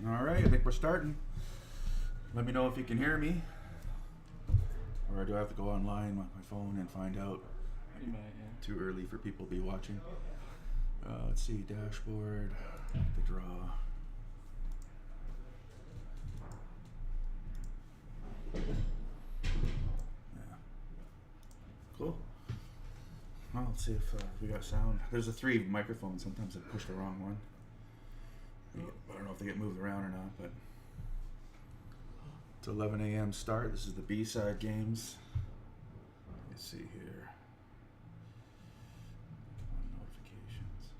Alright, I think we're starting. Let me know if you can hear me. Or do I have to go online with my phone and find out? You might, yeah. Too early for people to be watching. Let's see, dashboard, the draw. Yeah. Cool. Well, let's see if we got sound. There's 3 microphones. Sometimes I push the wrong one. I don't know if they get moved around or not, but it's 11 a.m. start. This is the B-side games. Let's see here. Come on, notifications.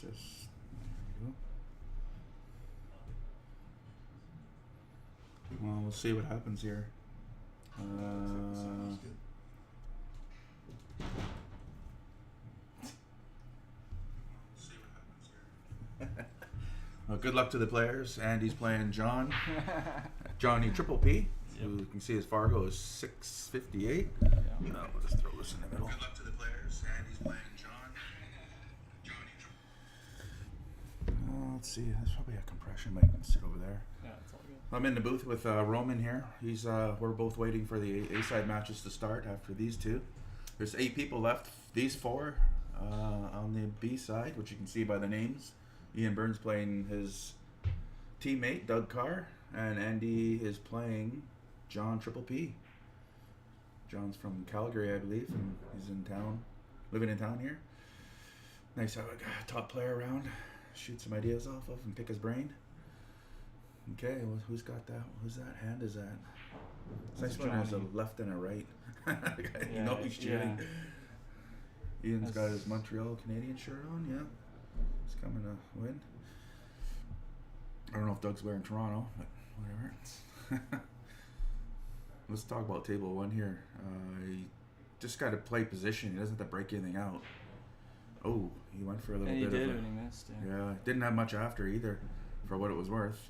There we go. Well, we'll see what happens here. Well, good luck to the players. Andy's playing John. Johnny Triple P. Who you can see his Fargo is 658. Yeah. No, we'll just throw this in the middle. Good luck to the players. Andy's playing John. Let's see. There's probably a compression mic. Can sit over there. Yeah, it's all good. I'm in the booth with Roman here. We're both waiting for the A-side matches to start after these 2. There's 8 people left. These 4 on the B side, which you can see by the names. Ian Burns playing his teammate Doug Carr, and Andy is playing John Triple P. John's from Calgary, I believe, and he's in town, living in town here. Nice to have a top player around, shoot some ideas off of and pick his brain. Okay, well, who's got that? Whose that hand is that? It's nice when there's a left and a right. You know he's shooting. Yeah. Ian's got his Montreal Canadian shirt on, yeah. He's coming to win. I don't know if Doug's wearing Toronto, but whatever. Let's talk about table 1 here. He just got to play position. He doesn't have to break anything out. Oh, he went for a little bit of when he missed, yeah, didn't have much after either, for what it was worth.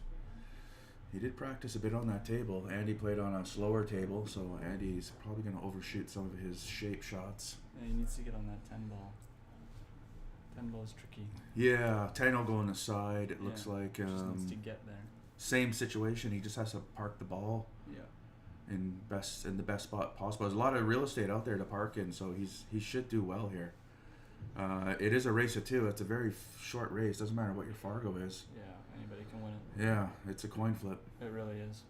He did practice a bit on that table. Andy played on a slower table, so Andy's probably going to overshoot some of his shape shots. Yeah, he needs to get on that 10 ball. 10 ball is tricky. Yeah, 10 will go on the side. It looks like just needs to get there. Same situation. He just has to park the ball. Yeah. In the best spot possible. There's a lot of real estate out there to park in, so he should do well here. It is a race of 2. It's a very short race. Doesn't matter what your Fargo is. Yeah, anybody can win it. Yeah, it's a coin flip. It really is.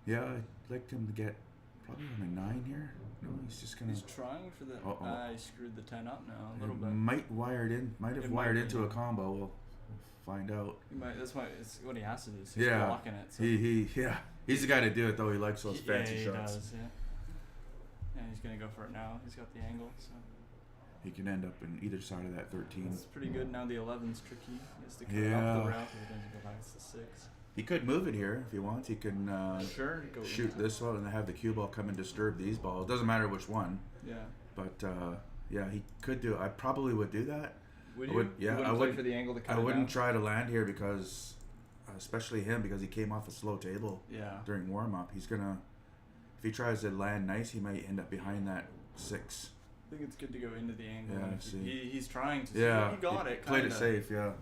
Yeah, I'd like him to get probably on a 9 here. No, he's just gonna. He's trying for the. I screwed the 10 up now a little bit. Might have wired into a combo. We'll find out. He might. That's why it's what he has to do. So he's blocking it. So. He's the guy to do it though. He likes those fancy shots. Does, yeah. Yeah, he's gonna go for it now. He's got the angle, so. He can end up in either side of that 13. It's pretty good. Now the 11's tricky. He has to cut up the route if he doesn't go back to the 6. He could move it here if he wants. He can shoot this one and have the cue ball come and disturb these balls. Doesn't matter which one. Yeah. But yeah, he could do. I probably would do that. Would you? I would play for the angle to cut I it wouldn't down? try to land here because, especially him, because he came off a slow table. Yeah. During warm up, he's gonna. If he tries to land nice, he might end up behind that 6. I think it's good to go into the angle. Yeah, see. He's trying to. Yeah, he got it. Played it safe. Yeah.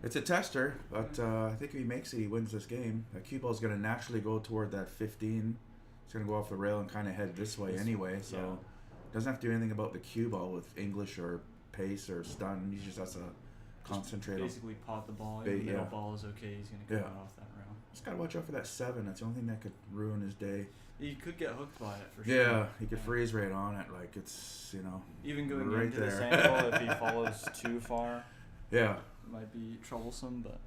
It's a tester, but I think if he makes it, he wins this game. That cue ball's going to naturally go toward that 15. It's going to go off the rail and kind of head this way anyway, so doesn't have to do anything about the cue ball with English or pace or stun. He just has to concentrate on. Basically pot the ball. The middle ball is okay. He's going to come out off that rail. Just got to watch out for that 7. That's the only thing that could ruin his day. He could get hooked by it for sure. Yeah, he could freeze right on it. Like it's, even going right into there. this angle, if he follows too far. Yeah. Might be troublesome, but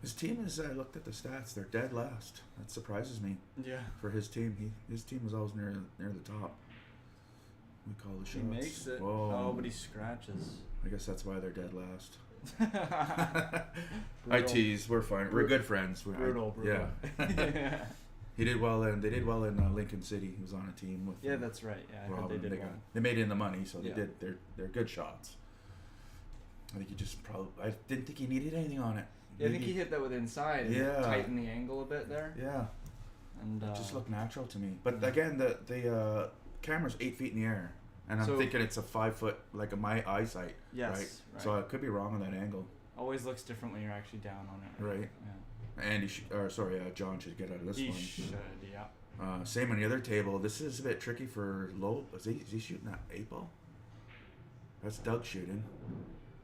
his team is. I looked at the stats; they're dead last. That surprises me. Yeah. For his team, his team was always near the top. We call the shots. He makes it. Whoa. Oh, but he scratches. I guess that's why they're dead last. I tease. We're fine. We're good friends. Brutal. Yeah. He did well, and they did well in Lincoln City. He was on a team with. Yeah, that's right. Yeah, I Rob, think they did well. They made in the money, so they did. They're good shots. I think he just probably. I didn't think he needed anything on it. Yeah, I think he hit that with inside. And tightened the angle a bit there. Yeah. And it just looked natural to me. But again, the camera's 8 feet in the air. And I'm So- thinking it's a 5 foot, like my eyesight, Yes. right? So I could be wrong on that angle, Always looks different when you're actually down on it. right? Yeah. John should get out of this He one. should, yeah. Same on the other table. This is a bit tricky for low. Is he shooting that 8 ball? That's Doug shooting.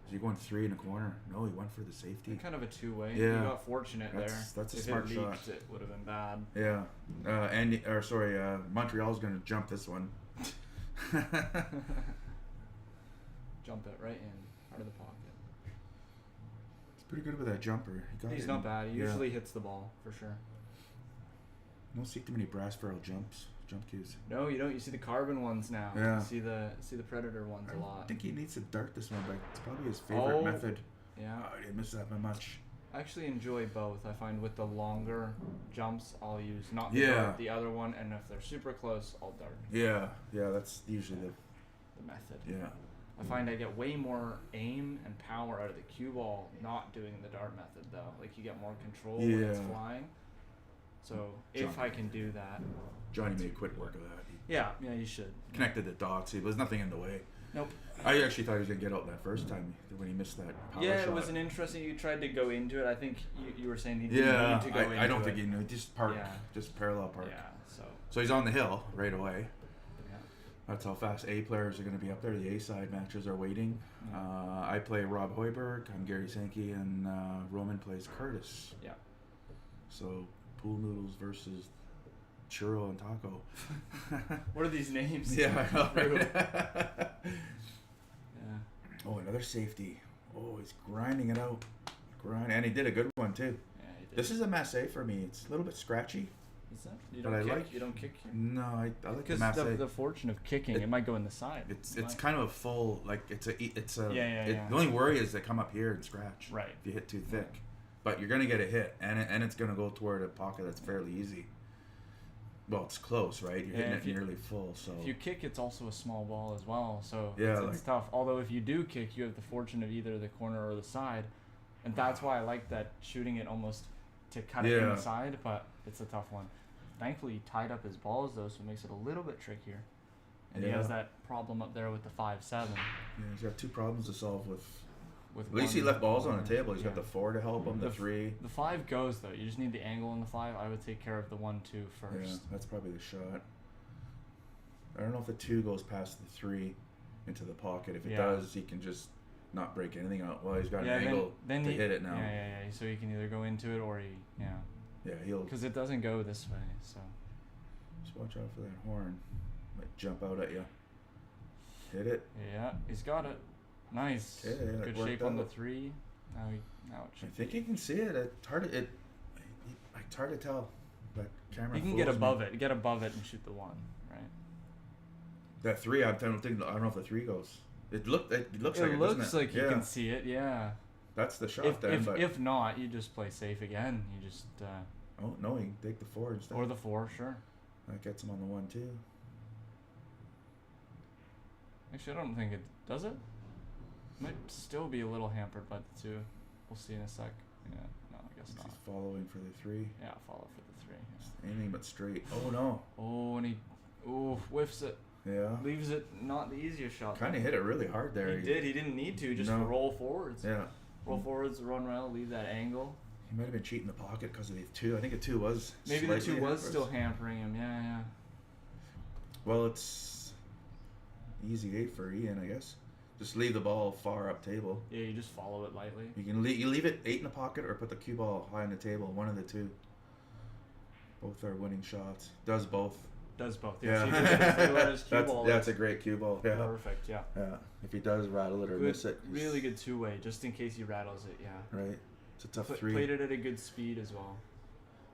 Is he going 3 in the corner? No, he went for the safety. Kind of a two-way. Yeah. You got fortunate there. That's a if smart it shot. leaked, it would have been bad. Yeah. Montreal's going to jump this one. Jump it right in, out of the pocket. He's pretty good with that jumper. He's not bad. He usually hits the ball, for sure. You don't see too many brass ferrule jump cues. No, you don't. You see the carbon ones now. Yeah. You see the Predator ones a lot. I think he needs to dart this one, but it's probably his favorite method. Yeah. I didn't miss that by much. I actually enjoy both. I find with the longer jumps, I'll use not the Yeah. dart, the other one, and if they're super close, I'll dart. Yeah, that's usually The method. yeah. I find I get way more aim and power out of the cue ball not doing the dart method though. Like you get more control when it's Yeah. flying. So if Johnny. I can do that. Johnny made quick work of that. He Yeah, you should. connected the dots. There was nothing in the way. Nope. I actually thought he was gonna get out that first time when he missed that power Yeah, shot. it was an interesting. You tried to go into it. I think you were saying he didn't Yeah, need to go into I don't it. think he knew. Just park, Yeah. just parallel park. Yeah, So he's on the hill right away. yeah. That's how fast A players are going to be up there. The A side matches are waiting. Yeah. I play Rob Hoiberg. I'm Gary Sankey, and Roman plays Curtis. Yeah. So pool noodles versus churro and taco. What are these names? Yeah, I know, True. right? Yeah. Oh, another safety. Oh, he's grinding it out. And he did a good one too. Yeah, he did. This is a masse for me. It's a little bit scratchy. Is that? You But don't I kick. like- You don't kick here. No, I like the Because masse. the fortune of kicking, it might go in the side. It's Might. kind of a full, like it's a Yeah. The only worry is they come up here and scratch. Right. If you hit too thick, but you're gonna get a hit, and it's gonna go toward a pocket that's fairly easy. Well, it's close, right? You're hitting if it you- nearly full, so If you kick, it's also a small ball as well, so Yeah, it's tough. Although if you do kick, you have the fortune of either the corner or the side, and that's why I like that shooting it almost to cut it Yeah. inside. But it's a tough one. Thankfully, he tied up his balls though, so it makes it a little bit trickier. And he Yeah. has that problem up there with the 5-7. yeah, he's got two problems to solve with. With At least he one left balls on corner. the table. He's got Yeah. the 4 to help him, the 3. The 5 goes though. You just need the angle on the 5. I would take care of the 1-2 Yeah, first. that's probably the shot. I don't know if the 2 goes past the 3 into the pocket. If it Yeah. does, he can just not break anything out. Well, he's got Yeah, an angle then to he, hit it now. Yeah. So he can either go into it or Yeah, he'll because it doesn't go this way. So just watch out for that horn. Might jump out at you. Hit it. yeah, he's got it. Nice. Yeah, that Good worked shape on the out. 3. Now it I should. think you can see it. It's hard to tell. That camera. You can get above it. Get above it and shoot the 1, right? That 3, I don't know if the 3 goes. It looks like it, It doesn't looks it? like you Yeah. can see it. Yeah. That's the shot but If not, you just play safe again. You just oh no, you can take the 4 instead. or the 4, sure. That gets him on the 1 too. Actually, I don't think it does it. Might still be a little hampered by the 2. We'll see in a sec. Yeah. No, I guess He's not. following for the 3. Yeah, follow for the 3. Yeah. Anything but straight. Oh no. Oh, and he whiffs it. Yeah. Leaves it not the easiest shot. Kind of hit it really hard there. He did. He didn't need to. Just No. roll forwards. Yeah. Roll forwards, run around, leave that angle. He might have been cheating the pocket because of the 2. I think the 2 was. Maybe the 2 slightly was hampered. still hampering him. Yeah. Well, it's easy 8 for Ian, I guess. Just leave the ball far up table. Yeah, you just follow it lightly. You can you leave it 8 in the pocket or put the cue ball high on the table. One of the 2. Both are winning shots. Does both. Does both. Yeah. So you let his cue ball. That's a great cue ball. Yeah. Perfect. Yeah. Yeah. If he does rattle it or Good, miss it, he's- really good 2-way, just in case he rattles it. Yeah. Right. It's a tough Pl- 3. Played it at a good speed as well.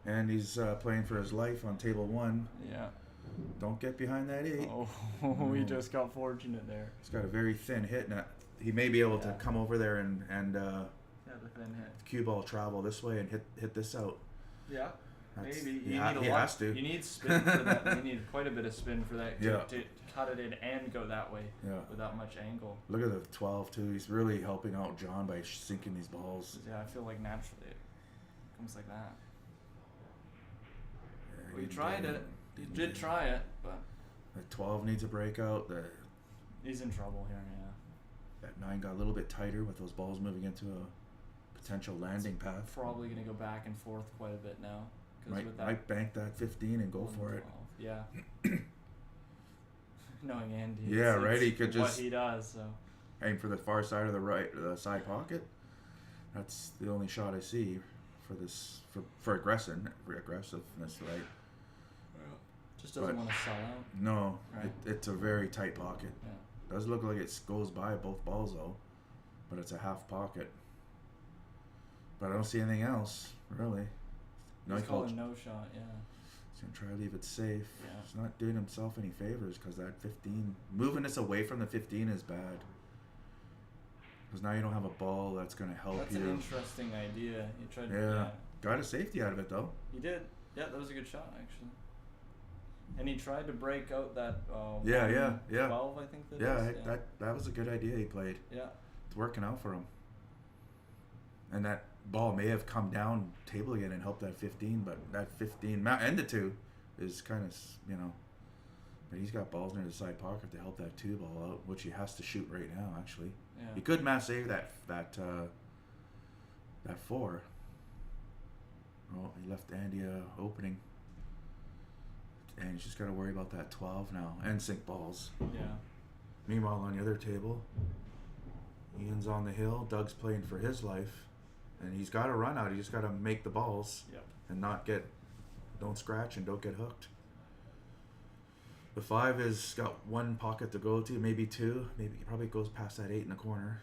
And he's playing for his life on table 1. Yeah. Don't get behind that 8. Oh, we just got fortunate there. He's got a very thin hit. Now, he may be able to Yeah. come over there and Yeah, the thin hit. cue ball travel this way and hit this out. Yeah. That's- Maybe he you ha- need a he lot. has to. You need spin for that. You need quite a bit of spin for that Yeah. to cut it in and go that way Yeah. without much angle. Look at the 12 too. He's really helping out John by sinking these balls. Yeah, I feel like naturally it comes like that. Yeah, We didn't tried get it. You Didn't did get try it, but The 12 needs a breakout. The He's in trouble here, yeah. That 9 got a little bit tighter with those balls moving into a potential landing path. Probably going to go back and forth quite a bit now. With that Might bank that 15 and go for it. Yeah. Knowing Andy. Yeah, right. He could what just he does. So aim for the far side of the side pocket. That's the only shot I see for this for aggressiveness, right? Just doesn't want to sell out. No, Right. it's a very tight pocket. Yeah. Does look like it goes by both balls though, but it's a half pocket. But I don't see anything else really. He's calling no shot. Yeah. He's gonna try to leave it safe. Yeah. He's not doing himself any favors because that 15, moving this away from the 15 is bad. Because now you don't have a ball that's gonna help That's you. an interesting idea. You tried. Yeah. Got a safety out of it though. He did. Yeah, that was a good shot actually. And he tried to break out that. Yeah. 12, I think. That was a good idea he played. Yeah. It's working out for him. And that ball may have come down table again and helped that 15, but that 15 and the 2 is kind of, but he's got balls near the side pocket to help that 2 ball out, which he has to shoot right now actually. Yeah. He could mass save that 4. Oh, he left Andy a opening. And he's just got to worry about that 12 now and sink balls. Yeah. Meanwhile, on the other table, Ian's on the hill. Doug's playing for his life. And he's got to run out. He just got to make the balls. Yep. And don't scratch and don't get hooked. The 5 has got 1 pocket to go to, maybe 2. Maybe he probably goes past that 8 in the corner.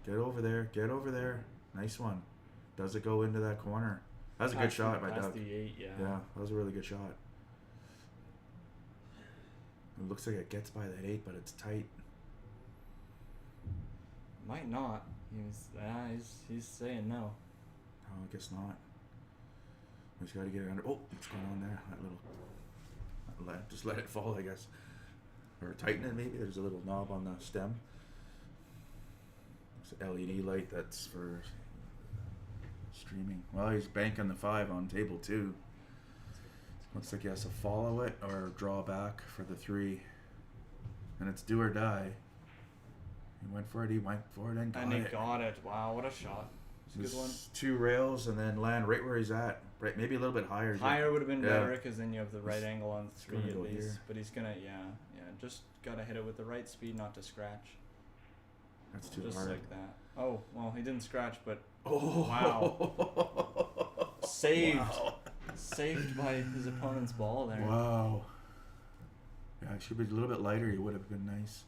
Get over there. Nice one. Does it go into that corner? That was a good shot by Doug. The 8, yeah. Yeah, that was a really good shot. It looks like it gets by that 8, but it's tight. Might not. He's saying no. No, I guess not. We just got to get it under. Oh, what's going on there? Just let it fall, I guess. Or tighten it, maybe. There's a little knob on the stem. It's an LED light that's for streaming. Well, he's banking the 5 on table 2. Looks like he has to follow it or draw back for the 3. And it's do or die. He went for it and got it. Wow, what a shot. It's a good one. 2 rails and then land right where he's at. Right, maybe a little bit higher. Higher would have been better because then you have the right angle on 3 at least. Here. But he's gonna, just gotta hit it with the right speed, not to scratch. That's too just hard. Just like that. Oh, well, he didn't scratch, but wow. Saved. Wow. Saved by his opponent's ball there. Wow. Yeah, it should be a little bit lighter. He would have been nice.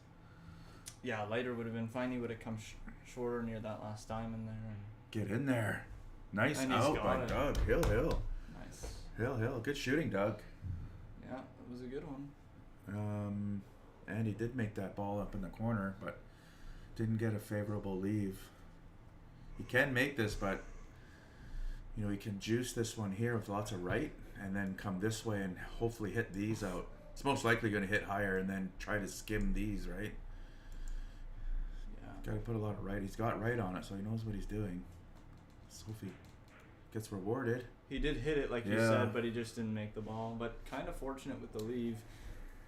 Yeah, lighter would have been fine. He would have come shorter near that last diamond there. Get in there. Nice and out by Doug. Hill. Nice. Hill. Good shooting, Doug. Yeah, it was a good one. And he did make that ball up in the corner, but didn't get a favorable leave. He can make this, but he can juice this one here with lots of right and then come this way and hopefully hit these out. It's most likely going to hit higher and then try to skim these, right? Yeah. Got to put a lot of right. He's got right on it, so he knows what he's doing. So if he gets rewarded. He did hit it like you said, but he just didn't make the ball. But kind of fortunate with the leave.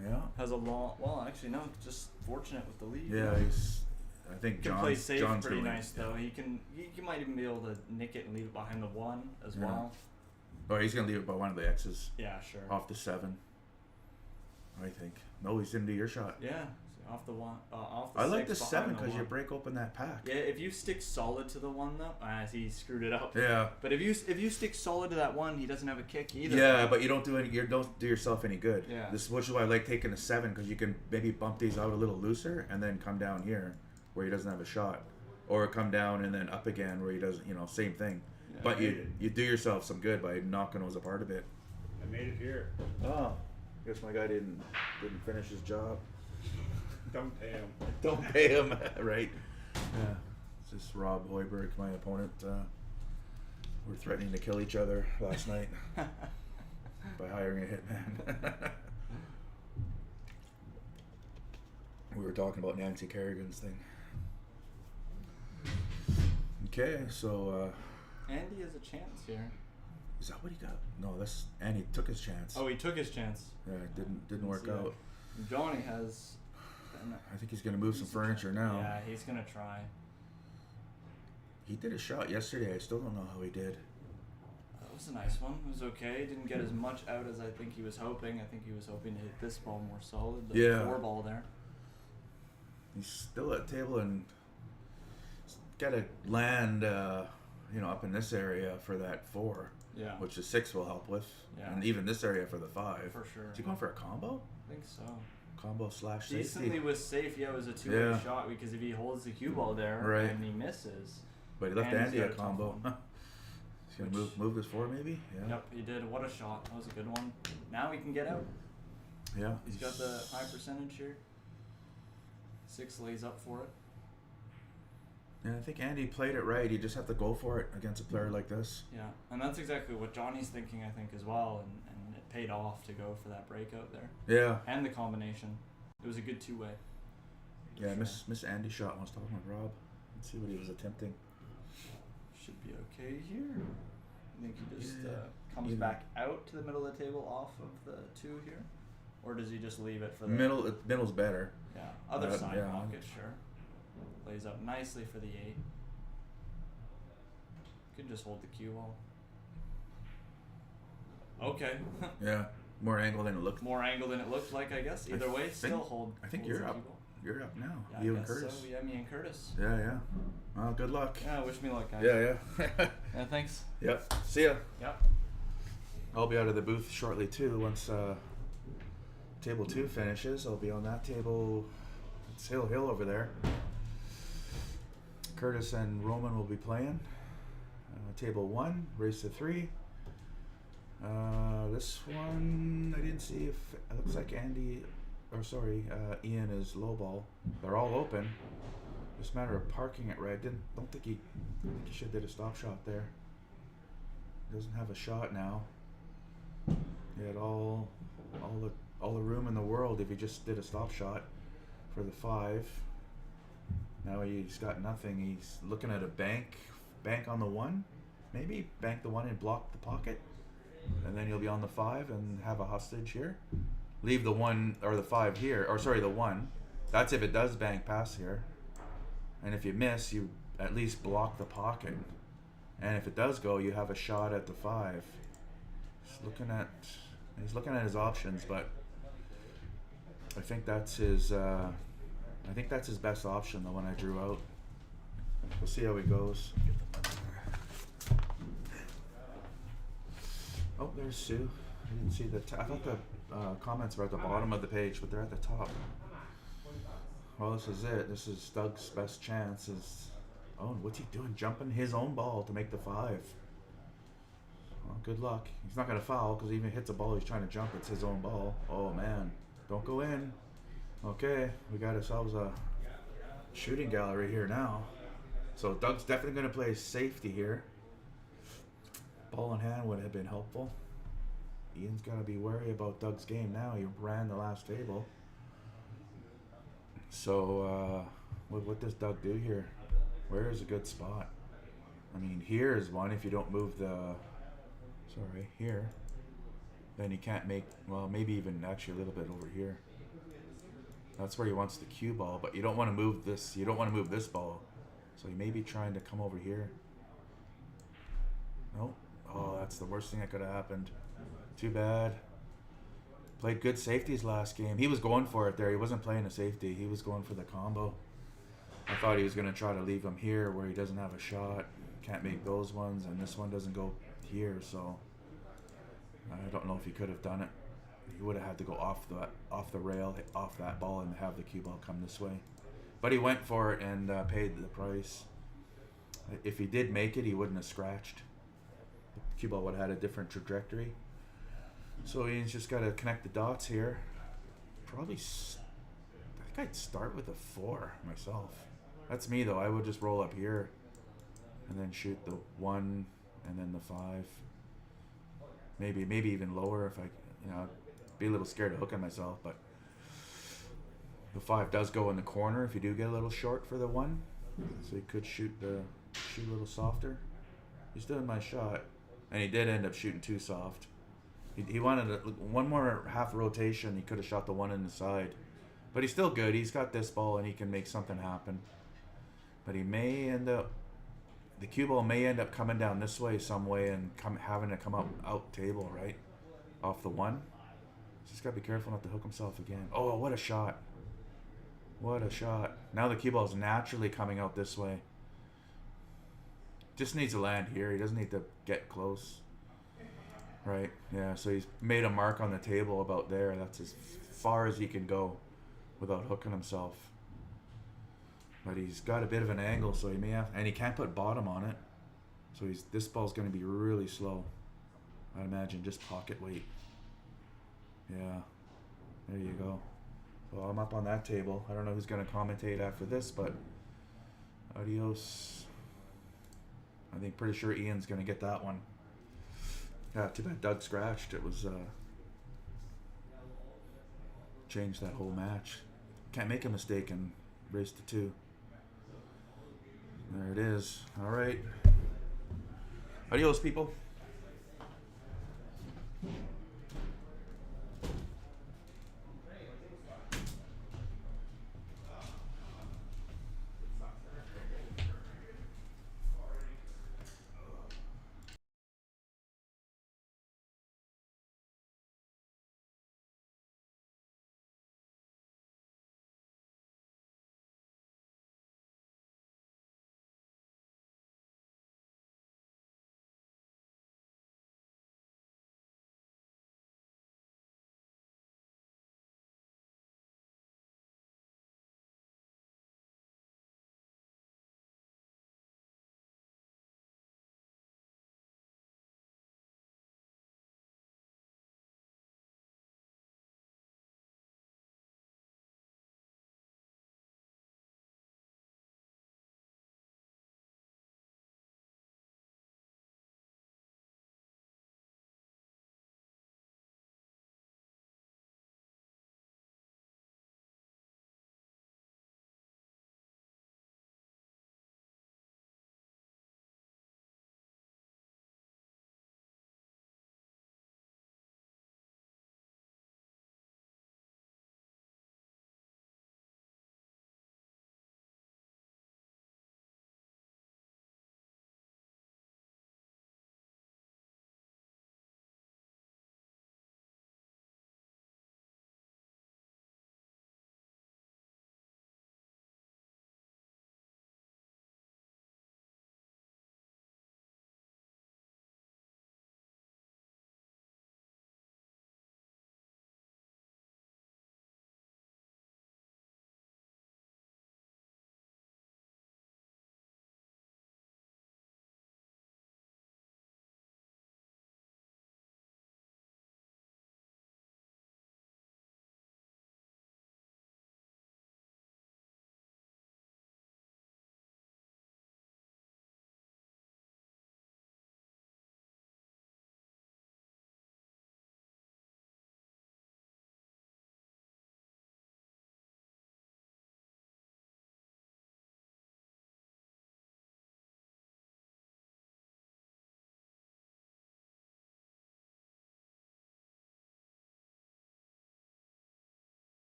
Yeah. Has a long. Well, actually, no, just fortunate with the leave. Yeah, I think John's play safe John's pretty gonna nice though. He can. He might even be able to nick it and leave it behind the 1 as well. Oh, he's gonna leave it by one of the X's. Yeah, sure. Off the 7. I think. No, he's gonna do your shot. Yeah, off the 1. Off the I 6 like the 7 because the you break open that pack. Yeah, if you stick solid to the 1 though, he screwed it up. Yeah. But if you stick solid to that 1, he doesn't have a kick either. Yeah, but you don't do yourself any good. Yeah. Which is why I like taking the 7 because you can maybe bump these out a little looser and then come down here where he doesn't have a shot, or come down and then up again where he doesn't. Same thing. Yeah, but you do yourself some good by knocking those apart a bit. I made it here. Oh, guess my guy didn't finish his job. Don't pay him. Don't pay him, right? Yeah. It's just Rob Hoiberg, my opponent. We're threatening to kill each other last night by hiring a hitman. We were talking about Nancy Kerrigan's thing. Okay, so Andy has a chance here. Is that what he got? No, that's Andy took his chance. Oh, he took his chance. Yeah, it didn't work out. Johnny has I think he's gonna move some furniture now. Yeah, he's gonna try. He did a shot yesterday. I still don't know how he did. That was a nice one. It was okay. Didn't get as much out as I think he was hoping. I think he was hoping to hit this ball more solid. The Yeah. 4 ball there. He's still at the table and got to land, up in this area for that 4, Yeah. which the 6 will help with, Yeah. and even this area for the 5. For sure. Is he going for a combo? I think so. Combo / safety. Decently was safe. Yeah, it was a 2-way Yeah. shot because if he holds the cue ball there Right. and he misses. But he left And he's Andy got a a tough combo. one. He's gonna move this 4 maybe. Yeah. Yep, he did. What a shot. That was a good one. Now he can get out. Yeah. He's got the high percentage here. 6 lays up for it. Yeah, I think Andy played it right. You just have to go for it against a player like this. Yeah, and that's exactly what Johnny's thinking, I think, as well, and it paid off to go for that breakout there. Yeah. And the combination. It was a good 2-way. Yeah, Miss Andy shot when I was talking with Rob. Let's see what he was attempting. Should be okay here. I think he just comes Either. back out to the middle of the table off of the 2 here. Or does he just leave it for the... Middle's better. Yeah, other side yeah. pocket, sure. Lays up nicely for the 8. Could just hold the cue ball. Okay. Yeah, more angle than it looked. More angle than it looked like, I guess. Either way, still hold. I think holds you're the up. cue ball. You're up now. Yeah, You I and guess Curtis. So. Yeah, me and Curtis. Yeah. Well, good luck. Yeah, wish me luck, guys. Yeah. Yeah, thanks. Yep. See ya. Yep. I'll be out of the booth shortly too. Once table 2 finishes, I'll be on that table. It's Hill over there. Curtis and Roman will be playing. Table 1, race to 3. This one I didn't see if it looks like Ian is low ball. They're all open. Just a matter of parking it right. Don't think he should have did a stop shot there. Doesn't have a shot now. He had all the room in the world if he just did a stop shot for the 5. Now he's got nothing. He's looking at a bank on the 1. Maybe bank the 1 and block the pocket, and then you'll be on the 5 and have a hostage here. Leave the 1 or the 5 here, or sorry, the 1. That's if it does bank past here. And if you miss, you at least block the pocket. And if it does go, you have a shot at the 5. He's looking at his options, but I think that's his best option, the one I drew out. We'll see how he goes. Oh, there's Sue. I didn't see I thought the comments were at the bottom of the page, but they're at the top. Well, this is it. This is Doug's best chance. Oh, what's he doing? Jumping his own ball to make the 5. Well, good luck. He's not going to foul because even if he hits a ball, he's trying to jump. It's his own ball. Oh, man. Don't go in. Okay, we got ourselves a shooting gallery here now. So Doug's definitely going to play safety here. Ball in hand would have been helpful. Ian's got to be wary about Doug's game now. He ran the last table. So what does Doug do here? Where is a good spot? I mean, here is one if you don't move here. Then he can't make, well, maybe even actually a little bit over here. That's where he wants the cue ball, but you don't want to move this. You don't want to move this ball. So he may be trying to come over here. Nope. Oh, that's the worst thing that could have happened. Too bad. Played good safeties last game. He was going for it there. He wasn't playing a safety. He was going for the combo. I thought he was going to try to leave him here where he doesn't have a shot. Can't make those ones, and this one doesn't go here, so I don't know if he could have done it. He would have had to go off the rail, off that ball, and have the cue ball come this way. But he went for it and paid the price. If he did make it, he wouldn't have scratched. The cue ball would have had a different trajectory. So he's just got to connect the dots here. Probably, I think I'd start with a 4 myself. That's me though. I would just roll up here and then shoot the 1 and then the 5. Maybe even lower if I'd be a little scared of hooking myself, but the 5 does go in the corner if you do get a little short for the 1. So he could shoot a little softer. He's doing my shot, and he did end up shooting too soft. He wanted one more half rotation. He could have shot the 1 in the side, But he's still good. He's got this ball and he can make something happen. But he may end up, the cue ball may end up coming down this way some way and having to come out table, right? Off the one. Just got to be careful not to hook himself again. Oh, what a shot. What a shot. Now the cue ball is naturally coming out this way. Just needs to land here. He doesn't need to get close. Right, yeah, so he's made a mark on the table about there. That's as far as he can go without hooking himself. But he's got a bit of an angle, so he may have, and he can't put bottom on it. So this ball's going to be really slow. I imagine just pocket weight. Yeah, there you go. So I'm up on that table. I don't know who's going to commentate after this, but adios. I think pretty sure Ian's going to get that one. Yeah, too bad Doug scratched. It was changed that whole match. Can't make a mistake and race to 2. There it is. All right. Adios, people.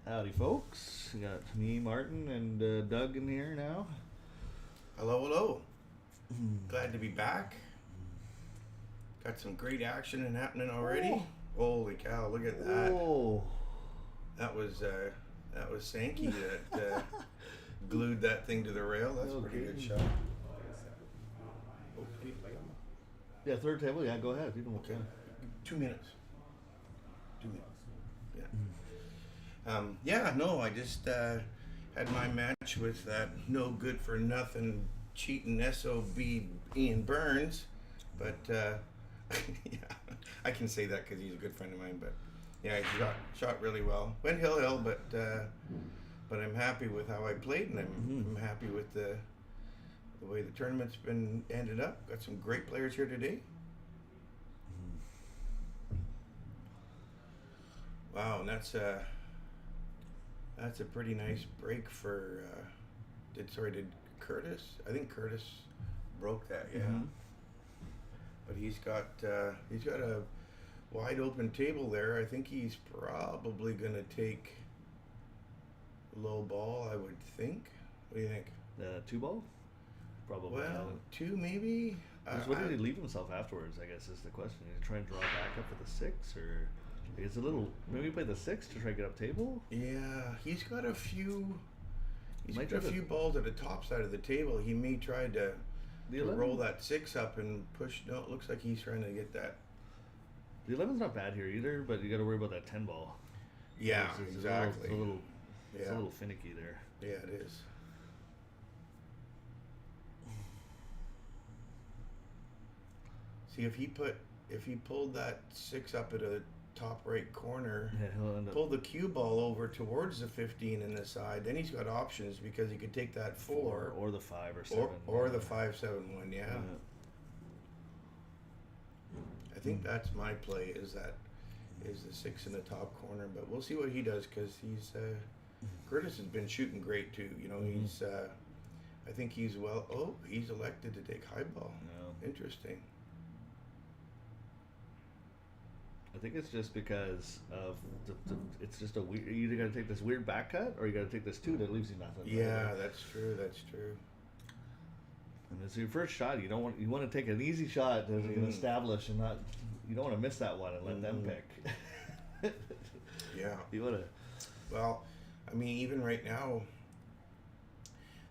Howdy, folks. We got me, Martin, and Doug in here now. Hello, hello. Glad to be back. Got some great action and happening already. Oh. Holy cow! Look at that. Oh, That was Sankey that glued that thing to the rail. That's a pretty good shot. Yeah, third table. Yeah, go ahead. You can Okay. 2 minutes. 2 minutes. Yeah. Yeah, no, I just had my match with that no good for nothing cheating SOB Ian Burns. But, yeah, I can say that because he's a good friend of mine. But, yeah, he shot really well. Went hill, but I'm happy with how I played, and I'm happy with the way the tournament's been ended up. Got some great players here today. Wow, and that's a pretty nice break for did Curtis? I think Curtis broke that, yeah. But he's got a wide open table there. I think he's probably gonna take low ball, I would think. What do you think? 2 ball? Probably. Well, 2 maybe. What did he leave himself afterwards? I guess is the question. Did he try and draw back up for the 6, or it's a little? Maybe play the 6 to try and get up table. Yeah, he's got a few. He's Might got a try to- few balls at the top side of the table. He may try to The to 11? roll that 6 up and push. No, it looks like he's trying to get that. The 11's not bad here either, but you got to worry about that 10 ball. Yeah, It's exactly. A little, yeah, it's a little finicky there. yeah, it is. See, if he pulled that 6 up at a top right corner, Yeah, he'll end up. pull the cue ball over towards the 15 in the side, then he's got options because he could take that 4 or the 5 or 7. or the 5-7-1. Yeah. I think that's my play. Is the 6 in the top corner, but we'll see what he does because he's Curtis has been shooting great too. You know, he's I think he's he's elected to take high ball. No. Interesting. I think it's just because of it's just a weird. You either got to take this weird back cut or you got to take this 2 that leaves you nothing. Yeah, that's true. That's true. And it's your first shot. You want to take an easy shot to establish and not. You don't want to miss that one and let them pick. Yeah. You want to. Well, I mean, even right now,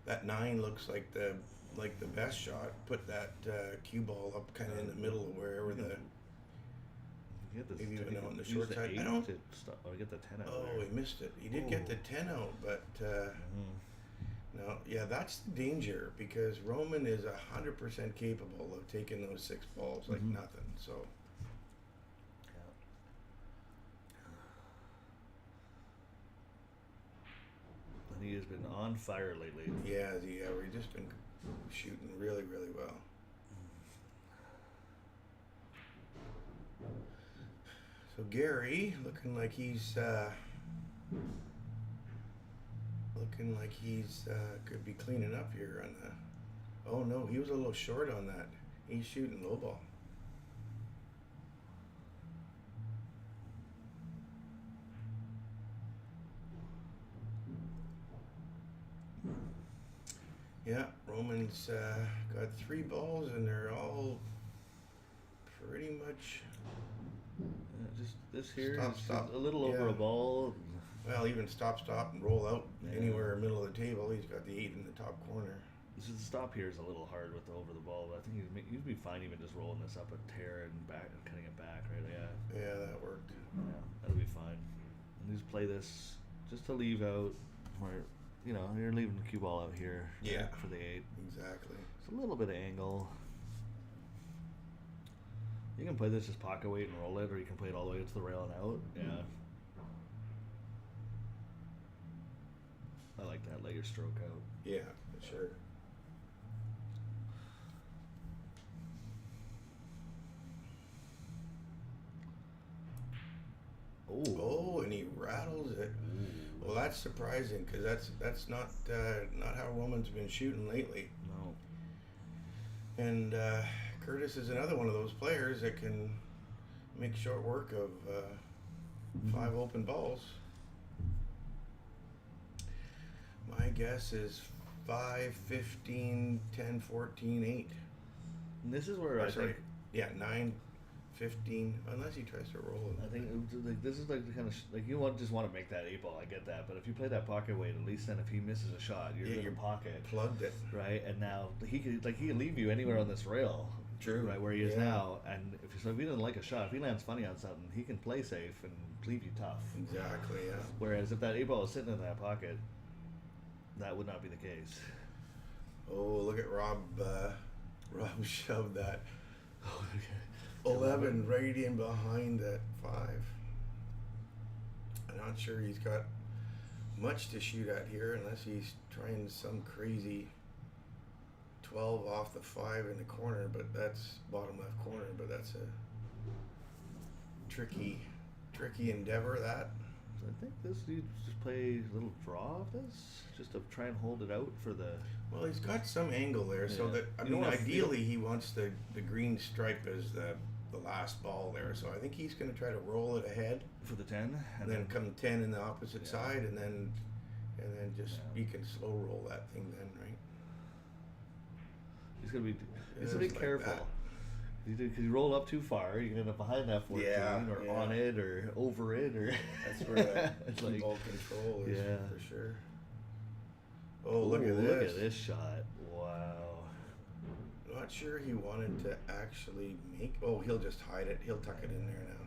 that 9 looks like the best shot. Put that cue ball up kind of in the middle of wherever the. Maybe even on the short side. I don't. Get the 10 out. Oh, there. he missed it. He did get the 10 out, but no, yeah, that's the danger because Roman is 100% capable of taking those 6 balls like nothing. So. And he has been on fire lately. Yeah, we've just been shooting really, really well. So Gary, looking like he's could be cleaning up here on the. Oh no, he was a little short on that. He's shooting low ball. Yeah, Roman's got 3 balls and they're all pretty much. Just this here, Stop. a little over Yeah. a ball. Well, even stop, and roll out anywhere middle of the table. He's got the 8 in the top corner. This is the stop here is a little hard with the over the ball, but I think he'd be fine even just rolling this up a tear and back and cutting it back, right? Yeah, Yeah, that worked. yeah, that'll be fine. And just play this just to leave out where you're leaving the cue ball out here. Yeah. For the 8. Exactly. It's a little bit of angle. You can play this just pocket weight and roll it, or you can play it all the way to the rail and out. Yeah. I like that. Let your stroke out. Yeah, sure. Oh, and he rattles it. Well, that's surprising because that's not how Roman's been shooting lately. No. And Curtis is another one of those players that can make short work of 5 open balls. My guess is 5, 15, 10, 14, 8. And this is where I think. Yeah, 9, 15, unless he tries to roll it. I think this is like the kind of you just want to make that 8 ball. I get that, but if you play that pocket weight, at least then if he misses a shot, you're in your pocket, Plugged it. right? And now he could leave you anywhere on this rail. True. right where he is Yeah. now. And if he doesn't like a shot, if he lands funny on something, he can play safe and leave you tough. Exactly. Yeah. Whereas if that 8-ball is sitting in that pocket, that would not be the case. Oh, look at Rob. Rob shoved that 11 right in behind that 5. I'm not sure he's got much to shoot at here unless he's trying some crazy 12 off the 5 in the corner, but that's bottom left corner, but that's a tricky endeavor, that. So I think this, you just play a little draw of this, just to try and hold it out for the. Well, he's got some angle there, so Yeah. that, I You don't mean, wanna ideally he wants the green stripe as the last ball there, so I think he's going to try to roll it ahead For the 10, and then come 10 in the opposite Yeah. side, and then just Yeah. you can slow roll that thing then, right? he's gonna be. He's Just gonna be like careful. that. Because you roll up too far, you can end up behind that 14, Yeah, or yeah. on it, or over it, or. That's where that It's cue like, ball control is, yeah. for sure. Oh, look ooh, at this. Look at this shot! Wow. Not sure he wanted to actually make. Oh, he'll just hide it. He'll tuck it in there now.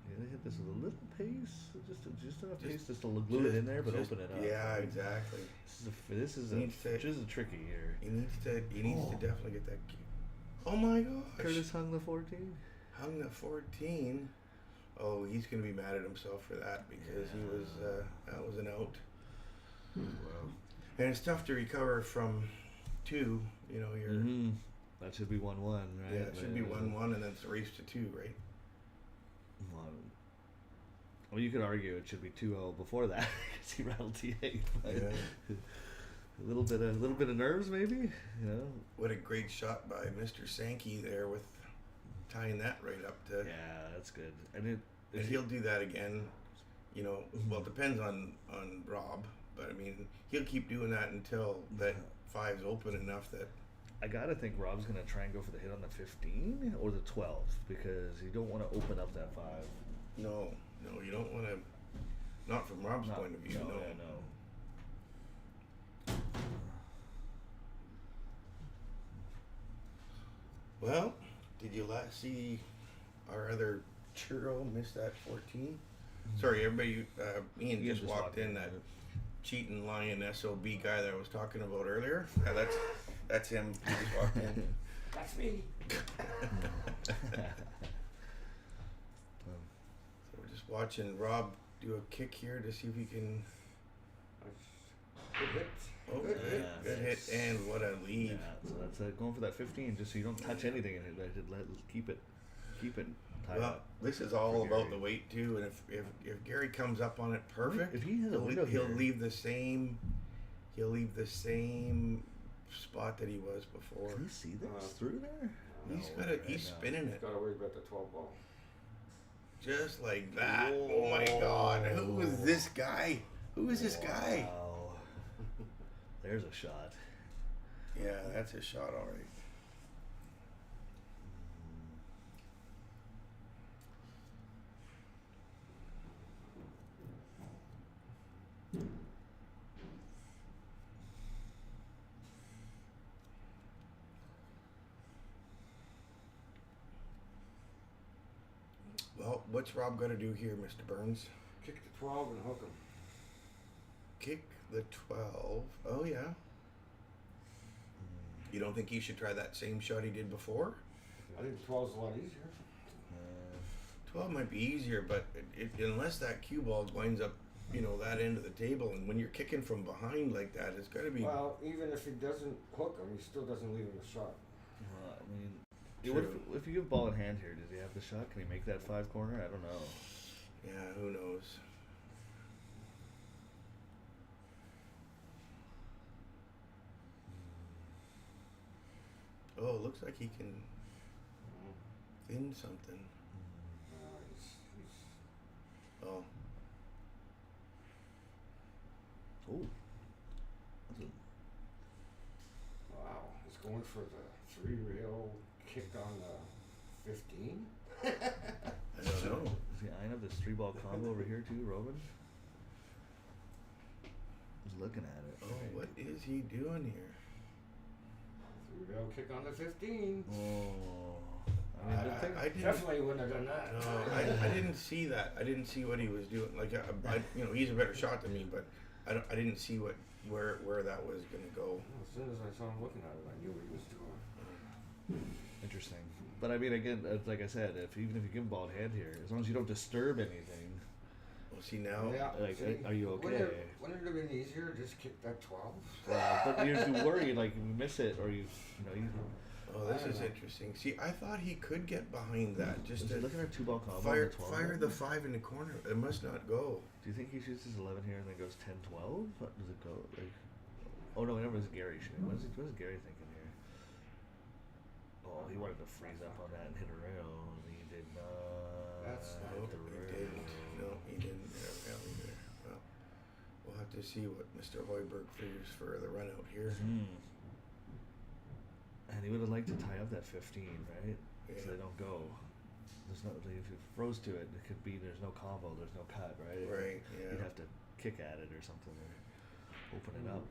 Yeah, they hit this with a little pace, just enough pace just to glue Just- it in there, but just- open it up. Yeah, exactly. This is Needs to- tricky here. He needs to Oh. definitely get that cue. Oh my gosh. Curtis hung the 14. Hung the 14. Oh, he's gonna be mad at himself for that because he was that was an out. Wow. And it's tough to recover from 2. You know, you're Mm-hmm. That should be 1-1, right? yeah, it should be 1-1, and then it's a race to 2, right? Well, you could argue it should be 2-0 before that because he rattled T8. But Yeah. a little bit of nerves, maybe. You know. What a great shot by Mr. Sankey there with tying that right up to. Yeah, that's good. And And he'll do that again. You know, well, it depends on Rob, but I mean, he'll keep doing that until that 5's open enough that. I gotta think Rob's gonna try and go for the hit on the 15 or the 12 because you don't want to open up that 5. No, you don't want to. Not from Rob's point of view. No, No. yeah, no. Well, did you see our other churro miss that 14? Sorry, everybody. Ian just walked in. That cheating lion SOB guy that I was talking about earlier. Yeah, that's him. He just walked in. That's me. So we're just watching Rob do a kick here to see if he can. Good hit. Oh, Good hit. good hit, and what a lead. Yeah, so that's going for that 15, just so you don't touch anything in it. Keep it tied Well, up. this is all For about Gary. the weight too, and if Gary comes up on it perfect, If he has a window he'll here. leave the same. He'll leave the same spot that he was before. Can you see this through there? He's No got way it. He's right now. spinning it Got to worry about the 12 ball. just like that. Oh my God! Who is this guy? Who is this guy? Wow. There's a shot. Yeah, that's a shot, all right. Well, what's Rob going to do here, Mr. Burns? Kick the 12 and hook him. Kick the 12. Oh, yeah. You don't think he should try that same shot he did before? I think the 12's a lot easier. 12 might be easier, but unless that cue ball winds up, that end of the table, and when you're kicking from behind like that, it's got to be. Well, even if he doesn't hook him, he still doesn't leave him a shot. Well, I mean, True. if you give ball in hand here, does he have the shot? Can he make that 5 corner? I don't know. Yeah, who knows? Oh, it looks like he can thin something. He's Oh, Oh. wow. He's going for the 3 rail kick on the 15. I don't know. Is he eyeing up this 3-ball combo over here too, Robin? He's looking at it. Oh, what is he doing here? Three rail kick on the 15. Oh. I mean, the thing, I didn't. Definitely wouldn't have done that. No, I didn't see that. I didn't see what he was doing. Like, you know, he's a better shot than me, but I didn't see where that was gonna go. As soon as I saw him looking at it, I knew what he was doing. interesting. But I mean, again, like I said, even if you give him bald head here, as long as you don't disturb anything, Well, see now. Yeah. like, See, are you okay? Wouldn't it have been easier to just kick that 12? But you're too worried, like if you miss it or you Oh, this is interesting. See, I thought he could get behind that. Just to look at our 2-ball combo. fire, on the 12. fire the 5 in the corner. It must not go. Do you think he shoots his 11 here and then goes 10-12? What does it go like? Oh no, whenever was Gary shooting? What is Gary thinking here? Oh, he wanted to freeze up on that and hit a rail, and he did not. That's not No, hit the he rail. didn't. No, he didn't. Yeah, either. Well, we'll have to see what Mr. Hoiberg figures for the run out here. And he would have liked to tie up that 15, right? Yeah. So they don't go. There's no, like, if you froze to it, it could be there's no combo, there's no cut, right? Right, yeah. You'd have to kick at it or something, or open it up.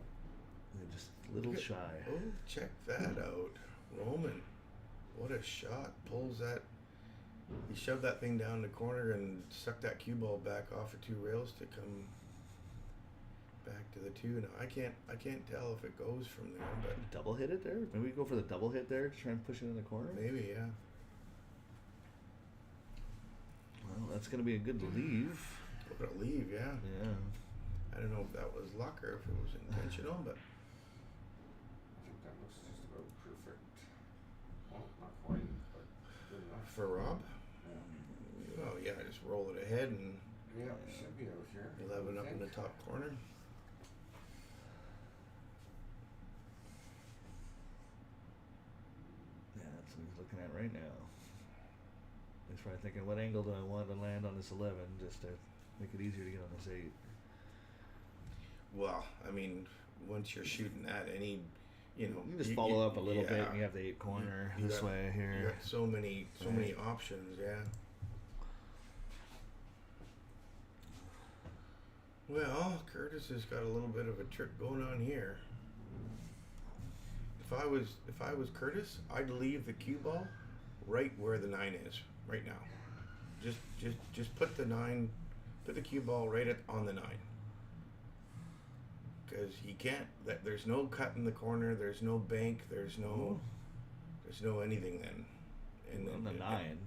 And just a little shy. Oh, check that out. Roman. What a shot. Pulls that. He shoved that thing down the corner and sucked that cue ball back off of 2 rails to come back to the 2. Now I can't tell if it goes from there, but Double hit it there? Maybe we go for the double hit there to try and push it in the corner? maybe, yeah. Well, that's going to be a good leave. We're gonna leave, yeah. Yeah. I don't know if that was luck or if it was intentional, but I think that looks just about perfect. Well, not quite, but good enough. for Rob, Yeah. oh yeah, just roll it ahead and Yeah, it should be out here. 11 I up in the think. top corner. Yeah, that's what he's looking at right now. He's probably thinking, what angle do I want to land on this 11 just to make it easier to get on this 8? Well, I mean, once you're shooting that, any, you know, You can just follow up a little bit yeah. and you have the 8 corner You this got- way You here. got so many options, yeah. Well, Curtis has got a little bit of a trick going on here. If I was Curtis, I'd leave the cue ball right where the 9 is right now. Just put the 9, put the cue ball right on the 9. Because he can't. There's no cut in the corner. There's no bank. There's no anything then. And On the then 9.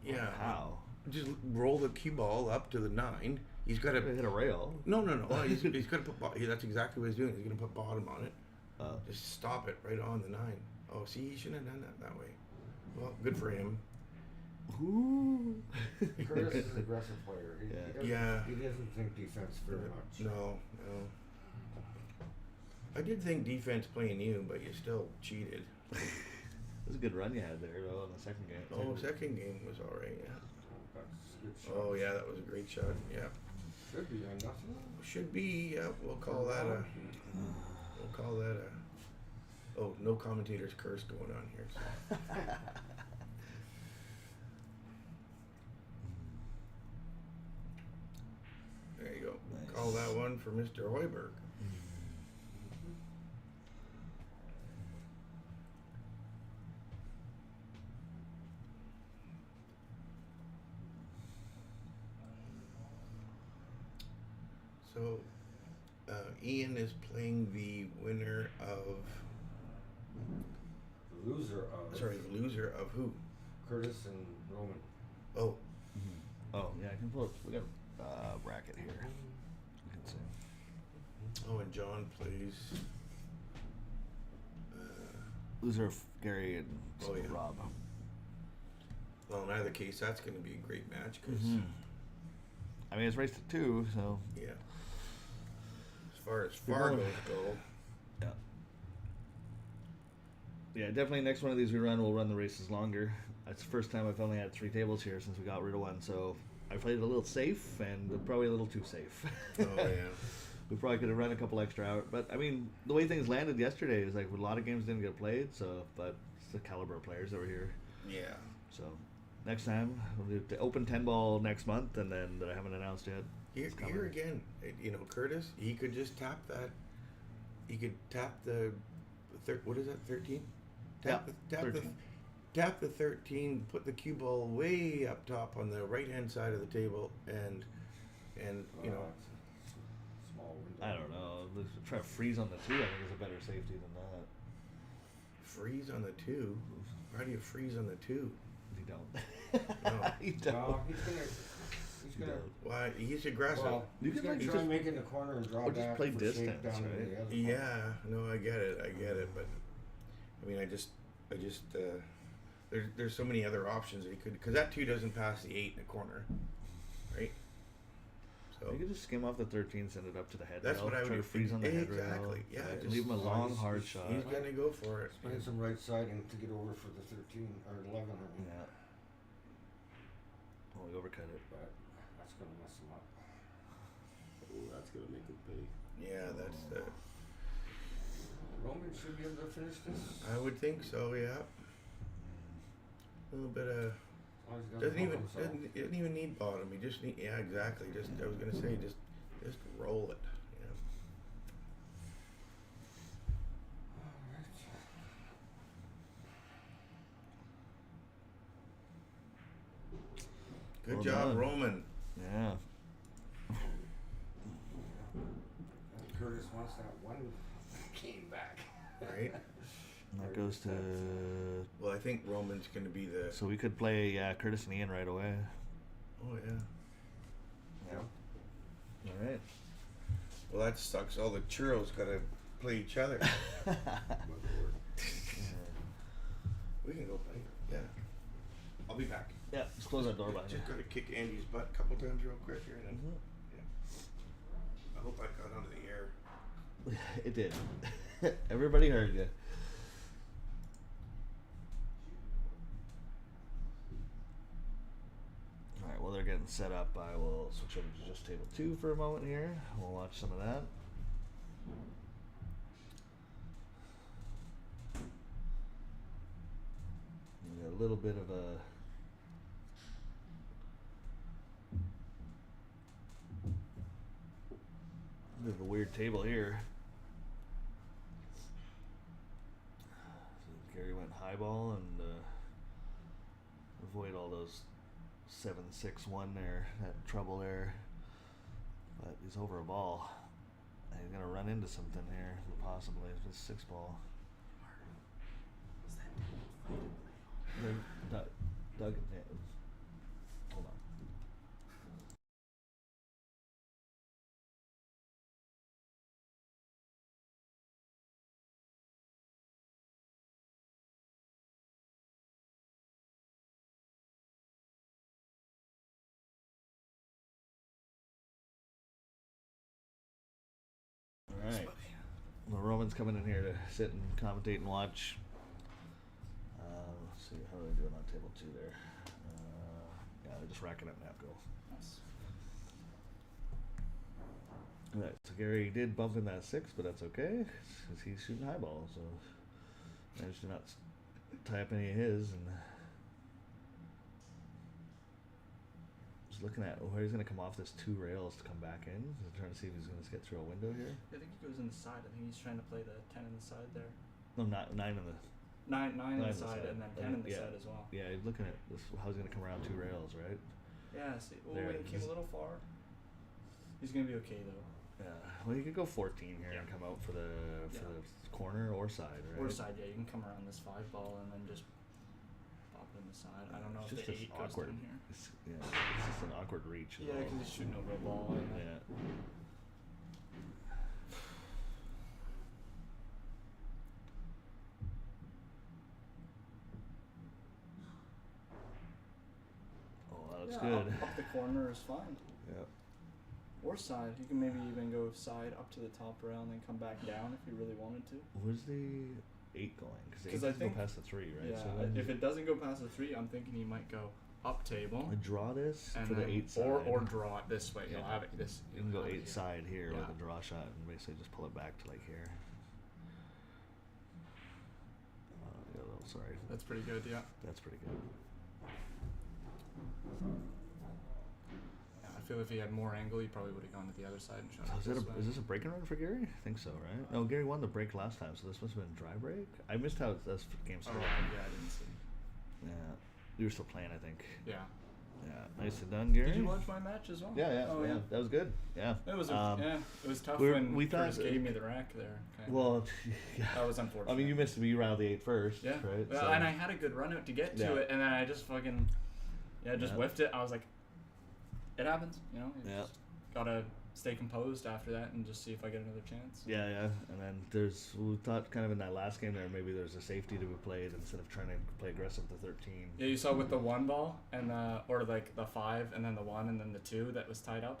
Yeah. How? Just roll the cue ball up to the 9. He's got to Hit a rail. No. He's got to put. That's exactly what he's doing. He's going to put bottom on it. Just stop it right on the 9. Oh, see, he shouldn't have done that way. Well, good for him. Ooh. Curtis is an aggressive player. He doesn't think defense very much. No. I did think defense playing you, but you still cheated. It was a good run you had there, though, in the second game. Oh, second game was all right. Yeah. That's a good shot. Oh yeah, that was a great shot. Yeah. Should be on nothing. Should be. Yeah. We'll call that a. Oh, no commentator's curse going on here. So. There you go. Nice. Call that one for Mr. Hoiberg. So, Ian is playing the winner of. The loser of Sorry, the loser of who? Curtis and Roman. Oh, Oh, yeah, I can pull up. We got a bracket here. You can see. oh, and John plays. Loser of Gary and Oh, yeah. Rob. Well, in either case, that's going to be a great match because, I mean, it's race to 2, so. yeah. As far as Fargo's go, Yeah. Yeah, definitely next one of these we run, we'll run the races longer. It's the first time I've only had 3 tables here since we got rid of one, so I played it a little safe and probably a little too safe. oh yeah. We probably could have run a couple extra hours, but I mean, the way things landed yesterday is like a lot of games didn't get played, so, but it's the caliber of players over here. Yeah. So next time, we'll do the open 10 ball next month, and then that I haven't announced yet. Here again, Curtis, he could just tap that. He could tap the, what is that, 13? Tap, Yeah, the, 13. tap the 13. Put the cue ball way up top on the right hand side of the table, and you know. It's a small window. I don't know. Let's try to freeze on the 2. I think is a better safety than that. Freeze on the 2. How do you freeze on the 2? You don't. No. You don't. No, he's gonna. Why? He's aggressive. Well, You he's can, gonna like, try just- and make it in the corner and draw or just back play for shape distance, down into right? the other Yeah, no, I get it, but I mean, I just, there's so many other options that he could, because that 2 doesn't pass the 8 in the corner, right? So You could just skim off the 13, send it up to the head that's rail, what I would try to do. freeze on the head rail. Exactly, yeah, and just- leave him a long, he's- hard he's- shot. he's gonna go for it. Playing some right siding to get over for the 13 or 11. I mean, Yeah. Oh, we overcut it. but that's gonna mess him up. Oh, that's gonna make him pay. Yeah, that's Roman should be able to finish this. I would think so. Yeah, a little bit of. As long as he Doesn't hump even himself. doesn't even need bottom. You just need, yeah, exactly. Just I was gonna say just roll it. Yeah. Good Well job, done. Roman. Yeah. Curtis wants that one game back. Right. And that goes to. Well, I think Roman's gonna be the. So we could play Curtis and Ian right away. Oh yeah. Yeah. All right. Well, that sucks. All the churros gotta play each other. We can go play. Yeah. I'll be back. Yeah, just close that door behind you. Just gotta kick Andy's butt a couple times real quick here, and then Mhm. I hope I got onto the air. It did. Everybody heard you. Alright, while they're getting set up, I will switch over to just table 2 for a moment here. We'll watch some of that. We got a little bit of a weird table here. So Gary went highball and avoid all those 7-6-1 there, that trouble there. But he's over a ball. And he's gonna run into something here, possibly, with this 6 ball. Doug, hold on. Alright. The Roman's coming in here to sit and commentate and watch. Let's see, how are they doing on table 2 there? Yeah, they're just racking up nap goals. Nice. Alright, so Gary did bump in that 6, but that's okay, because he's shooting high ball, so managed to not tie up any of his, and just looking at where he's going to come off this 2 rails to come back in. He's trying to see if he's going to get through a window here. I think he goes inside. I think he's trying to play the 10 inside there. No, not 9 in the... 9 Nine inside and then 10 in the yeah. side as well. Yeah, he's looking at this, how he's going to come around 2 rails, right? Yeah, see, There he it came is. a little far. He's going to be okay though. Yeah, well, you could go 14 here Yeah. and come out for the Yeah. corner or side, right? Or side, yeah, you can come around this 5 ball and then just pop it in the side. I don't know It's if just the this 8 goes awkward. down here. It's just an awkward reach. as Yeah, well. because he's shooting over a ball. And Yeah. Oh, that looks yeah, good. Up the corner is fine. Yeah. Or side. You can maybe even go side up to the top rail and then come back down if you really wanted to. Where's the 8 going? Because the 8 'Cause I doesn't go think- past the 3, right? Yeah, So then if it doesn't go past the 3, I'm thinking he might go up table. I draw this And for the then, 8 side. or draw it this way. He'll Yeah. have it this. You can go have it 8 here. side here Yeah. with a draw shot and basically just pull it back to like here. Yeah, well, sorry. That's pretty good. Yeah. That's pretty good. Yeah, I feel if he had more angle, he probably would have gone to the other side and shot. So is this a break and run for Gary? I think so, right? No, Gary won the break last time, so this must have been a dry break. I missed how this game Oh, started. yeah, I didn't see. Yeah, you were still playing, I think. Yeah. Yeah, nicely done, Gary. Did you watch my match as well? Yeah, Oh, yeah, that was good. Yeah. It was it was tough we when thought Curtis gave me the rack there. Kinda. Well, yeah. That was unfortunate. I mean, you missed me. You rounded the 8 first, Yeah. right? Well, So- and I had a good run out to get to Yeah. it, and then I just fucking just Yeah. whiffed it. I was like, it happens, you know. You Yeah. just gotta stay composed after that and just see if I get another chance. Yeah. And then we thought kind of in that last game there, maybe there's a safety to be played instead of trying to play aggressive with the 13. Yeah, you saw with the 1 ball and or like the 5 and then the 1 and then the 2 that was tied up.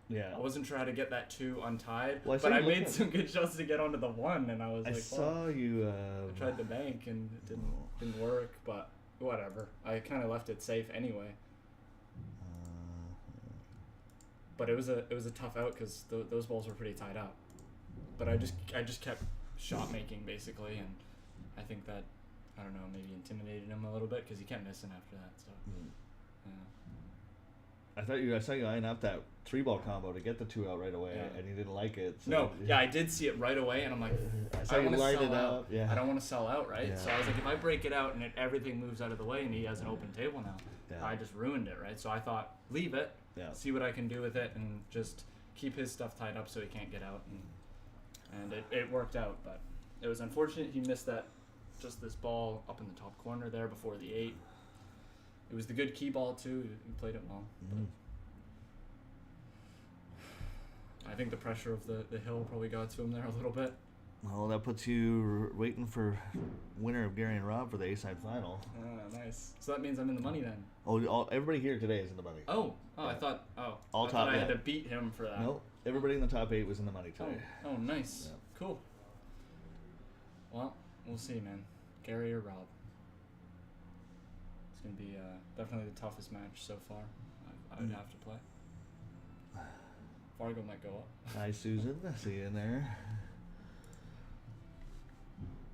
Yeah. I wasn't sure how to get that 2 untied, Well, but I you made looked some good shots to get onto the 1, and I was I like, saw you. I tried the bank and it didn't work, but whatever. I kind of left it safe anyway. But it was a tough out because those balls were pretty tied up. But I just kept shot making basically, and I think that I don't know, maybe intimidated him a little bit because he kept missing after that. So yeah. I saw you line up that 3-ball combo to get the 2 out right away, and you didn't like it. So No, yeah, I did see it right away, and I'm like, I saw I you want to line sell it out. up. Yeah. I don't want to sell out, right? Yeah. So I was like, if I break it out and everything moves out of the way, and he has an open table now, Yeah. I just ruined it, right? So I thought, leave it, Yeah. see what I can do with it, and just keep his stuff tied up so he can't get out. And it worked out, but it was unfortunate he missed just this ball up in the top corner there before the 8. It was the good key ball too. He played it well. Mm. I think the pressure of the hill probably got to him there a little bit. Well, that puts you waiting for winner of Gary and Rob for the A-side final. Ah, nice. So that means I'm in the money then. Oh, everybody here today is in the money. Oh, Yeah. I thought. Oh, All I top, thought I had yeah. to beat him for that. No, everybody in the top 8 was in the money Oh, today. oh, nice. Yeah. Cool. Well, we'll see, man. Gary or Rob. It's gonna be definitely the toughest match so far. I would have to play. Fargo might go up. Hi, Susan. I see you in there.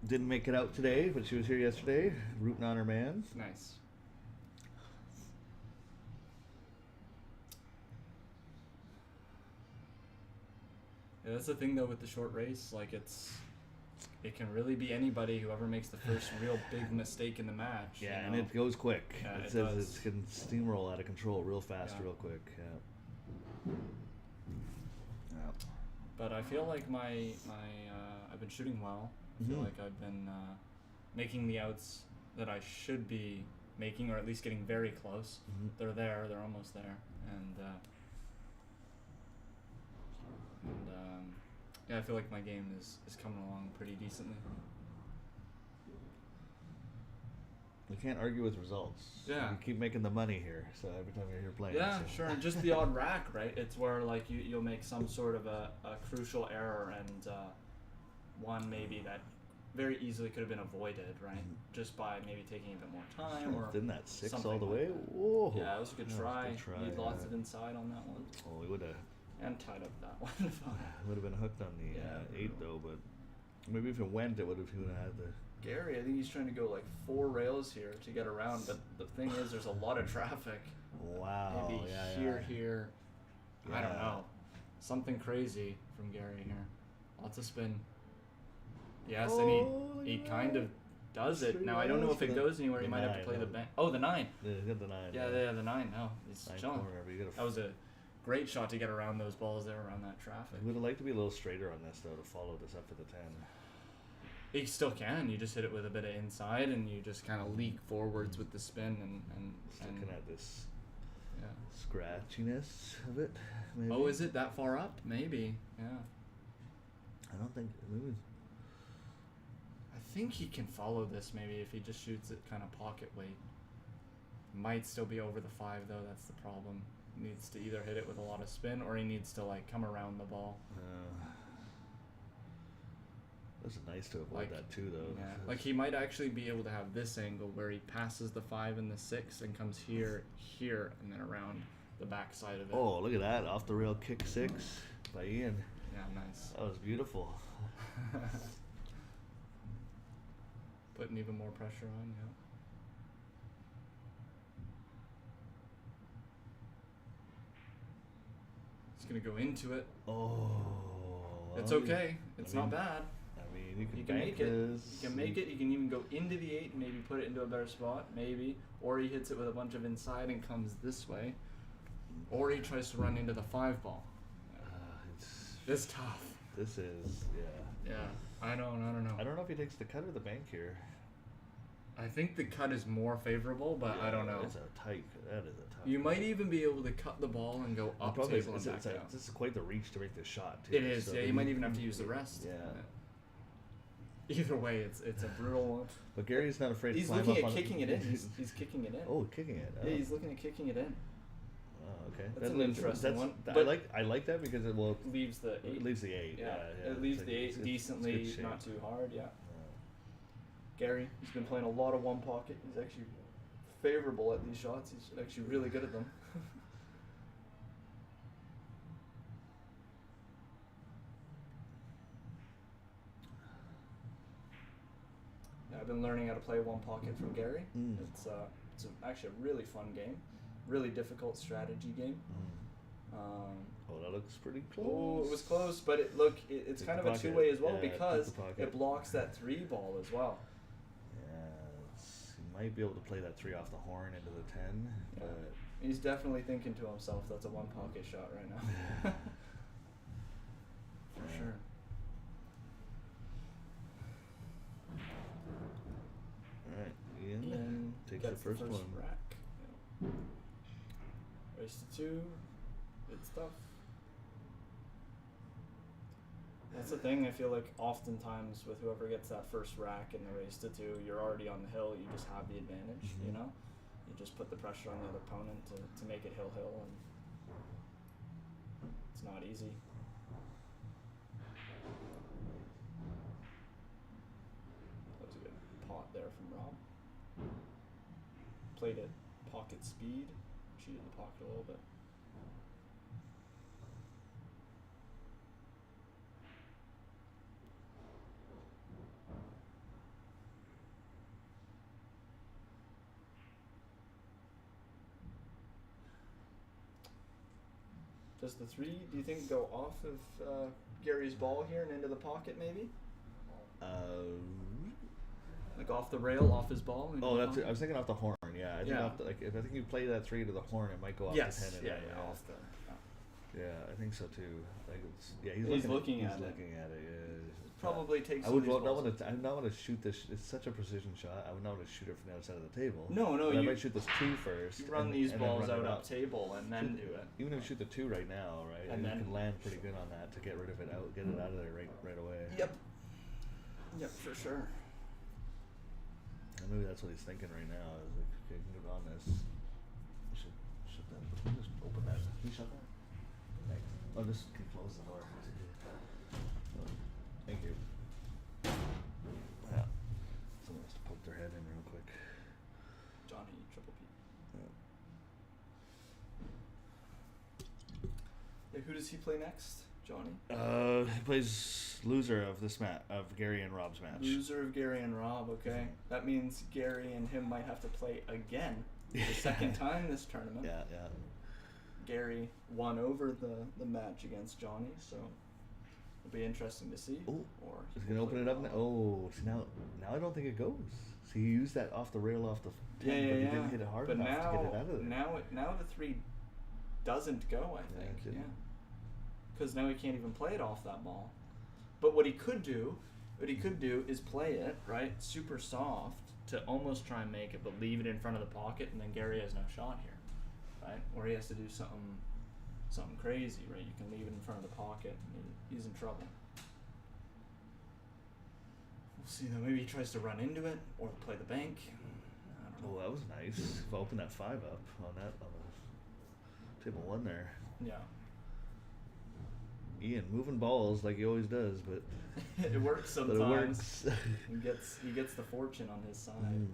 Didn't make it out today, but she was here yesterday, rooting on her man. Nice. Yeah, that's the thing though with the short race. Like it can really be anybody. Whoever makes the first real big mistake in the match. Yeah, you and know? it goes quick. Yeah, it it says does. it can steamroll out of control real fast, Yeah. real quick. Yeah. But I feel like my I've been shooting well. I feel Mhm. like I've been making the outs that I should be making, or at least getting very close. Mhm. They're there. They're almost there. And yeah, I feel like my game is coming along pretty decently. We can't argue with results. Yeah. You keep making the money here, so every time you're here playing. Yeah, so. sure. And just the odd rack, right? It's where like you'll make some sort of a crucial error, and one maybe that very easily could have been avoided, right? Just by maybe taking a bit more time or Didn't that 6 all something the like way? that. Whoa. Yeah, it was a good That was try. a good try, Need lots yeah. of inside on that one, Oh, we would have and tied up that one. been hooked on the Yeah. 8 though, but maybe if it went, it would have had the. Gary, I think he's trying to go like 4 rails here to get around, but the thing is, there's a lot of traffic. Wow. Maybe yeah, here. I don't Yeah. know. Something crazy from Gary here. Lots of spin. Yes, Oh, and he look at kind that. of does it. Straight Now I don't know if it rails. goes anywhere. He The might have to 9, play the no. bank. Oh, the 9. Yeah, you got the 9. Yeah, the 9. No, he's 9 chilling. corner, but you gotta That was a great shot to get around those balls there, around that traffic. I would have liked to be a little straighter on this though to follow this up for the 10. You still can. You just hit it with a bit of inside, and you just kind of leak forwards with the spin, and Looking at this yeah. scratchiness of it. Maybe. Oh, is it that far up? Maybe. Yeah. I don't think. Maybe. I think he can follow this maybe if he just shoots it kind of pocket weight. Might still be over the 5 though. That's the problem. Needs to either hit it with a lot of spin, or he needs to like come around the ball. That's nice to avoid Like, that too, though. Yeah, like he might actually be able to have this angle where he passes the 5 and the 6 and comes here, and then around the back side of it. Oh, look at that! Off the rail kick 6 by Ian. Yeah, nice. That was beautiful. Putting even more pressure on, yeah. He's gonna go into it. Oh. It's well, okay. It's I mean, not bad. I mean, you can, You can bank make it. this. You can make it. You can even go into the 8 and maybe put it into a better spot, maybe. Or he hits it with a bunch of inside and comes this way. Or he tries to run into the 5 ball. It's tough. This is, yeah. Yeah, I don't know. I don't know if he takes the cut or the bank here. I think the cut is more favorable, but I don't know. It's a tight. That is a tight. You might even be able to cut the ball and go The up problem is, table and back down. this is quite the reach to make this shot too. It is. so Yeah, you might even have to use the rest. Yeah. Either way, it's a brutal one. But Gary's not afraid He's to climb looking up at on kicking it in. He's kicking it in. Oh, kicking it. Oh. Yeah, he's looking at kicking it in. Oh, okay. That's an interesting one. I But like that because it will leaves the 8. it leaves the 8. Yeah, Yeah, it leaves It's the like- 8 it's decently, good shape. not too hard. Yeah. Yeah. Gary, he's been playing a lot of one pocket. He's actually favorable at these shots. He's actually really good at them. Yeah, I've been learning how to play one pocket from Gary. Mm. It's actually a really fun game, really difficult strategy game. Mm. Um, Oh, that looks pretty close. Oh, it was close, but it's Took kind the of a pocket. two-way as well Yeah, it took because the pocket. it blocks that 3 ball as well. Yeah, he might be able to play that 3 off the horn into the 10, Yeah. but He's definitely thinking to himself, that's a one pocket shot right now. For Yeah. sure. all right, Ian, Ian takes the gets first one. rack. Yeah. Race to 2. Good stuff. That's the thing, I feel like oftentimes with whoever gets that first rack in the race to 2, you're already on the hill, you just have the advantage, you Mhm. know? You just put the pressure on the other opponent to make it hill, and it's not easy. That was a good pot there from Rob. Played at pocket speed, cheated the pocket a little bit. Does the 3, do you think, go off of Gary's ball here and into the pocket maybe? Like off the rail, off his ball? into Oh, the that's it. I pocket? was thinking off the horn. Yeah, I think Yeah. off the, like if I think you play that 3 to the horn, it might go off Yes, the 10. yeah, and then, off the. Yeah, I think so too. Like it's, yeah, He's looking at it. looking at it. Yeah. Probably takes. I would not want to. I would not want to shoot this. It's such a precision shot. I would not want to shoot it from the outside of the table. No, But I you might shoot this 2 first. you run and- these and then balls run out it up table and then do it. Even if you shoot the 2 right now, right, And you then- can land pretty good on that to get rid of it out, get it out of there right away. Yep. Yep, for sure. And maybe that's what he's thinking right now. Is like, okay, I can get on this. I should shut that. Can you just open that? Can you shut that? Thanks. Oh, just can close the door. Oh, thank you. Yeah. Someone has to poke their head in real quick. Johnny, triple P. Yeah. Yeah, who does he play next? Johnny? He plays loser of this match, of Gary and Rob's match. Loser of Gary and Rob, okay. That means Gary and him might have to play again. The second time this tournament. Yeah, yeah. Gary won over the match against Johnny, so it'll be interesting to see. Oh, Or he's he gonna will open play it up now. Rob. Oh, see now I don't think it goes. See, he used that off the rail, off the 10, Yeah, but he yeah. didn't hit it hard But enough now, to get it out of there. now the 3 doesn't go, I Yeah, think. it didn't. Yeah. Because now he can't even play it off that ball. But what he could do is play it, right, super soft to almost try and make it, but leave it in front of the pocket, and then Gary has no shot here, right? Or he has to do something crazy, right? You can leave it in front of the pocket, and he's in trouble. We'll see though. Maybe he tries to run into it or play the bank. I don't know. Oh, that was nice. If I opened that 5 up on that on the table 1 there. Yeah. Ian moving balls like he always does, but It works but sometimes. it works. He gets the fortune on his side. Mm.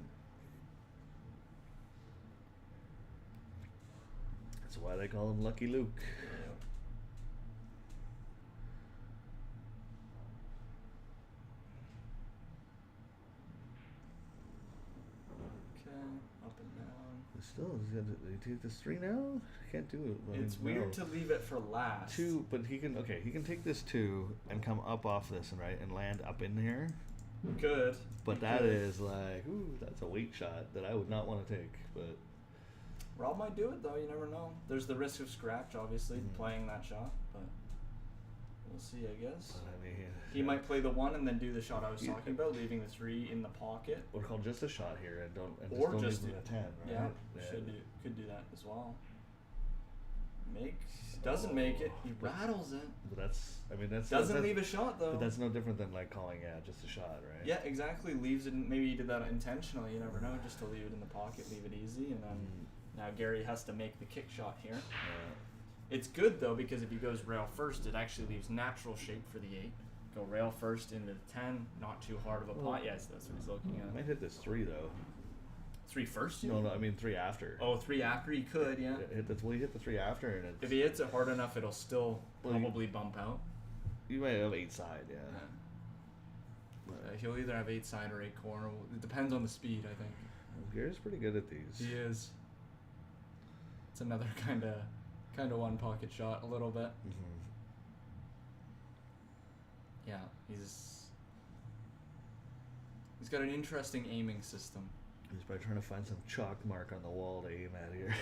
That's why they call him Lucky Luke. Okay, up and down. This Still, you take this 3 now? Can't do it. I It's mean, weird no. to leave it for last. 2, but he can take this 2 and come up off this and land up in here. Good. But He that could. is like, ooh, that's a weight shot that I would not want to take. But Rob might do it though. You never know. There's the risk of scratch, obviously, playing that shot, but we'll see. I guess I mean, he might play the 1 and then do the shot I was talking about, leaving the 3 in the pocket. or call just a shot here and Or don't just leave do- it a 10, right? Yeah, could do that as well. Doesn't make it. He rattles it. But that's Doesn't leave a shot though. But that's no different than like calling just a shot, right? Yeah, exactly. Leaves it. Maybe he did that intentionally. You never know. Just to leave it in the pocket, leave it easy, and then now Gary has to make the kick shot here. It's good though because if he goes rail first, it actually leaves natural shape for the 8. Go rail first into the 10. Not too hard of a pot. Yes, that's what he's looking at. Might hit this 3 though. 3 first? You No, mean? I mean 3 after. Oh, 3 after he could, yeah. He hit the 3 after, and it's, If he hits it hard enough, it'll still Well, you- probably bump out. you might have 8 side, yeah. He'll either have 8 side or 8 corner. It depends on the speed, I think. Gary's pretty good at these. He is. It's another kind of one pocket shot a little bit. Mm-hmm. Yeah, he's got an interesting aiming system. He's probably trying to find some chalk mark on the wall to aim at here.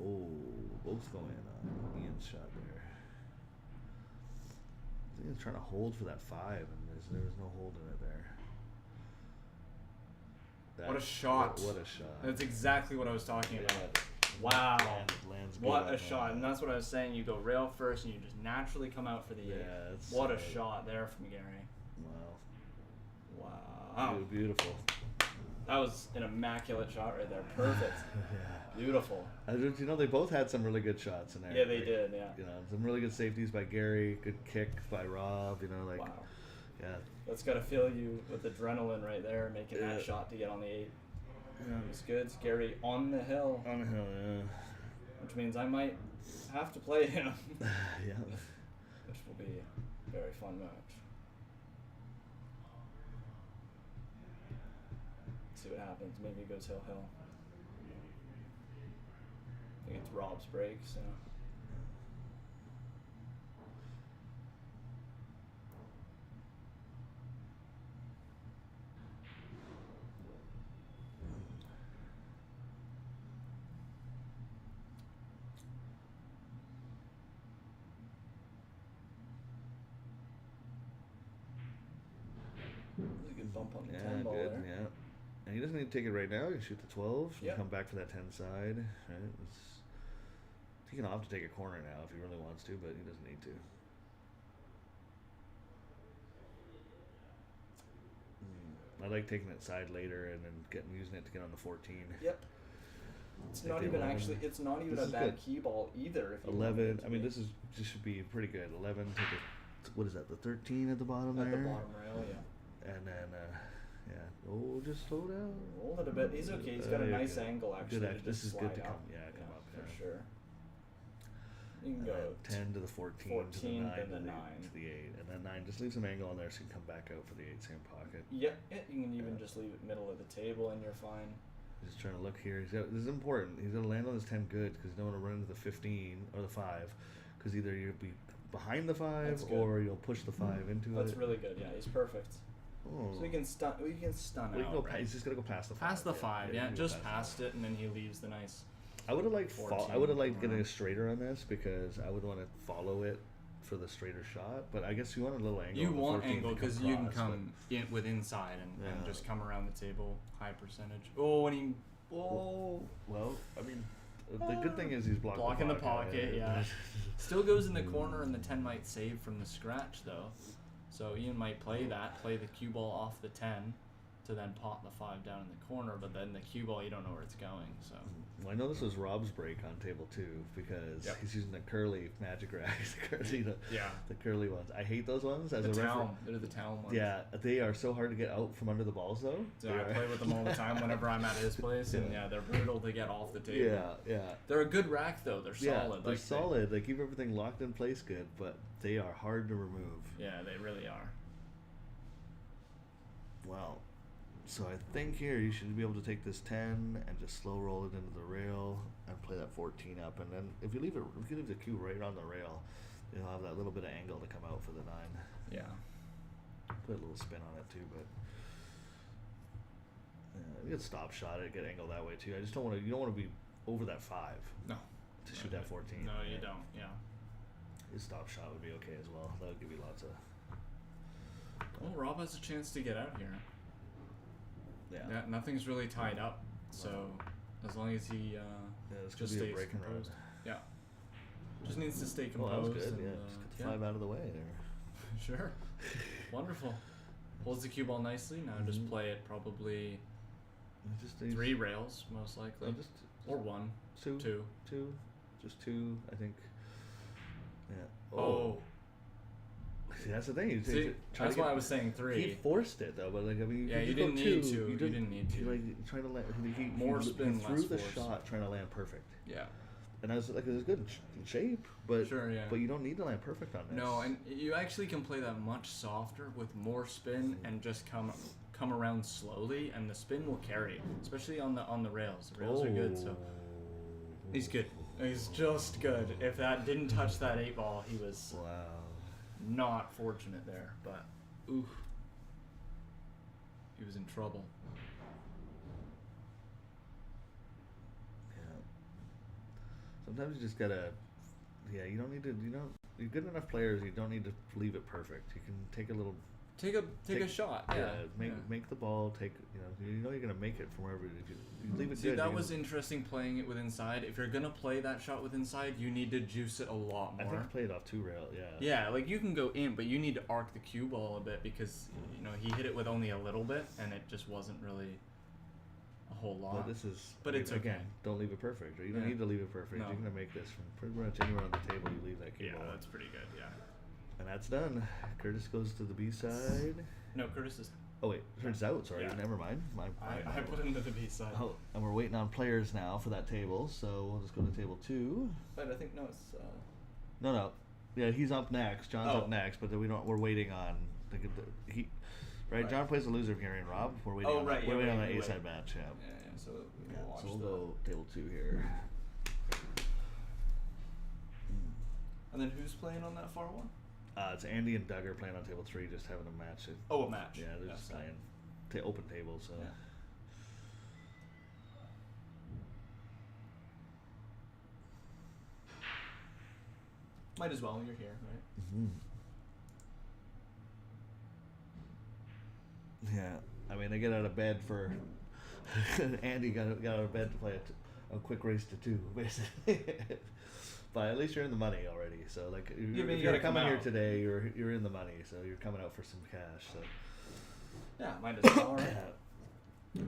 Oh, both going on Ian's shot there. I think he's trying to hold for that 5, and there was no hold in it there. What a shot. What a shot. That's exactly what I was talking about. Yeah. Wow. Lands good What on a that. shot. And that's what I was saying. You go rail first and you just naturally come out for the 8. Yeah, it's What a solid. shot there from Gary. Wow. Wow. Beautiful. That was an immaculate shot right there. Perfect. Yeah. Beautiful. You know, they both had some really good shots in there. Yeah, they Like, did, yeah. You know, some really good safeties by Gary, good kick by Rob, you know, like, Wow. yeah. That's got to fill you with adrenaline right there, making that shot to get on the 8. Yeah. It's good. It's Gary on the hill, On the hill, which means I might have to play him, yeah. Yeah. which will be a very fun match. See what happens. Maybe it goes hill. I think it's Rob's break, so. Really good bump on the 10 ball Good, there. yeah. And he doesn't need to take it right now. He can shoot the 12 and Yep. come back for that 10 side. Right? He can opt to take a corner now if he really wants to, but he doesn't need to. I like taking it side later and then using it to get on the 14. Yep. It's Take not the even 11. actually. It's not even This a is bad good. key ball either. If you 11. want it to I mean, be. this should be pretty good. 11. Take it. What is that? The 13 at the bottom At there. the bottom rail, yeah. And then, yeah. Oh, just slow down. Roll it a bit. He's okay. He's got a you're nice good. angle actually. Good to act- this just is good slide to come. up. Yeah, come up. for Yeah. sure. You can And go then 10 to the 14, 14 to the 9, then the to, 9. to the 8. And then 9 just leave some angle on there so you can come back out for the 8 same pocket. Yeah, you can even Yeah. just leave it middle of the table and you're fine. Just trying to look here. This is important. He's going to land on his 10 good because you don't want to run into the 15 or the 5 because either you'll be behind the 5 That's good. or you'll push the 5 into That's it. really good. Yeah, he's perfect. Oh. So we can stun. We can stun Well, you out. can go right? he's just got to go past the 5. Past the 5. Yeah, you can go just past past it, and then he leaves the nice. I would have liked 14 I would have liked getting around. a straighter on this because I would want to follow it for the straighter shot. But I guess you want a little angle. You on the want 14 angle to because you can across, come in with inside and Yeah. just come around the table, high percentage. Oh, and he. Oh. Well, I mean, the good thing is he's Blocking the pocket, yeah. Still goes in the corner, and the 10 might save from the scratch, though. So Ian might play the cue ball off the 10 to then pot the 5 down in the corner, but then the cue ball, you don't know where it's going. So Well, I know this was Rob's break on table 2 because Yep. he's using the curly magic racks, yeah, the curly ones. I hate those ones as the a referee. town, they're the town ones. Yeah, they are so hard to get out from under the balls though. So I play with them all the time whenever I'm at his place, and yeah, they're brutal to get off the table. Yeah, yeah. They're a good rack though. They're Yeah, solid. they're like solid. They keep everything locked in place good, but they are hard to remove. Yeah, they really are. Well, so I think here you should be able to take this 10 and just slow roll it into the rail and play that 14 up, and then if you leave the cue right on the rail, you'll have that little bit of angle to come out for the 9. Yeah. Put a little spin on it too, but you can stop shot it, get angle that way too. I just don't want to. You don't want to be over that 5 No. to shoot that 14. No, you don't. Yeah. His stop shot would be okay as well. That would give you lots of. Well, Rob has a chance to get out here. Yeah, nothing's really tied up, so as long as he this could just be a stays break and run. composed. Yeah. Just needs to stay Oh, composed. that was good. and, Yeah, just get the 5 out of the way there. Sure. Wonderful. Holds the cue ball nicely. Now just play it probably Just 3 rails, most likely. just Or 1. 2. 2. 2. Just 2, I think. Yeah. Oh. See, that's the thing. You See, that's why I was saying 3. He forced it though, but like I mean, Yeah, you go didn't 2, need to. You didn't need to. Like trying to land. More he spin, threw less the force. shot, trying to land perfect. Yeah. And I was like, it was good in shape, but Sure, yeah. but you don't need to land perfect on this. No, and you actually can play that much softer with more spin and just come around slowly, and the spin will carry, especially on the rails. The rails are good, so he's good. He's just good. If that didn't touch that 8 ball, he was Wow. not fortunate there, but oof, he was in trouble. Yeah. Sometimes you just gotta. Yeah, you don't need to. You know, you're good enough players. You don't need to leave it perfect. You can take a little. Take a shot. Yeah. Make the ball. Take. You know you're gonna make it from wherever. If you leave it See, good. that you was can- interesting playing it with inside. If you're gonna play that shot with inside, you need to juice it a lot I more. think I played off 2 rail. Yeah. Yeah, like you can go in, but you need to arc the cue ball a bit because he hit it with only a little bit, and it just wasn't really a whole lot. But this is. But it's again. okay. Don't leave it perfect. Or you don't Yeah. need to leave it perfect. No. You're gonna make this from pretty much anywhere on the table. You leave that cue Yeah, ball. that's pretty good. Yeah. And that's done. Curtis goes to the B side. No, Curtis is. Oh wait, turns out. Sorry, Yeah. never mind. I put him to the B side. Oh, and we're waiting on players now for that table, so we'll just go to table 2. But I think no, it's. No. Yeah, he's up next. John's Oh. up next, but then we're waiting on right? John plays the loser of Gary and Rob. We're waiting Oh, on right, that. yeah, We're waiting on wait, that wait. A-side match, yeah. Yeah. So we Yeah, will watch so we'll the. go table 2 here. And then who's playing on that far one? It's Andy and Doug are playing on table 3, just having a match. Oh, a match. Yeah, they're just okay. playing open table, so. Yeah. Might as well. You're here, right? Yeah, I mean they get out of bed for. Andy got out of bed to play a quick race to 2, basically. But at least you're in the money already. So like, Yeah, but if you you're gotta come coming here out. today, you're in the money. So you're coming out for some cash. So. Yeah, might as well. Right?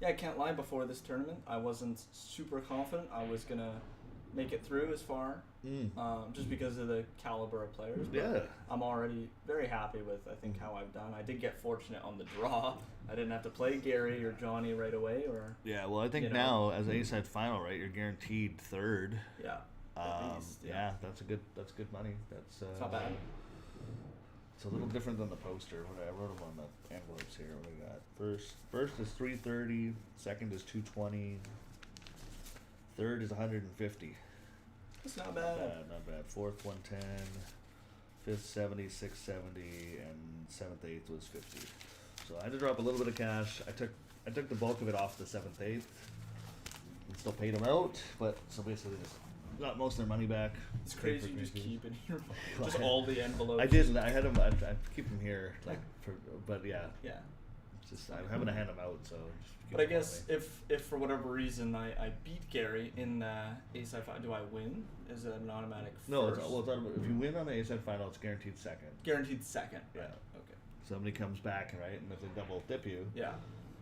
Yeah, I can't lie. Before this tournament, I wasn't super confident I was gonna make it through as far, just because of the caliber of players. But Yeah. I'm already very happy with how I've done. I did get fortunate on the draw. I didn't have to play Gary or Johnny right away, or Yeah, well, I think You know. now as A-side final, right, you're guaranteed 3rd. yeah, at least, Yeah, that's good money. That's it's not bad. It's a little different than the poster. What I wrote them on the envelopes here. What we got? First is 330. Second is 220. Third is 150. It's not Not bad. bad, not bad. Fourth 110. Fifth 70, sixth 70, and seventh 8th was 50. So I had to drop a little bit of cash. I took the bulk of it off the 7th 8th. And still paid them out, but so basically just got most of their money back. It's Paid crazy for you just Christmas. keep in your just all the envelopes. I did. I had them. I keep them here, but yeah, Yeah. it's just I'm having to hand them out. So. Just keep But I them on guess me. if for whatever reason I beat Gary in the A-side final, do I win? Is it an automatic No, first? it's if you win on the A-side final, it's guaranteed 2nd. Guaranteed second. Yeah. Right. Okay. somebody comes back, right, and if they double dip you, Yeah.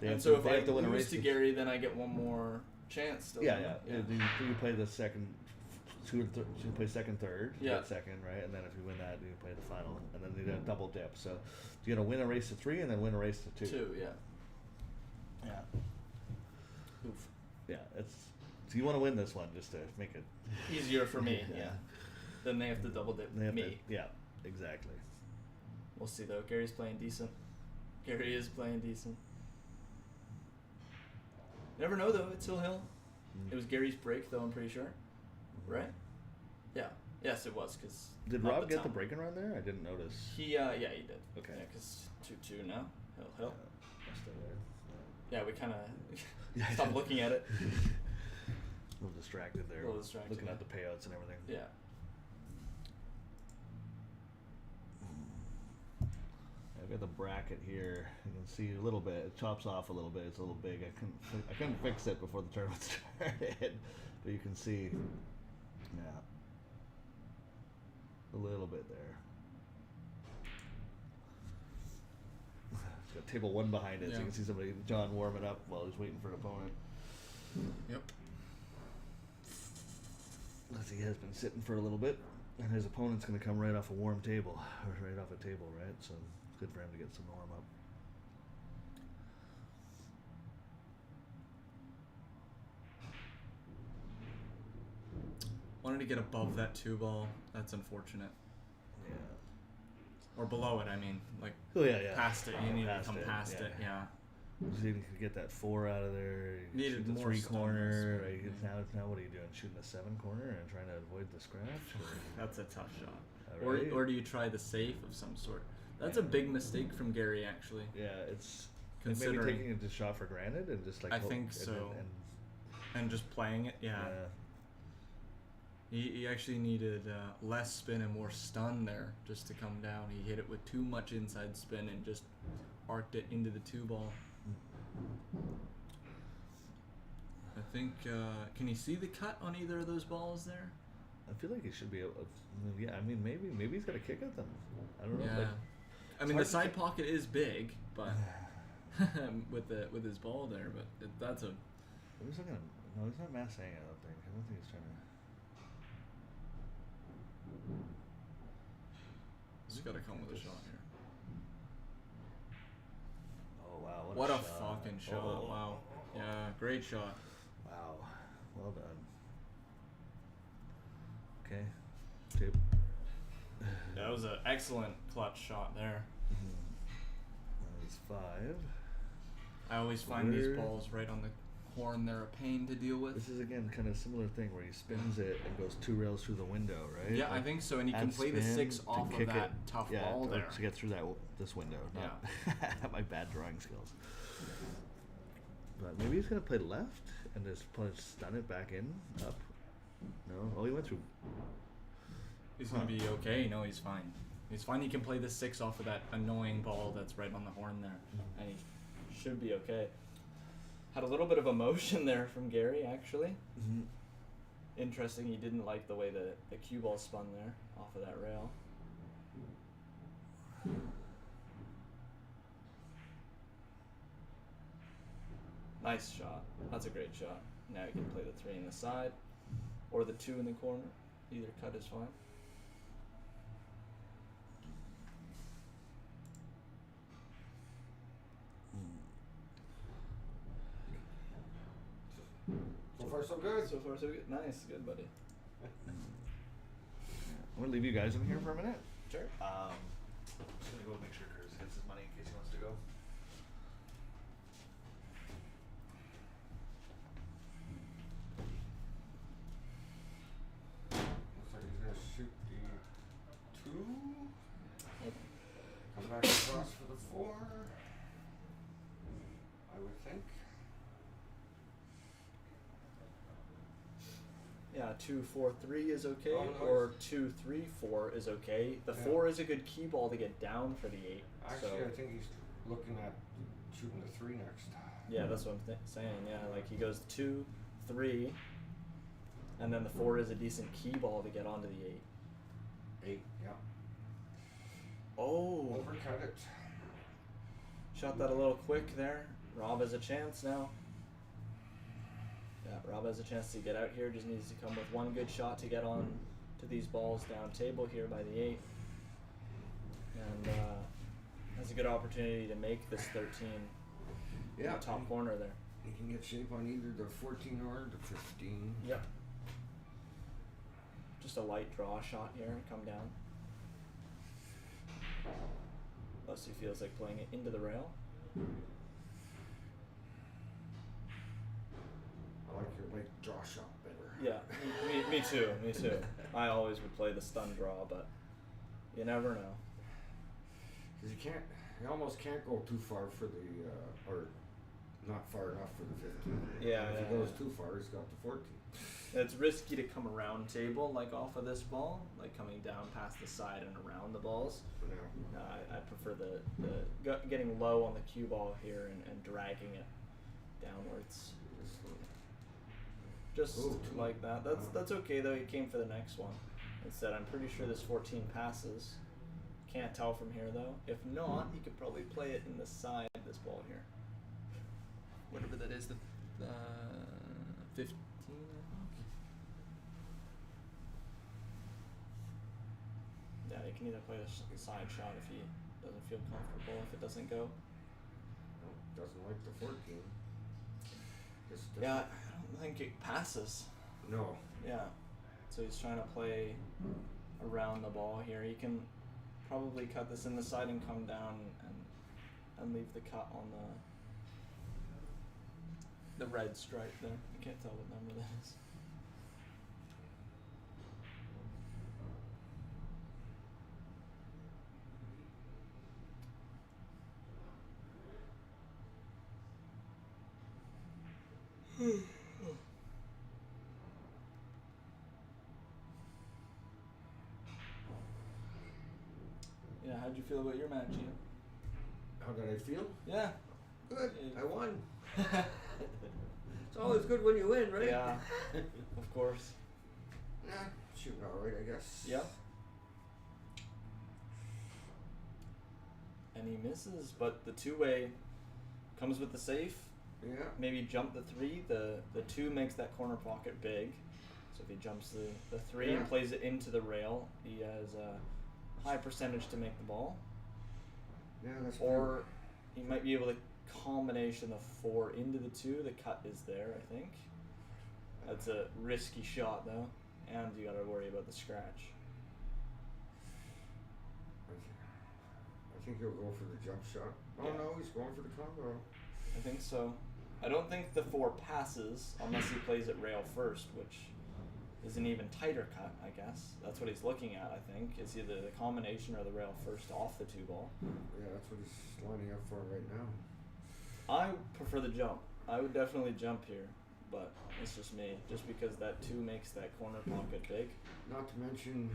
they And have so to, if they I have to win a lose race to Gary, then I get one more chance. Still, Yeah, don't yeah. I? You play the second, you play second, third. You Yeah. get second, right? And then if you win that, you play the final, and then you get a double dip. So you got to win a race to 3 and then win a race to 2. 2, yeah. Yeah. Oof. Yeah, it's so you want to win this one just to make it Easier for me, Yeah. yeah. Then they have to double dip they have me. to- yeah, exactly. We'll see though. Gary's playing decent. Gary is playing decent. You never know though. It's Hill. It was Gary's break though. I'm pretty sure, right? Yeah. Yes, it was. Cause Did not Rob get the time. break and run there? I didn't notice. He yeah he did. Okay. Yeah, cause 2-2 now. Hill. Must have been. Yeah, we kind of Yeah. stopped looking at it. A little distracted there. A little distracted, Looking yeah. at the payouts and everything. Yeah. I've got the bracket here. You can see a little bit. It chops off a little bit. It's a little big. I couldn't fix it before the tournament started, but you can see, yeah, a little bit there. It's got table 1 behind it, so Yeah. you can see somebody, John, warming up while he's waiting for an opponent. Yep. As he has been sitting for a little bit, and his opponent's going to come right off a warm table, or right off a table, right? So it's good for him to get some warm up. Wanted to get above that 2 ball. That's unfortunate. Yeah. Or below it, I mean, like Oh yeah. past it. You need to come it, past it. Yeah. So you could get that 4 out of there. You Needed shoot the more 3 stunners, corner. but, Right? yeah. Now what are you doing? Shooting the 7 corner and trying to avoid the scratch? That's a tough shot. Alright. Or do you try the safe of some sort? That's a big mistake from Gary, actually. Yeah, it's maybe Considering, taking a shot for granted and just like I think so. And just playing it, yeah. He actually needed less spin and more stun there just to come down. He hit it with too much inside spin and just arced it into the 2 ball. I think, can you see the cut on either of those balls there? I feel like he should be able. Yeah, I mean maybe he's got a kick at them. I don't know. Yeah. Like, I mean, hard the to side pocket is big, but with his ball there, but that's a. he's not gonna. No, he's not massing. I don't think. I don't think he's trying to. He's got to come with a shot here. Oh wow! What a shot. fucking shot! Oh. Wow. Yeah, great shot. Wow. Well done. Okay. 2. That was an excellent clutch shot there. That is 5. I always find these Weird. balls right on the horn. They're a pain to deal with. This is again kind of similar thing where he spins it and goes 2 rails through the window, right? Yeah, I Like, think so, and you can add play the spin 6 to off of kick that it. tough Yeah, ball there. to get through this window. Not my bad drawing skills. But maybe he's gonna play left and just probably stun it back in up. No, he went through. He's gonna be okay. No, he's fine. He's fine. He can play the 6 off of that annoying ball that's right on the horn there, and he should be okay. Had a little bit of emotion there from Gary, actually. Mm-hmm. Interesting. He didn't like the way the cue ball spun there off of that rail. Nice shot. That's a great shot. Now you can play the 3 in the side, or the 2 in the corner. Either cut is fine. So far, so good. So far, so good. Nice. Good, buddy. I'm gonna leave you guys in here for a minute. Sure. Just gonna go make sure Curtis gets his money in case he wants to go. Looks like he's gonna shoot the 2. Come back across for the 4. I would think. Yeah, 2, 4, 3 is okay, Oh, nice. or 2, 3, 4 is okay. The Yeah. 4 is a good key ball to get down for the 8. Actually, so, I think he's looking at shooting the 3 next. yeah, that's what I'm saying. Yeah, like he goes 2, 3, and then the 4 is a decent key ball to get onto the 8. 8, yeah. Oh, Overcut it. Shot that a little quick there. Rob has a chance now. Yeah, Rob has a chance to get out here. Just needs to come with one good shot to get on to these balls down table here by the 8. And has a good opportunity to make this 13 in Yeah. the top corner there. You can get shape on either the 14 or the 15. Yep. Just a light draw shot here and come down. Unless he feels like playing it into the rail. I like your late draw shot better. Yeah, me too, me too. I always would play the stun draw, but you never know. Because you almost can't go too far for the, or not far enough for the 15. Yeah, And if yeah, he goes yeah. too far, he's got the 14. It's risky to come around table, like off of this ball, like coming down past the side and around the balls. Yeah. I prefer the getting low on the cue ball here and dragging it downwards. This one. Just Ooh, like that. That's okay though. He came for the next one. Instead, I'm pretty sure this 14 passes. Can't tell from here though. If not, he could probably play it in the side of this ball here. Whatever that is, the 15. Yeah, you can either play the side shot if he doesn't feel comfortable. If it doesn't go. No, doesn't like the 14. Just Yeah, I don't think it passes. No. Yeah. So he's trying to play around the ball here. He can probably cut this in the side and come down and leave the cut on the red stripe there. I can't tell what number that is. Yeah, how'd you feel about your match, Ian? How did I feel? Yeah. Good. Yeah. I won. It's always good when you win, right? Yeah, of course. Nah, shooting all right, I guess. Yeah. And he misses, but the two-way comes with the safe. Yeah. Maybe jump the 3. The 2 makes that corner pocket big. So if he jumps the 3 Yeah. and plays it into the rail, he has a high percentage to make the ball. Yeah, that's Or he might be able to combination the 4 into the 2. The cut is there, I think. That's a risky shot though, and you gotta worry about the scratch. I think he'll go for the jump shot. Oh Yeah. no, he's going for the combo. I think so. I don't think the 4 passes unless he plays it rail first, which is an even tighter cut, I guess. That's what he's looking at, I think. It's either the combination or the rail first off the 2 ball. Yeah, that's what he's lining up for right now. I prefer the jump. I would definitely jump here, but it's just me. Just because that 2 makes that corner pocket big. Not to mention,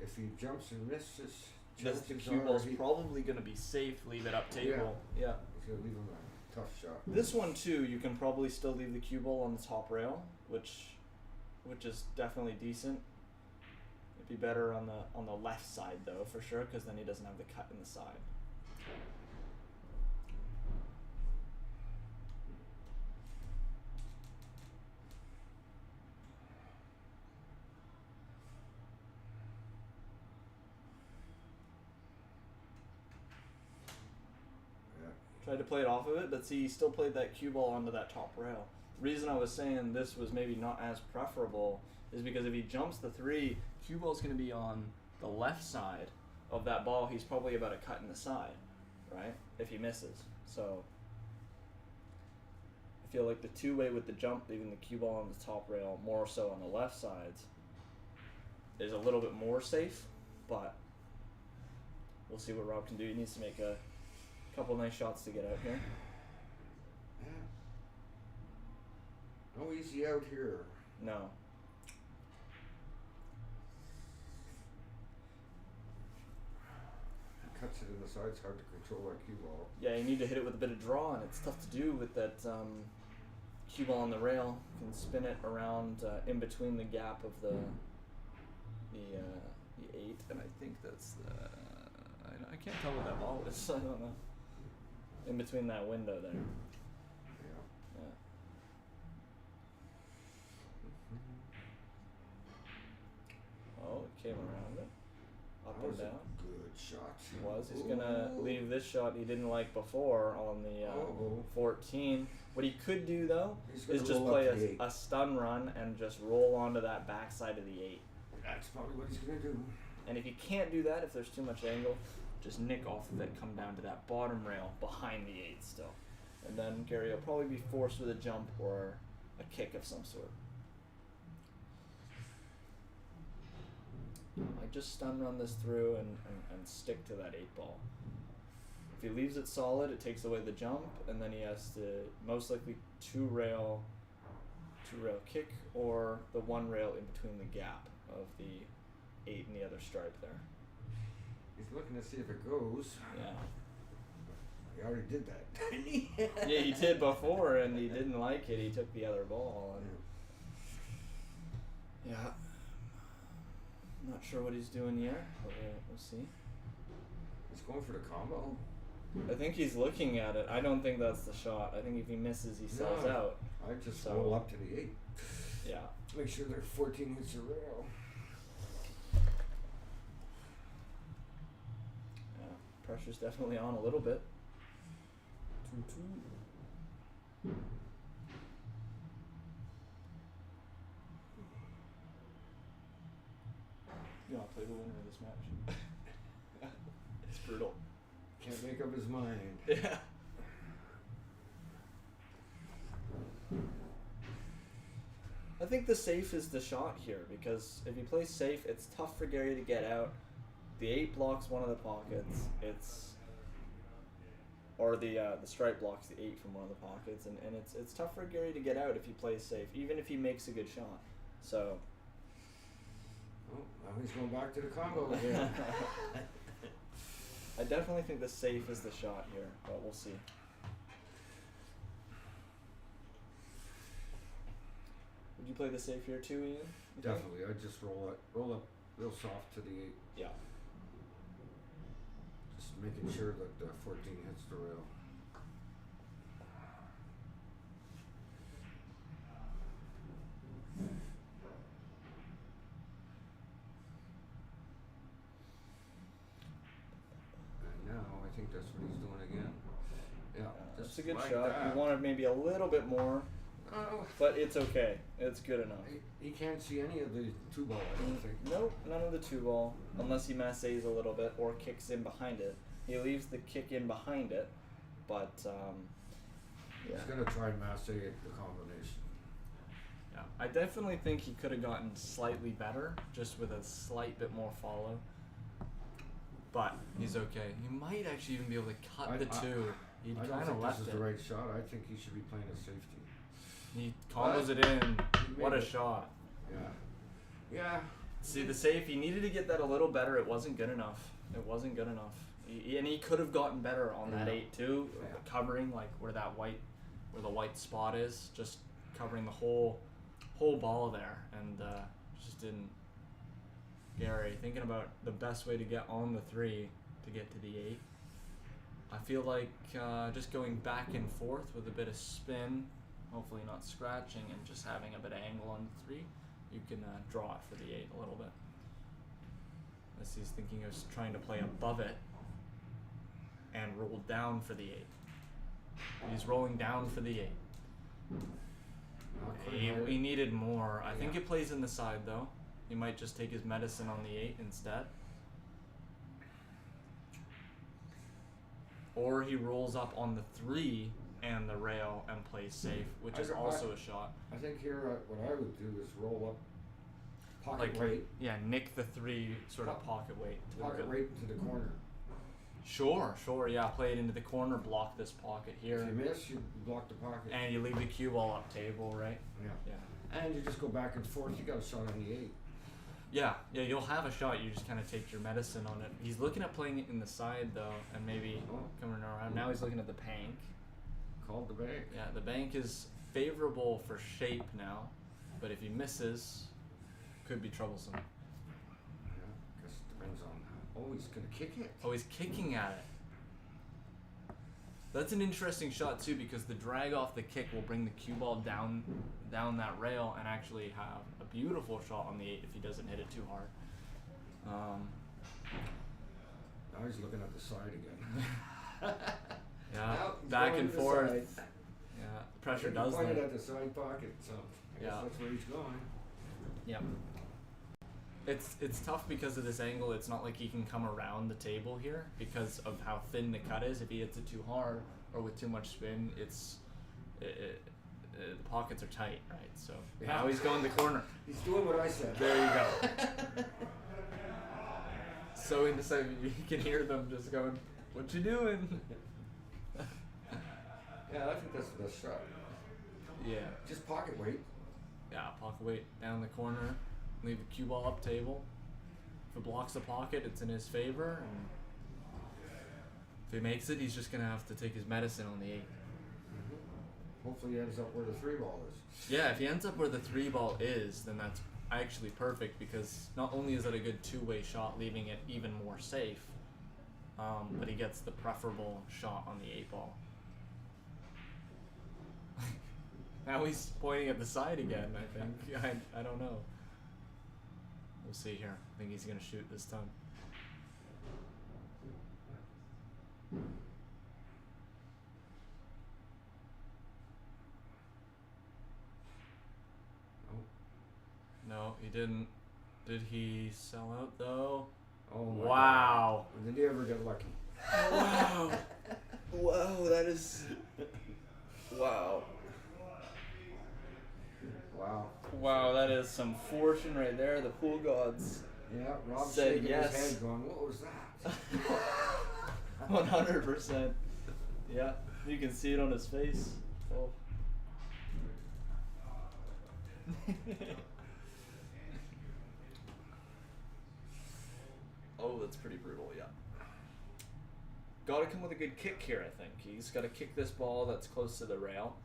if he jumps and misses, The chances cue are ball's he- probably going to be safe, leave it up table. Yeah. he's going to leave him a tough shot. This one too, you can probably still leave the cue ball on the top rail, which is definitely decent. It'd be better on the left side though, for sure, because then he doesn't have the cut in the side. Yeah. Tried to play it off of it, but see, he still played that cue ball onto that top rail. The reason I was saying this was maybe not as preferable is because if he jumps the 3, cue ball's going to be on the left side of that ball. He's probably about a cut in the side, right? If he misses. So I feel like the 2-way with the jump, leaving the cue ball on the top rail, more so on the left sides, is a little bit more safe, but we'll see what Rob can do. He needs to make a couple nice shots to get out here. Yeah. No easy out here. No. Cuts it in the sides, hard to control that cue ball. Yeah, you need to hit it with a bit of draw, and it's tough to do with that cue ball on the rail. You can spin it around in between the gap of the 8, and I think that's the... I can't tell what that ball is. I don't know. in between that window there. Yeah. Yeah. Oh, it came around it. Up That and was a down. good shot. He's gonna leave this shot he didn't like before on the Uh-oh. 14. What he could do though He's gonna is just roll up play to the 8. a stun run and just roll onto that backside of the 8. That's probably what he's gonna do. And if you can't do that, if there's too much angle, just nick off of it, come down to that bottom rail behind the 8 still. And then Gary will probably be forced with a jump or a kick of some sort. I just stun run this through and stick to that 8 ball. If he leaves it solid, it takes away the jump, and then he has to most likely two rail kick or the 1 rail in between the gap of the 8 and the other stripe there. He's looking to see if it goes. Yeah. He already did that. Yeah, he did before, and he didn't like it. He took the other ball, and yeah, not sure what he's doing yet, but we'll see. He's going for the combo. I think he's looking at it. I don't think that's the shot. I think if he misses, he sells No. out. I just So- roll up to the 8. Yeah. Make sure they're 14 hits a rail. Yeah. Pressure's definitely on a little bit. 2-2. You want to play the winner of this match? It's brutal. Can't make up his mind. Yeah. I think the safe is the shot here because if you play safe, it's tough for Gary to get out. The 8 blocks one of the pockets. Or the stripe blocks the 8 from one of the pockets, and it's tough for Gary to get out if he plays safe, even if he makes a good shot. So. Oh, now he's going back to the combo again. I definitely think the safe is the shot here, but we'll see. Would you play the safe here too, Ian? You think? Definitely. I just roll up real soft to the 8. Yeah. Just making sure that 14 hits the rail. And now I think that's what he's doing again. Yeah, That's just a good like shot. that. You wanted maybe a little bit more, Oh, but it's okay. It's good enough. he can't see any of the 2 ball, I don't think. Nope, none of the 2 ball, unless he massays a little bit or kicks in behind it. He leaves the kick in behind it, but yeah. He's gonna try and massay the combination. Yeah, I definitely think he could have gotten slightly better, just with a slight bit more follow. But he's okay. He might actually even be able to cut the 2. He I don't kind of think left this is it. the right shot. I think he should be playing a safety. He combos it in. He What a made it. shot. Yeah. Yeah. See, the safe, he needed to get that a little better. It wasn't good enough. It wasn't good enough. And he could have gotten better on that Yeah. 8 too, Yeah. covering like where the white spot is, just covering the whole ball there, and just didn't. Gary, thinking about the best way to get on the 3 to get to the 8. I feel like just going back and forth with a bit of spin, hopefully not scratching, and just having a bit of angle on the 3, you can draw it for the 8 a little bit. Unless he's thinking of trying to play above it and roll down for the 8. He's rolling down for the 8. Not quite right. He needed more. I think Yeah. it plays in the side though. He might just take his medicine on the 8 instead. Or he rolls up on the 3 and the rail and plays safe, which is also a shot. I think here what I would do is roll up pocket Like, weight, yeah, nick the 3 sort of pocket weight. To pocket the weight to the corner. Sure, yeah. Play it into the corner, block this pocket here. If you miss, you block the pocket. And you leave the cue ball up table, right? Yeah. Yeah. And you just go back and forth. You got a shot on the 8. Yeah, you'll have a shot. You just kind of take your medicine on it. He's looking at playing it in the side though, and maybe coming around. Now he's looking at the bank. Called the bank. Yeah, the bank is favorable for shape now, but if he misses, could be troublesome. Yeah. Guess it depends on. Oh, he's gonna kick it. Oh, he's kicking at it. That's an interesting shot too, because the drag off the kick will bring the cue ball down that rail and actually have a beautiful shot on the 8 if he doesn't hit it too hard. Now he's looking at the side again. Yeah, Now he's back going and to the forth. side. Yeah, the pressure He does pointed that. at the side pocket, so I guess Yeah. that's where he's going. Yep. It's tough because of this angle. It's not like he can come around the table here because of how thin the cut is. If he hits it too hard or with too much spin, the pockets are tight, right? So now he's going the corner. He's doing what I said. There you go. So indecisive, you can hear them just going, "What you doing?" Yeah, I think that's the best shot. Yeah. Just pocket weight. Yeah, pocket weight down the corner, leave the cue ball up table. If it blocks the pocket, it's in his favor. And if he makes it, he's just gonna have to take his medicine on the 8. Hopefully he ends up where the 3 ball is. Yeah, if he ends up where the 3 ball is, then that's actually perfect because not only is it a good two-way shot, leaving it even more safe, but he gets the preferable shot on the 8 ball. Now he's pointing at the side again, I think. I don't know. We'll see here. I think he's going to shoot this time. No, he didn't. Did he sell out though? Oh my Wow. God. Did he ever get lucky? Wow. Wow, that is. Wow. Wow. Wow, that is some fortune right there. The pool gods. Yeah, Rob's Said shaking yes. his head going, what was that? 100%. Yeah, you can see it on his face. Oh. Oh, that's pretty brutal, yeah. Gotta come with a good kick here, I think. He's gotta kick this ball that's close to the rail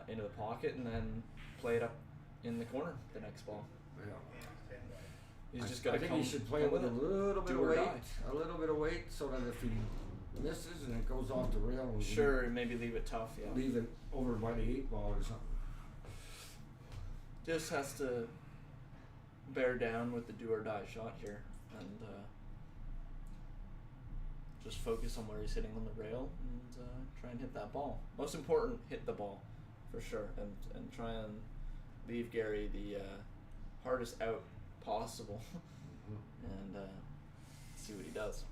into the pocket and then play it up in the corner, the next ball. Yeah. He's just gotta I think come he should play come with a it. little bit Do of or weight. die. A little bit of weight so that if he misses and it goes off the rail, we Sure, maybe leave it tough, yeah. leave it over by the 8 ball or something. Just has to bear down with the do or die shot here and just focus on where he's hitting on the rail and try and hit that ball. Most important, hit the ball for sure, and try and leave Gary the hardest out possible and see what he does.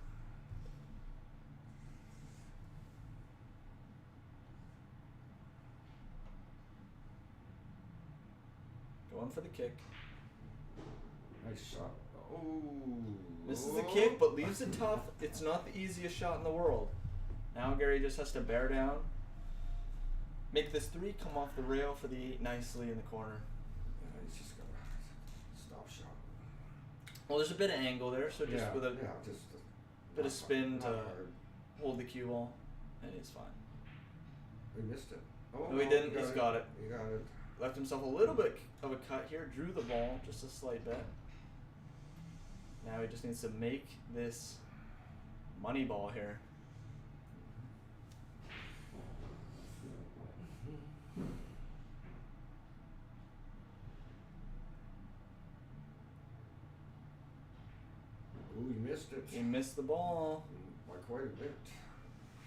Going for the kick. Nice shot. Oh. Misses the kick, but leaves it tough. It's not the easiest shot in the world. Now Gary just has to bear down. Make this 3 come off the rail for the 8 nicely in the corner. Yeah, he's just got a stop shot. Well, there's a bit of angle there, so just with a just bit of spin not to hard. hold the cue ball, and he's fine. We missed it. Oh, No, he didn't. He's got it. He got it. Left himself a little bit of a cut here, drew the ball, just a slight bit. Now he just needs to make this money ball here. Ooh, he missed it. He missed the ball. By quite a bit.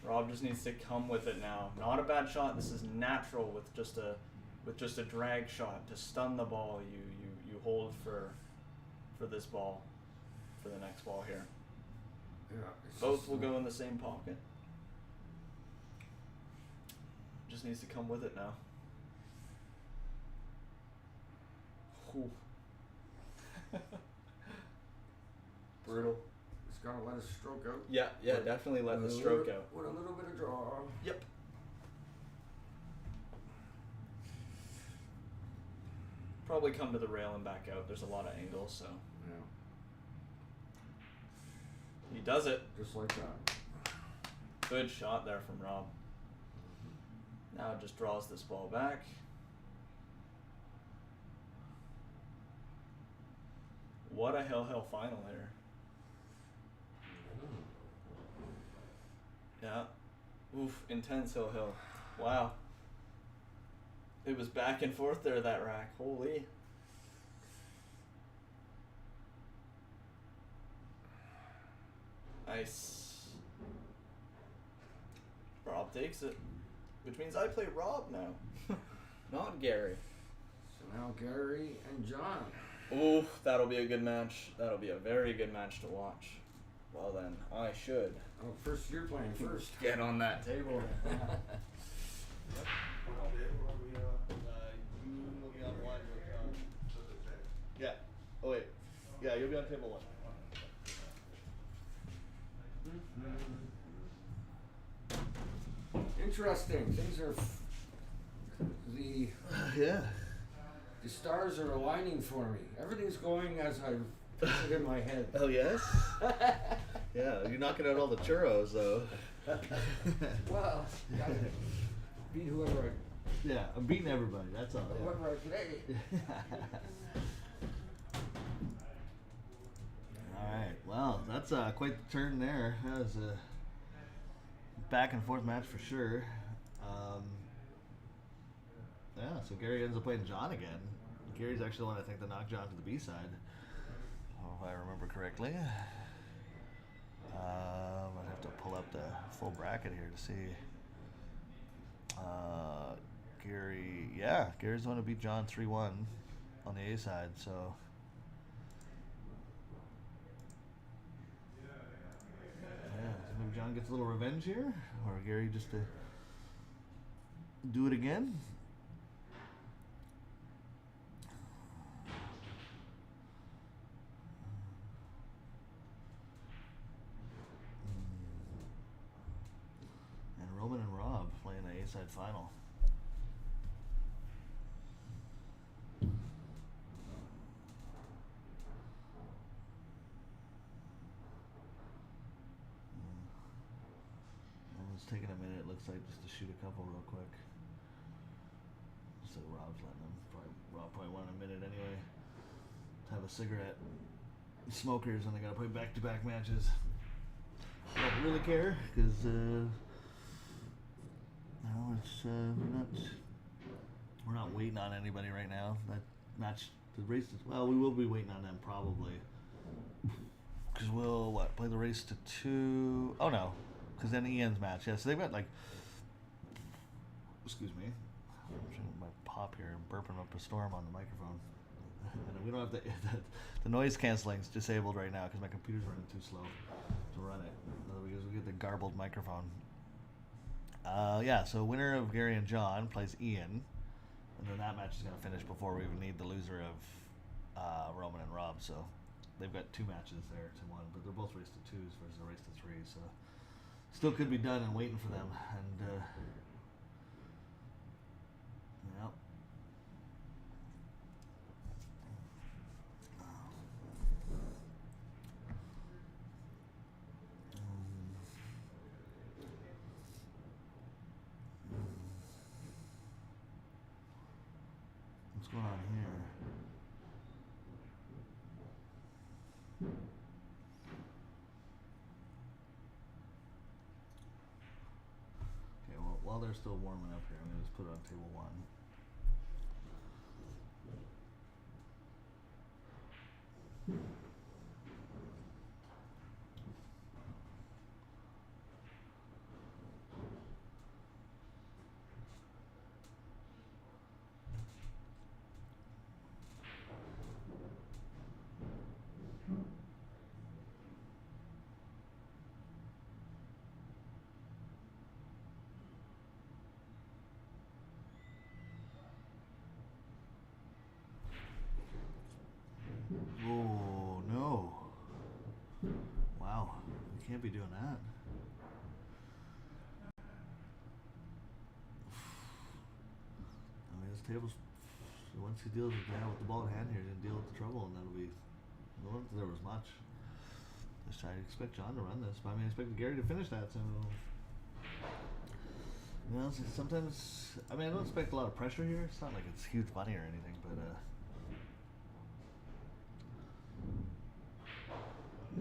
Rob just needs to come with it now. Not a bad shot. This is natural with just a drag shot to stun the ball. You hold for this ball, for the next ball here. Yeah. it's Both just, will go in the same pocket. Just needs to come with it now. Whew. Brutal. He's got to let his stroke out. Yeah, definitely let the stroke out. With a little bit of draw. Yep. Probably come to the rail and back out. There's a lot of angles, so Yeah. he does it. Just like that. Good shot there from Rob. Now it just draws this ball back. What a hell final here. Yeah. Oof, intense hill. Wow. It was back and forth there, that rack. Holy. Nice. Rob takes it. Which means I play Rob now. Not Gary. So now Gary and John. Oof, that'll be a good match. That'll be a very good match to watch. Well then, I should Oh, first you're playing first. get on that table. You will be on one with Yeah. Oh wait. Yeah, you'll be on table 1. Interesting. Things are. The Yeah. stars are aligning for me. Everything's going as I pictured in my head. Oh yes. Yeah, you're knocking out all the churros though. Well, gotta beat whoever Yeah, I'm beating everybody. That's all. I play. All right. Well, that's quite the turn there. That was a back and forth match for sure. Yeah. So Gary ends up playing John again. Gary's actually the one I think that knocked John to the B side, if I remember correctly. I'd have to pull up the full bracket here to see. Gary, yeah, Gary's the one who beat John 3-1 on the A side. So. Yeah, so maybe John gets a little revenge here, or Gary just to do it again. And Roman and Rob playing the A-side final. It's taking a minute, it looks like, just to shoot a couple real quick. Looks like Rob's letting him. Rob probably wanted a minute anyway to have a cigarette. Smokers, and they gotta play back-to-back matches. I don't really care, because, it's, we're not waiting on anybody right now. That match, the race is, well, we will be waiting on them probably. Because we'll, play the race to 2, oh no. Because then Ian's match, yeah. So they've got like, excuse me, I'm trying my pop here, burping up a storm on the microphone. And we don't have the noise canceling's disabled right now because my computer's running too slow to run it. Because we get the garbled microphone. Yeah. So winner of Gary and John plays Ian, and then that match is gonna finish before we even need the loser of Roman and Rob. So they've got 2 matches there to 1, but they're both race to 2s versus a race to 3. So. Still could be done and waiting for them, and yep. What's going on here? While they're still warming up here, I'm going to just put it on table 1. Oh, no. Wow. You can't be doing that. I mean, this table's... Once he deals with the ball in hand here, he's going to deal with the trouble, and that'll be... I don't think there was much. I expect John to run this, but I mean, I expected Gary to finish that, so... You know, sometimes... I mean, I don't expect a lot of pressure here. It's not like it's huge money or anything, but... A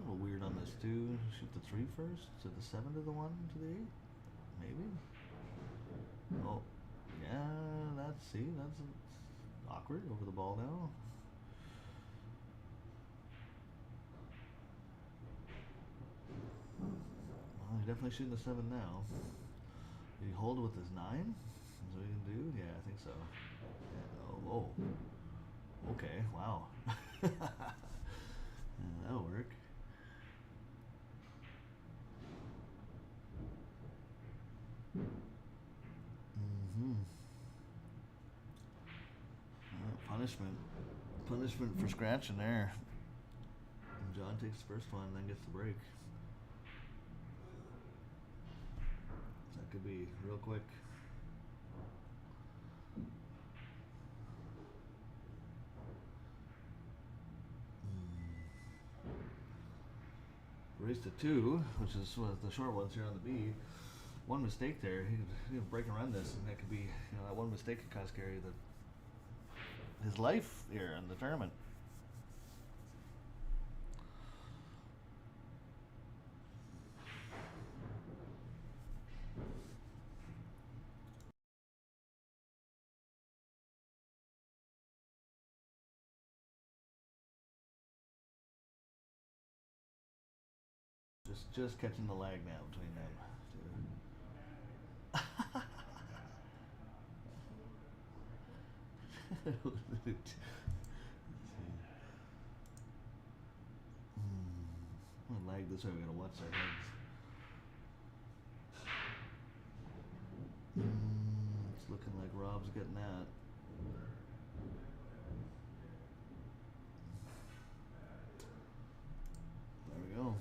little weird on this too. Shoot the 3 first, to the 7 to the 1 to the 8. maybe. Oh, yeah. That's awkward over the ball now. Well, he's definitely shooting the 7 now. Did he hold with his 9? Is what he can do? Yeah, I think so. Yeah, oh. Okay, wow. Yeah, that'll work. Mm-hmm. Punishment. Punishment for scratching there. And John takes the first one and then gets the break. That could be real quick. Race to 2, which is the short ones here on the B. One mistake there, he could break and run this, and that could be, that one mistake could kind of carry his life here in the tournament. Just catching the lag now between them two. I'm gonna lag this way. We gotta watch our heads. It's looking like Rob's getting that. There we go.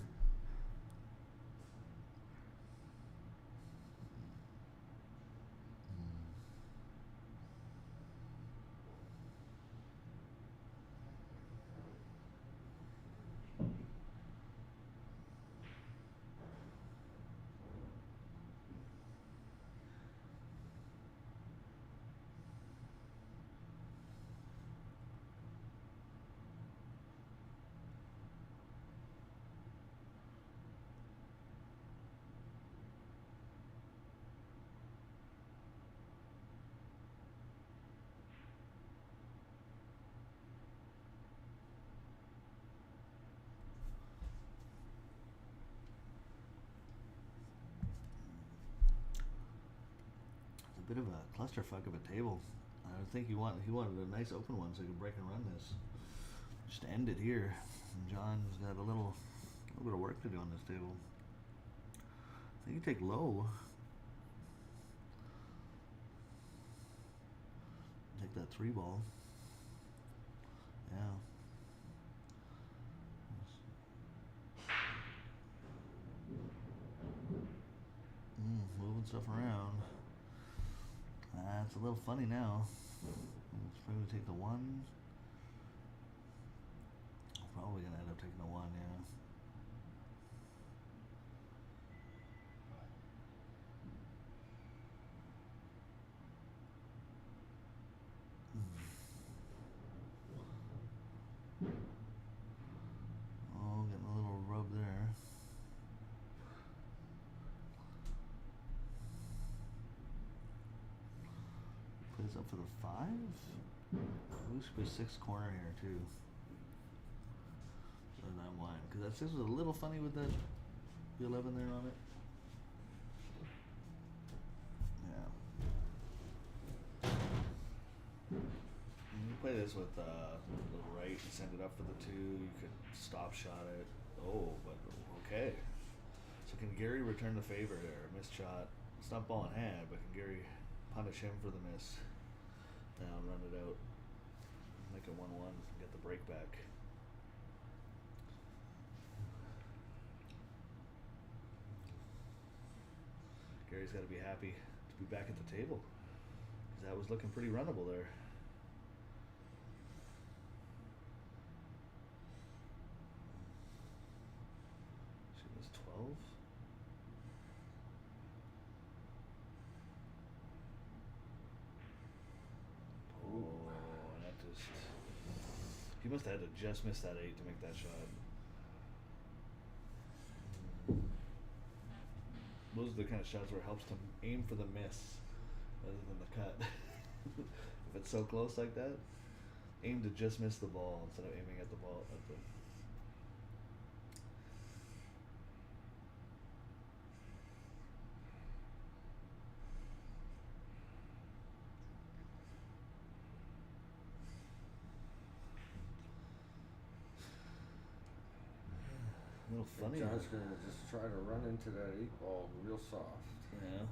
Bit of a clusterfuck of a table. I think he wanted a nice open one so he could break and run this. Just end it here. And John's got a little bit of work to do on this table. I think you take low. Take that 3 ball. Yeah. Moving stuff around. It's a little funny now. It's probably take the 1. Probably gonna end up taking the 1, yeah. Oh, getting a little rub there. Plays up for the 5. We should play 6 corner here too. Or that line, because that 6 was a little funny with the 11 there on it. Yeah. You play this with the right, send it up for the 2. You could stop shot it. Oh, but okay. So can Gary return the favor there? Missed shot. It's not ball in hand, but can Gary punish him for the miss? Now run it out. Make it 1-1 and get the break back. Gary's got to be happy to be back at the table, because that was looking pretty runnable there. She was 12. Oh, that just... He must have had to just miss that 8 to make that shot. those are the kind of shots where it helps to aim for the miss rather than the cut. If it's so close like that, aim to just miss the ball instead of aiming at the ball. At the a little funny. John's gonna just try to run into that 8 ball real soft. Yeah.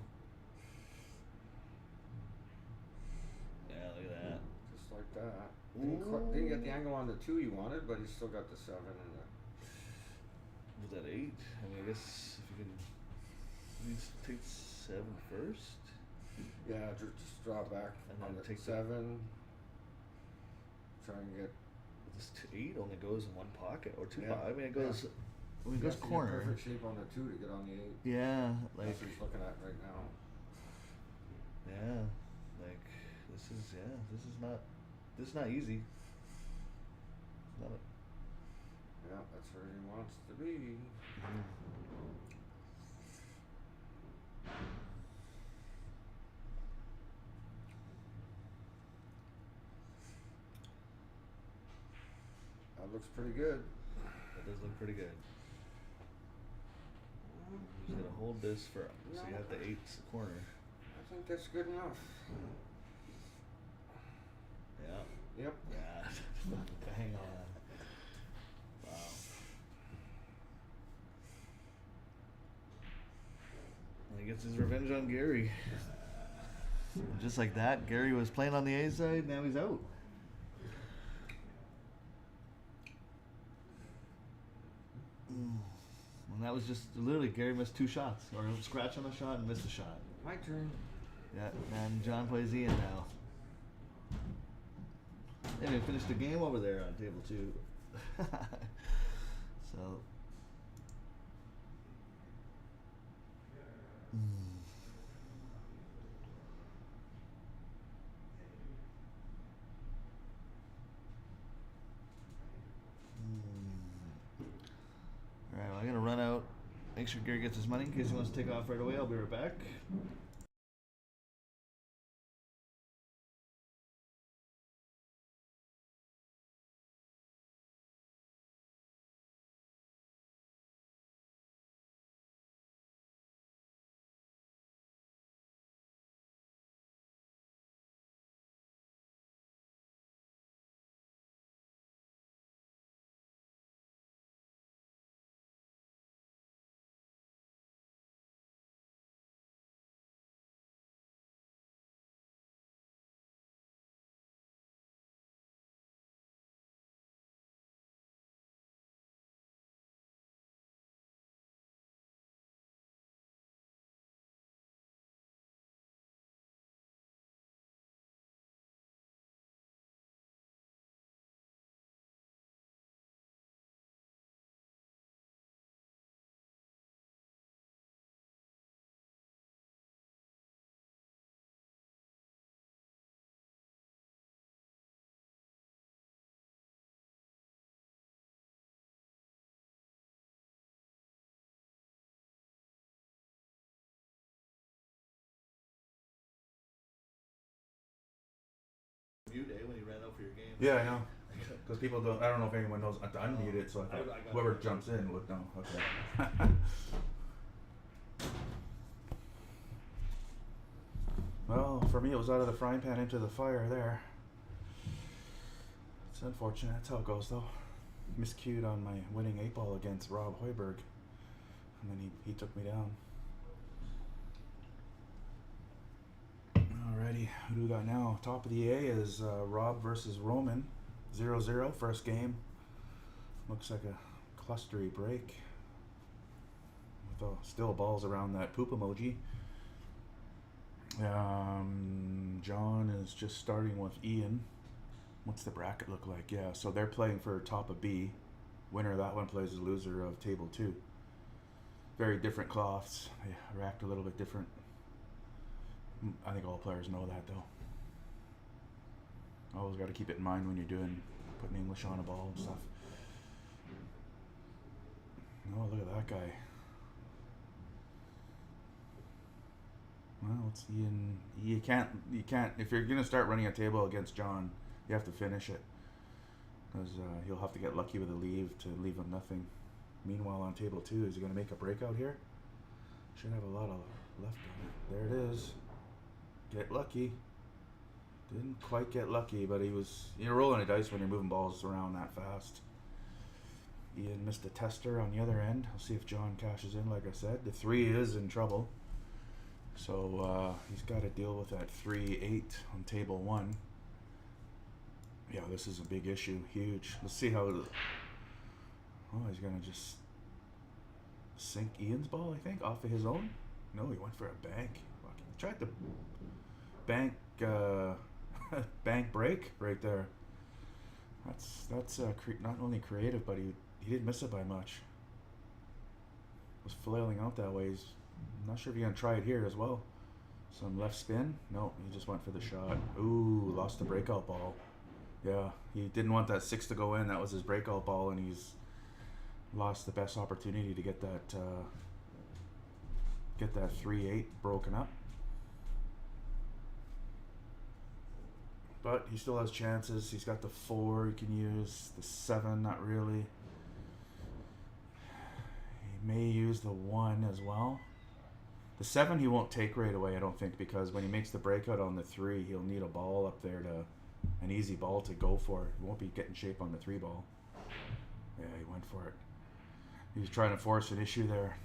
Yeah, look at that. Just like that. Didn't get the angle on the 2 he wanted, but he still got the 7 and the. Was that 8? I mean, I guess if you can at least take 7 first. Yeah, just draw back And on then the take 7. Try and get. This 8 only goes in one pocket or two. Yeah. I mean, it goes. When it He goes has to get corner. perfect shape on the 2 to get on the 8. Yeah, like. That's what he's looking at right now. Yeah, like this is not easy. It's not. Yeah, that's where he wants to be. That looks pretty good. That does look pretty good. He's gonna hold this for. So you have the 8's corner. I think that's good enough. Yeah. Yep. Yeah. Hang on. Wow. And he gets his revenge on Gary. And just like that, Gary was playing on the A side. Now he's out. And that was just literally Gary missed 2 shots, or scratch on a shot and missed a shot. My turn. Yeah, and John plays Ian now. And they finished the game over there on table 2. So. Alright, well, I'm gonna run out, make sure Gary gets his money in case he wants to take off right away. I'll be right back. Mute when he ran out for your game. Yeah, I know. Because people don't. I don't know if anyone knows to unmute it, so I thought I got whoever it. jumps in would know. Okay. Well, for me, it was out of the frying pan into the fire there. It's unfortunate. That's how it goes, though. Miscued on my winning 8-ball against Rob Hoiberg, and then he took me down. Alrighty, who do we got now? Top of the A is Rob versus Roman, 0-0, first game. Looks like a clustery break. With still balls around that poop emoji. John is just starting with Ian. What's the bracket look like? Yeah, so they're playing for top of B. Winner of that one plays the loser of table 2. Very different cloths. They react a little bit different. I think all players know that, though. Always got to keep it in mind when you're putting English on a ball and stuff. Oh, look at that guy. Well, it's Ian. You can't. If you're gonna start running a table against John, you have to finish it, because he'll have to get lucky with a leave to leave him nothing. Meanwhile, on table 2, is he gonna make a breakout here? Should have a lot of left on it. There it is. Get lucky. Didn't quite get lucky, but you're rolling a dice when you're moving balls around that fast. Ian missed a tester on the other end. I'll see if John cashes in. Like I said, the 3 is in trouble. So he's got to deal with that 3-8 on table 1. Yeah, this is a big issue. Huge. Let's see how... Oh, he's going to just sink Ian's ball, I think, off of his own. No, he went for a bank. He tried to bank... bank break right there. That's not only creative, but he didn't miss it by much. Was flailing out that way. I'm not sure if he's gonna try it here as well. Some left spin. No, he just went for the shot. Ooh, lost the breakout ball. Yeah, he didn't want that 6 to go in. That was his breakout ball, and he's lost the best opportunity to get that 3-8 broken up. But he still has chances. He's got the 4 he can use. The 7, not really. He may use the 1 as well. The 7 he won't take right away, I don't think, because when he makes the breakout on the 3, he'll need a ball up there an easy ball to go for. He won't be getting shape on the 3 ball. Yeah, he went for it. He was trying to force an issue there.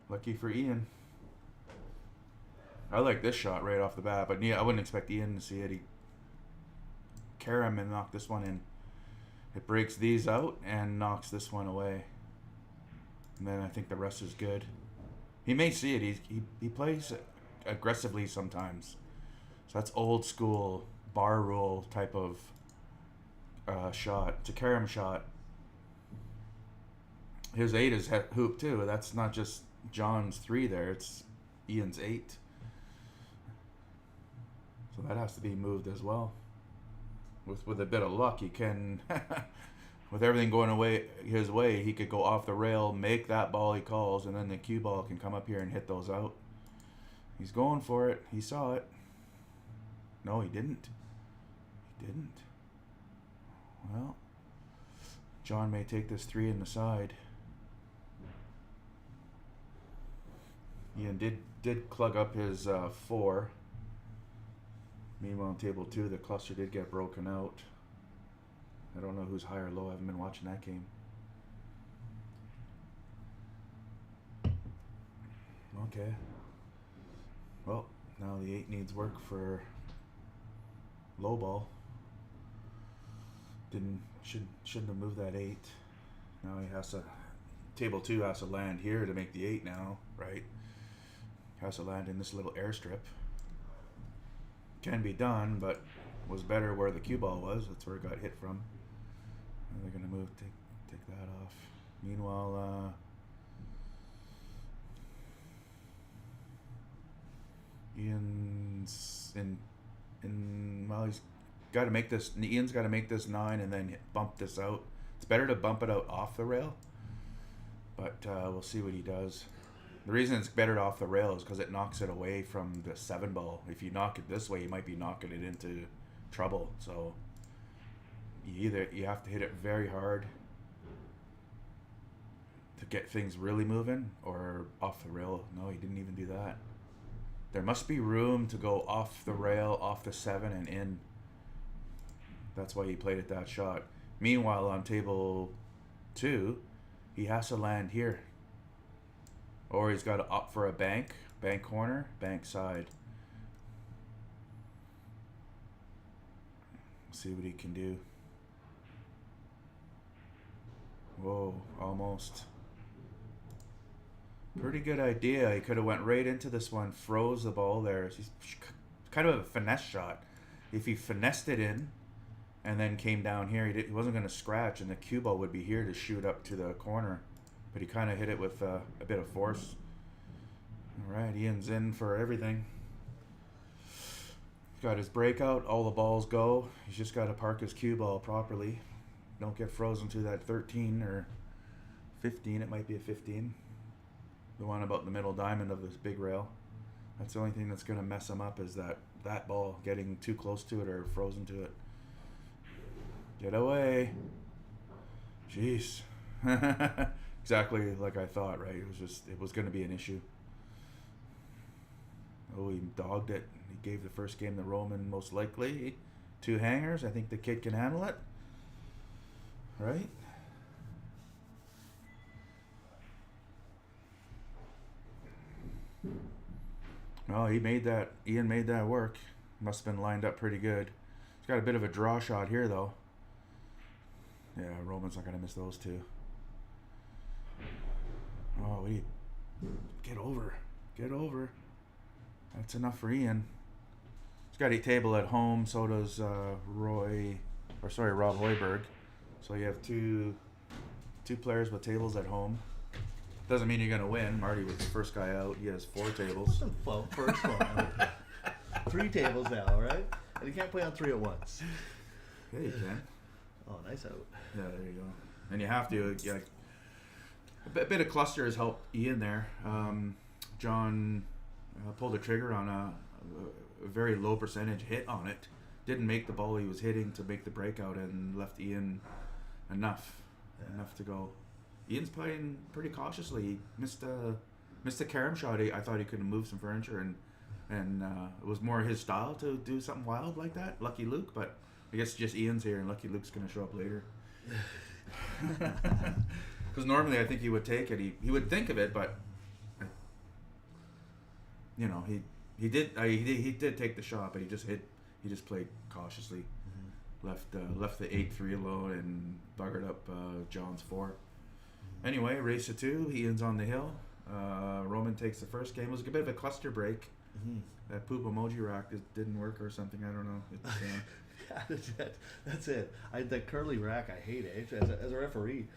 Lucky for Ian. I like this shot right off the bat, but yeah, I wouldn't expect Ian to see it. He carry him and knock this one in. It breaks these out and knocks this one away. And then I think the rest is good. He may see it. He plays aggressively sometimes. So that's old school bar rule type of shot. It's a carom shot. His 8 is hoop too. That's not just John's 3 there. It's Ian's 8. So that has to be moved as well. With a bit of luck, he can, with everything going away his way, he could go off the rail, make that ball he calls, and then the cue ball can come up here and hit those out. He's going for it. He saw it. No, he didn't. He didn't. Well, John may take this 3 in the side. Ian did clug up his 4. Meanwhile, on table 2, the cluster did get broken out. I don't know who's high or low. I haven't been watching that game. Okay. Well, now the 8 needs work for low ball. Shouldn't have moved that 8. Now he has to... Table 2 has to land here to make the 8 now, right? Has to land in this little airstrip. Can be done, but was better where the cue ball was. That's where it got hit from. And they're gonna move, take that off. Meanwhile, Ian's well, he's got to make this. Ian's got to make this 9 and then bump this out. It's better to bump it out off the rail, but we'll see what he does. The reason it's better off the rail is because it knocks it away from the 7 ball. If you knock it this way, you might be knocking it into trouble. So you have to hit it very hard to get things really moving, or off the rail. No, he didn't even do that. There must be room to go off the rail, off the 7 and in. That's why he played it that shot. Meanwhile, on table 2, he has to land here. Or he's got to opt for a bank corner, bank side. See what he can do. Whoa, almost. Pretty good idea. He could have went right into this one, froze the ball there. He's kind of a finesse shot. If he finessed it in and then came down here, he wasn't going to scratch, and the cue ball would be here to shoot up to the corner. But he kind of hit it with a bit of force. All right, Ian's in for everything. He's got his breakout. All the balls go. He's just got to park his cue ball properly. Don't get frozen to that 13 or 15. It might be a 15. The one about the middle diamond of this big rail. That's the only thing that's going to mess him up is that ball getting too close to it or frozen to it. Get away. Jeez. Exactly like I thought, right? It was going to be an issue. Oh, he dogged it. He gave the first game to Roman most likely. 2 hangers. I think the kid can handle it. Right? Oh, Ian made that work. Must have been lined up pretty good. He's got a bit of a draw shot here, though. Yeah, Roman's not going to miss those 2. Oh, get over. Get over. That's enough for Ian. He's got a table at home. So does Rob Hoiberg. So you have two players with tables at home. Doesn't mean you're gonna win. Marty was the first guy out. He has 4 tables. Well, first one. 3 tables now, right? And you can't play on 3 at once. Yeah, you can. Oh, nice out. Yeah, there you go. And you have to. Yeah, a bit of cluster has helped Ian there. John pulled the trigger on a very low percentage hit on it. Didn't make the ball he was hitting to make the breakout and left Ian enough to go. Ian's playing pretty cautiously. He missed a carom shot. I thought he could move some furniture and it was more his style to do something wild like that. Lucky Luke, but I guess just Ian's here and Lucky Luke's gonna show up later. Because normally I think he would take it. He would think of it, but you know he did take the shot, but he just played cautiously. Mm-hmm. Left the 8-3 alone and buggered up John's 4. Anyway, race to 2. Ian's on the hill. Roman takes the first game. It was a bit of a cluster break. Mm-hmm. That poop emoji rack didn't work or something. I don't know. It's, Yeah, that's it. That curly rack, I hate it. As a referee,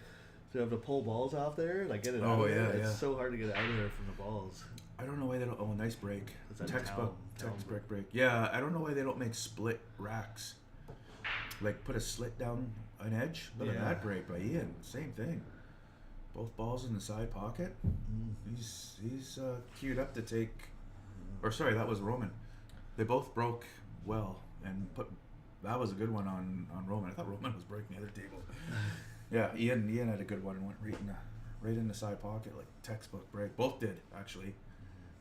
to have to pull balls off there, like get it out of there. It's so hard to get it out of there from the balls. I don't know why they don't. Oh, nice break. Textbook break. Yeah, I don't know why they don't make split racks. Like put a slit down an edge. Look at that break by Ian. Same thing. Both balls in the side pocket. He's queued up to take. Or sorry, that was Roman. They both broke well and that was a good one on Roman. I thought Roman was breaking the other table. Yeah, Ian had a good one and went right in the side pocket, like textbook break. Both did actually,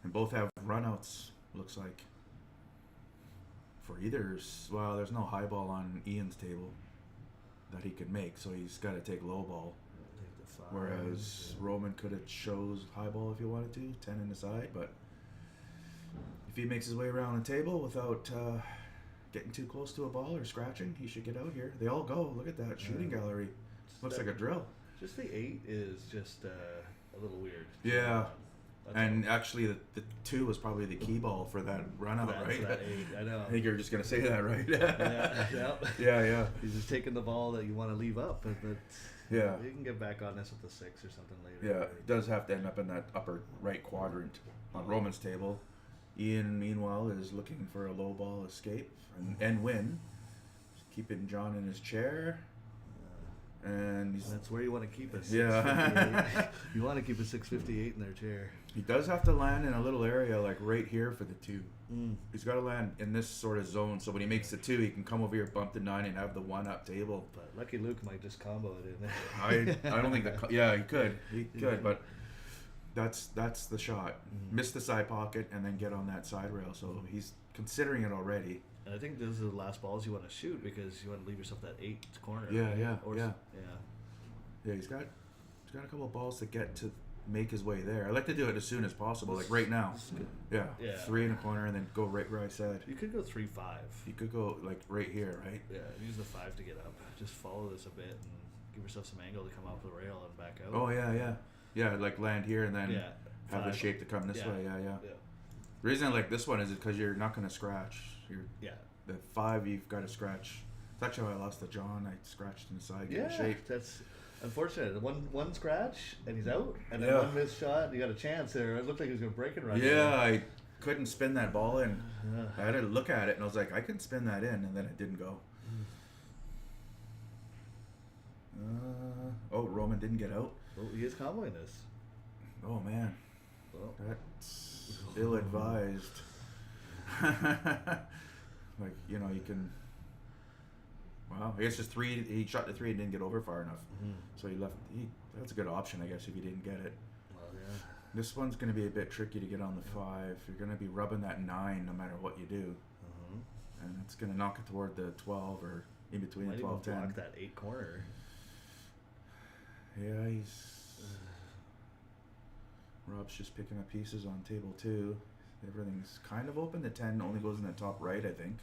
and both have runouts. Looks like for either. Well, there's no high ball on Ian's table that he could make, so he's got to take low ball. Whereas Roman could have chose high ball if he wanted to, 10 in the side, but if he makes his way around the table without getting too close to a ball or scratching, he should get out here. They all go. Look at that shooting gallery. Looks like a drill. Just the 8 is just a little weird. Yeah. And actually, the 2 was probably the key ball for that run out, right? That 8, I know. I think you're just going to say that, right? Yeah. He's just taking the ball that you want to leave up, but yeah. You can get back on this with the 6 or something later. Yeah, it does have to end up in that upper right quadrant on Roman's table. Ian, meanwhile, is looking for a low ball escape and win. Keeping John in his chair. And that's where you want to keep us. Yeah. You want to keep a 658 in their chair. He does have to land in a little area like right here for the 2. He's got to land in this sort of zone, so when he makes the 2, he can come over here, bump the 9, and have the 1 up table. But Lucky Luke might just combo it in there. I don't think that. Yeah, he could, but that's the shot. Miss the side pocket and then get on that side rail. So he's considering it already. And I think those are the last balls you want to shoot because you want to leave yourself that 8 corner. Yeah. Yeah, he's got a couple of balls to get to make his way there. I like to do it as soon as possible, like right now. Yeah. 3 in a corner and then go right where I said. You could go 3-5. You could go like right here, right? Yeah, use the 5 to get up. Just follow this a bit and give yourself some angle to come off the rail and back out. Oh yeah, like land here and then have the shape to come this way. Yeah. The reason I like this one is because you're not going to scratch. The 5 you've got to scratch. That's actually how I lost to John. I scratched in the side, get shape. That's unfortunate. One scratch and he's out, and then one missed shot. You got a chance there. It looked like he was going to break it right. Yeah, I couldn't spin that ball in. I had to look at it and I was like, I can spin that in, and then it didn't go. Mm. Roman didn't get out. Oh, he is comboing this. Oh man, Oh. That's ill-advised. Like, you know, you can. Wow, I guess just 3. He shot the 3 and didn't get over far enough, so he left. That's a good option, I guess, if he didn't get it. Well, yeah. This one's going to be a bit tricky to get on the 5. You're going to be rubbing that 9 no matter what you do, and it's going to knock it toward the 12 or in between Might the 12 even 10. block that 8 corner. Yeah, Rob's just picking up pieces on table 2. Everything's kind of open. The 10 only goes in the top right, I think.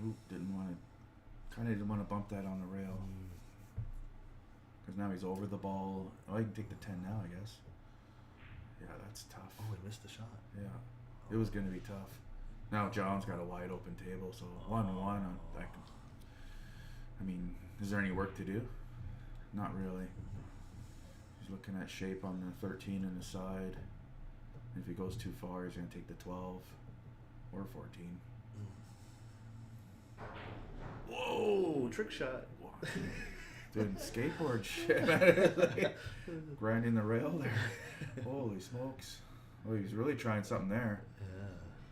Oop, didn't want to bump that on the rail. Because now he's over the ball. Oh, he can take the 10 now, I guess. Yeah, that's tough. Oh, he missed the shot. Yeah, it was going to be tough. Now John's got a wide open table, so 1-1. I mean, is there any work to do? Not really. He's looking at shape on the 13 and the side. If he goes too far, he's going to take the 12 or 14. Whoa, trick shot. Doing skateboard shit. Grinding the rail there. Holy smokes. Oh, he was really trying something there. Yeah.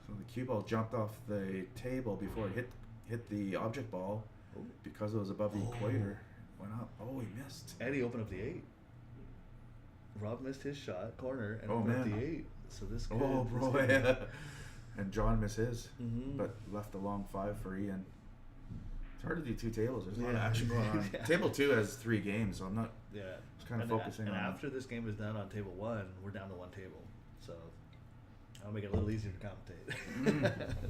So the cue ball jumped off the table before it hit the object ball because it was above the equator. Went up. Oh, he missed. And he opened up the 8. Rob missed his shot, corner, and Oh, opened up man. the 8. So this could, Oh, this bro, could- yeah. And John missed his, Mhm. but left a long 5 for Ian. It's hard to do 2 tables. There's a lot of Yeah. action going on. Yeah. Table 2 has 3 games, so I'm not Yeah. just kind of And focusing and on after this game is done on table 1, we're down to 1 table. So that'll make it a little easier to commentate.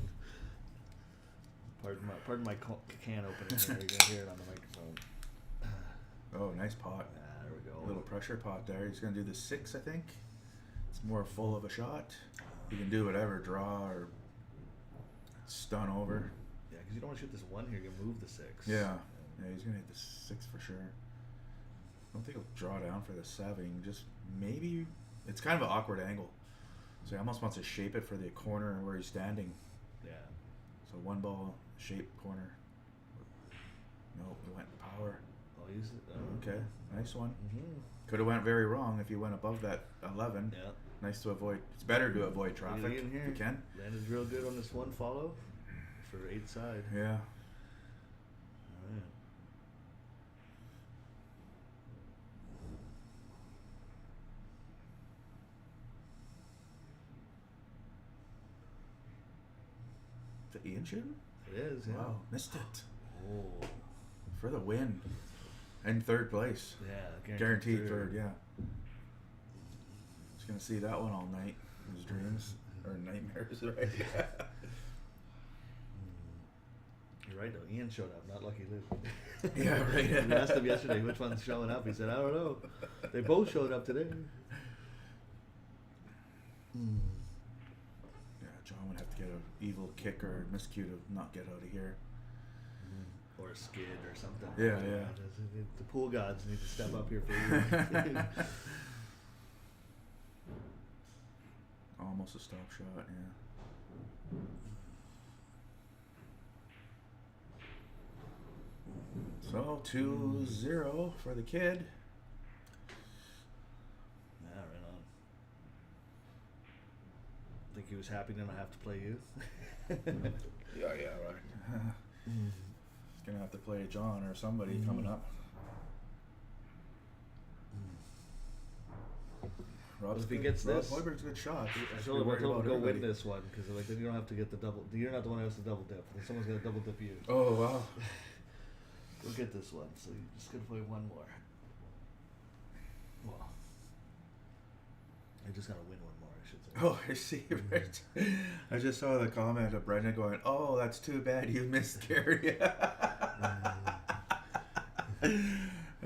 Pardon my can opening here. You're gonna hear it on the microphone. Oh, nice pot. There we go. A little pressure pot there. He's going to do the 6, I think. It's more full of a shot. You can do whatever, draw or stun over. Yeah, because you don't want to shoot this 1 here. You can move the 6. Yeah. Yeah, he's going to hit the 6 for sure. I don't think he'll draw down for the 7. Just maybe. It's kind of an awkward angle. So he almost wants to shape it for the corner where he's standing. Yeah. So 1 ball, shape, corner. No, it went power. I'll use it. Okay, nice one. Mm-hmm. Could have went very wrong if you went above that 11. Yeah. Nice to avoid. It's better to avoid traffic in here. if you can. Landed real good on this 1 follow for 8 side. Yeah. All right. Is it Ian shooting? It is. Yeah. Wow, missed it Oh. for the win and 3rd place. Yeah. Guaranteed third. Yeah. Just gonna see that one all night. His dreams or nightmares, right? You're right though. Ian showed up, not Lucky Luke. Yeah, right. We asked him yesterday which one's showing up. He said, "I don't know. They both showed up today." Yeah, John would have to get an evil kick or miscue to not get out of here. Or a skid or something. Yeah, yeah. The pool gods need to step up here for you. Almost a stop shot, yeah. So 2-0 for the kid. Yeah, right on. Think he was happy to not have to play you? Yeah, right. He's gonna have to play John or somebody coming up. If he gets Rob this- Hoiberg's a good shot. I told him to go win this one because like then you don't have to get the double. You're not the one who has to double dip. Someone's gonna double dip you. Oh wow. Go get this one. So you're just gonna play one more. Well, I just gotta win one more. I should say. Oh, I see. Right. I just saw the comment of Brendan going, "Oh, that's too bad you missed Gary."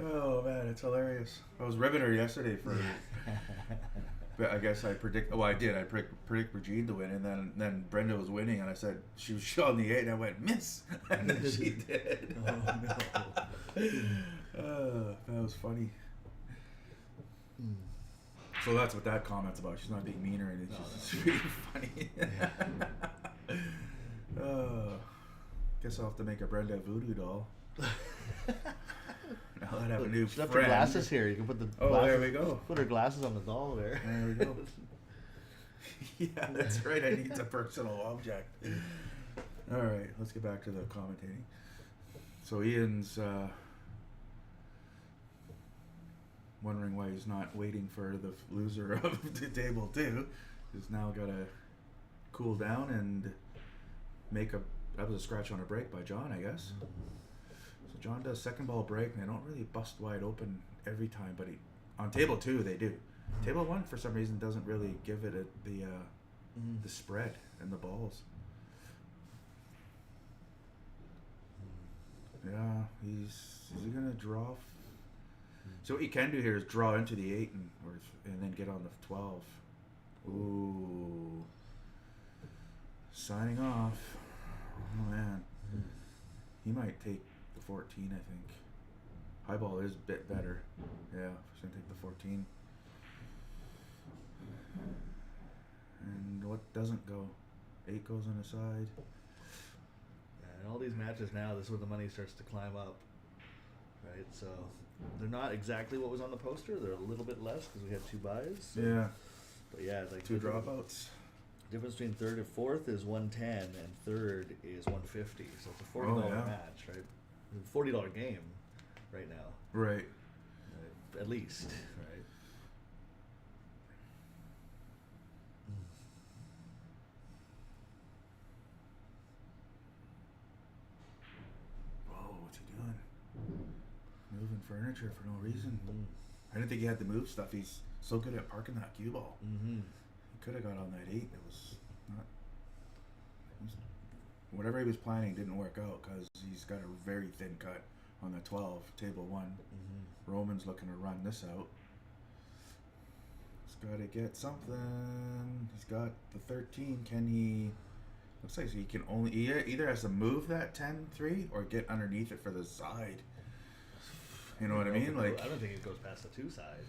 Oh man, it's hilarious. I was riveter yesterday for. But I guess I predict. Well, I did. I predict Regine to win, and then Brenda was winning, and I said she was shot in the 8, and I went miss, and then she did. Oh no. That was funny. So that's what that comment's about. She's not being mean or anything. She's just really funny. Guess I'll have to make a Brenda voodoo doll. Now that I have a new She's left friend. her glasses here. You can put the Oh, glasses, there we go. Put her glasses on the doll there. There we go. Yeah, that's right. I need a personal object. All right, let's get back to the commentating. So Ian's wondering why he's not waiting for the loser of the table two. He's now got to cool down and make a. That was a scratch on a break by John, I guess. So John does second ball break, and they don't really bust wide open every time, but on table two they do. Table one for some reason doesn't really give it the spread and the balls. Yeah, is he gonna draw? So what you can do here is draw into the 8 and then get on the 12. Ooh, signing off. Oh man, he might take the 14. I think highball is a bit better. Yeah, he's gonna take the 14. And what doesn't go? 8 goes on the side. Yeah, in all these matches now, this is where the money starts to climb up, right? So they're not exactly what was on the poster. They're a little bit less because we had 2 buys. So. Yeah. But yeah, like 2 dropouts. Difference between third and fourth is 110, and third is 150. So it's a $40 match, right? It's a $40 game right now. Right. At least, right? Whoa, what's he doing? Moving furniture for no reason. Mm-hmm. I didn't think he had the move stuff. He's so good at parking that cue ball. Mm-hmm. He could have got on that 8. It was not. Whatever he was planning didn't work out because he's got a very thin cut on the 12, table 1. Mm-hmm. Roman's looking to run this out. He's got to get something. He's got the 13. Can he? Looks like he can only either has to move that 10-3 or get underneath it for the side. You know what I mean? Like I don't think it goes past the 2 side.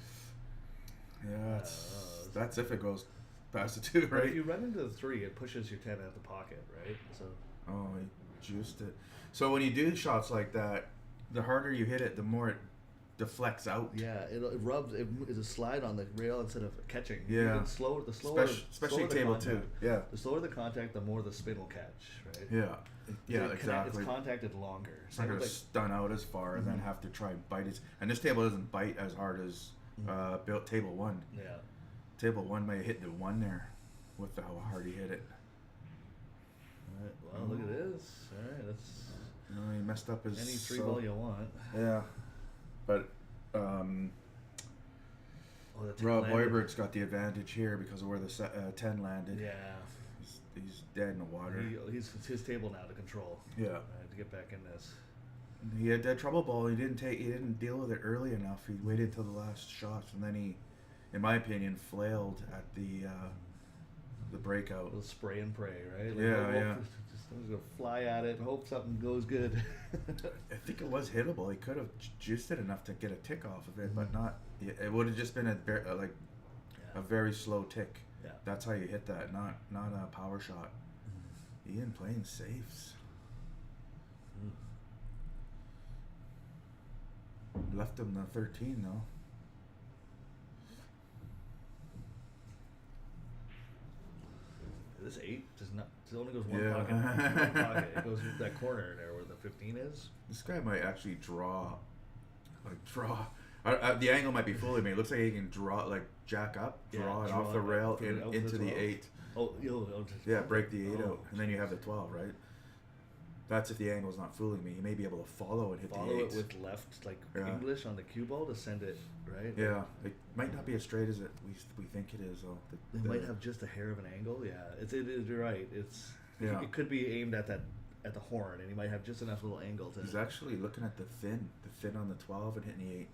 Yeah, that's if it goes past the 2, But right? if you run into the 3, it pushes your 10 out the pocket, right? So. Oh, he juiced it. So when you do shots like that, the harder you hit it, the more it deflects out. Yeah, it rubs. It's a slide on the rail instead of catching. Yeah. The slower, Especially the table contact, 2. Yeah. The slower the contact, the more the spin will catch, right? Yeah. Yeah, It's exactly. It's contacted longer. It's not going to stun out as far and then have to try and bite it. And this table doesn't bite as hard as built table 1. Yeah. Table 1 may hit the 1 there with how hard he hit it. All right. Well, look at this. All right. That's He messed up his... any 3 ball you want. Yeah. But Rob Hoiberg's got the advantage here because of where the 10 landed. Yeah. He's dead in the water. It's his table now to control. Yeah. To get back in this. He had that trouble ball. He didn't deal with it early enough. He waited till the last shot, and then he, in my opinion, flailed at the breakout. A little spray and pray, right? Yeah. Just gonna fly at it and hope something goes good. I think it was hittable. He could have juiced it enough to get a tick off of it, but not. It would have just been a very slow tick. Yeah. That's how you hit that, not a power shot. Ian playing safes. Left him the 13 though. This 8 does not. It only goes one Yeah. pocket. One pocket. It goes with that corner there where the 15 is. This guy might actually draw. The angle might be fooling me. It looks like he can jack up, draw it off the rail into the 8. Oh, Yeah, break the 8 out, and then you have the 12, right? That's if the angle's not fooling me. You may be able to follow and hit the 8. Follow it with left, English on the cue ball to send it, right? Yeah, it might not be as straight as we think it is, though. It might have just a hair of an angle. Yeah, you're right. It could be aimed at the horn, and he might have just enough little angle to. He's actually looking at the fin on the 12 and hitting the 8.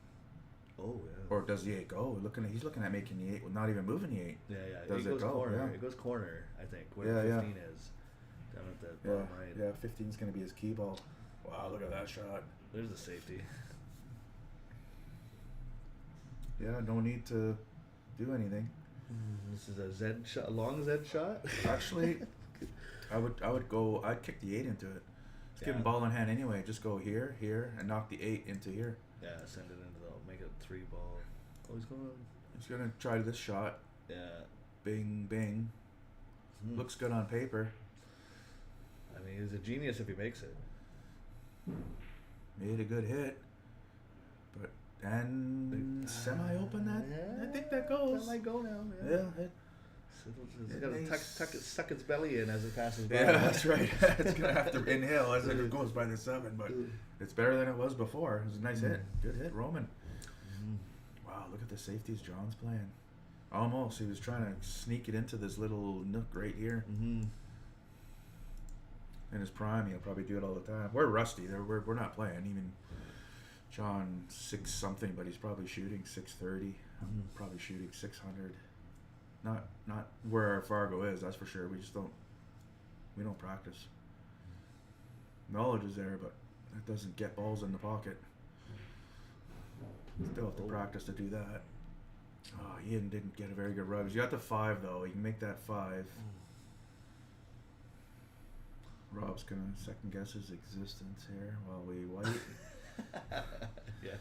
Oh yeah. Or does the 8 go? He's looking at making the 8 with not even moving the 8. Yeah. Does it goes go? corner. Yeah. It goes corner, I think, where Yeah, 15 is. Down at the bottom right. Yeah, 15's going to be his key ball. Wow, look at that shot. There's the safety. Yeah, no need to do anything. This is a Z shot, a long Z shot. Actually, I'd kick the 8 into it. Let's give him ball in hand anyway. Just go here, here, and knock the 8 into here. Yeah, send it into the, make it 3 ball. Oh, he's going. He's gonna try this shot. Yeah. Bing, bing. Looks good on paper. I mean, he's a genius if he makes it. Made a good hit. But and semi-open that. I think that goes. That might go now. Yeah. It's got to suck its belly in as it passes by. Yeah, that's right. It's gonna have to inhale as it goes by the 7, but it's better than it was before. It was a nice hit. Good hit, Roman. Wow, look at the safeties John's playing. Almost. He was trying to sneak it into this little nook right here. In his prime, he'll probably do it all the time. We're rusty. We're not playing. Even John 6 something, but he's probably shooting 630. I'm probably shooting 600. Not where our Fargo is, that's for sure. We don't practice. Knowledge is there, but that doesn't get balls in the pocket. Still have to practice to do that. Oh, Ian didn't get a very good rub. You got the 5 though. You can make that 5. Rob's gonna second guess his existence here while we white. Yeah.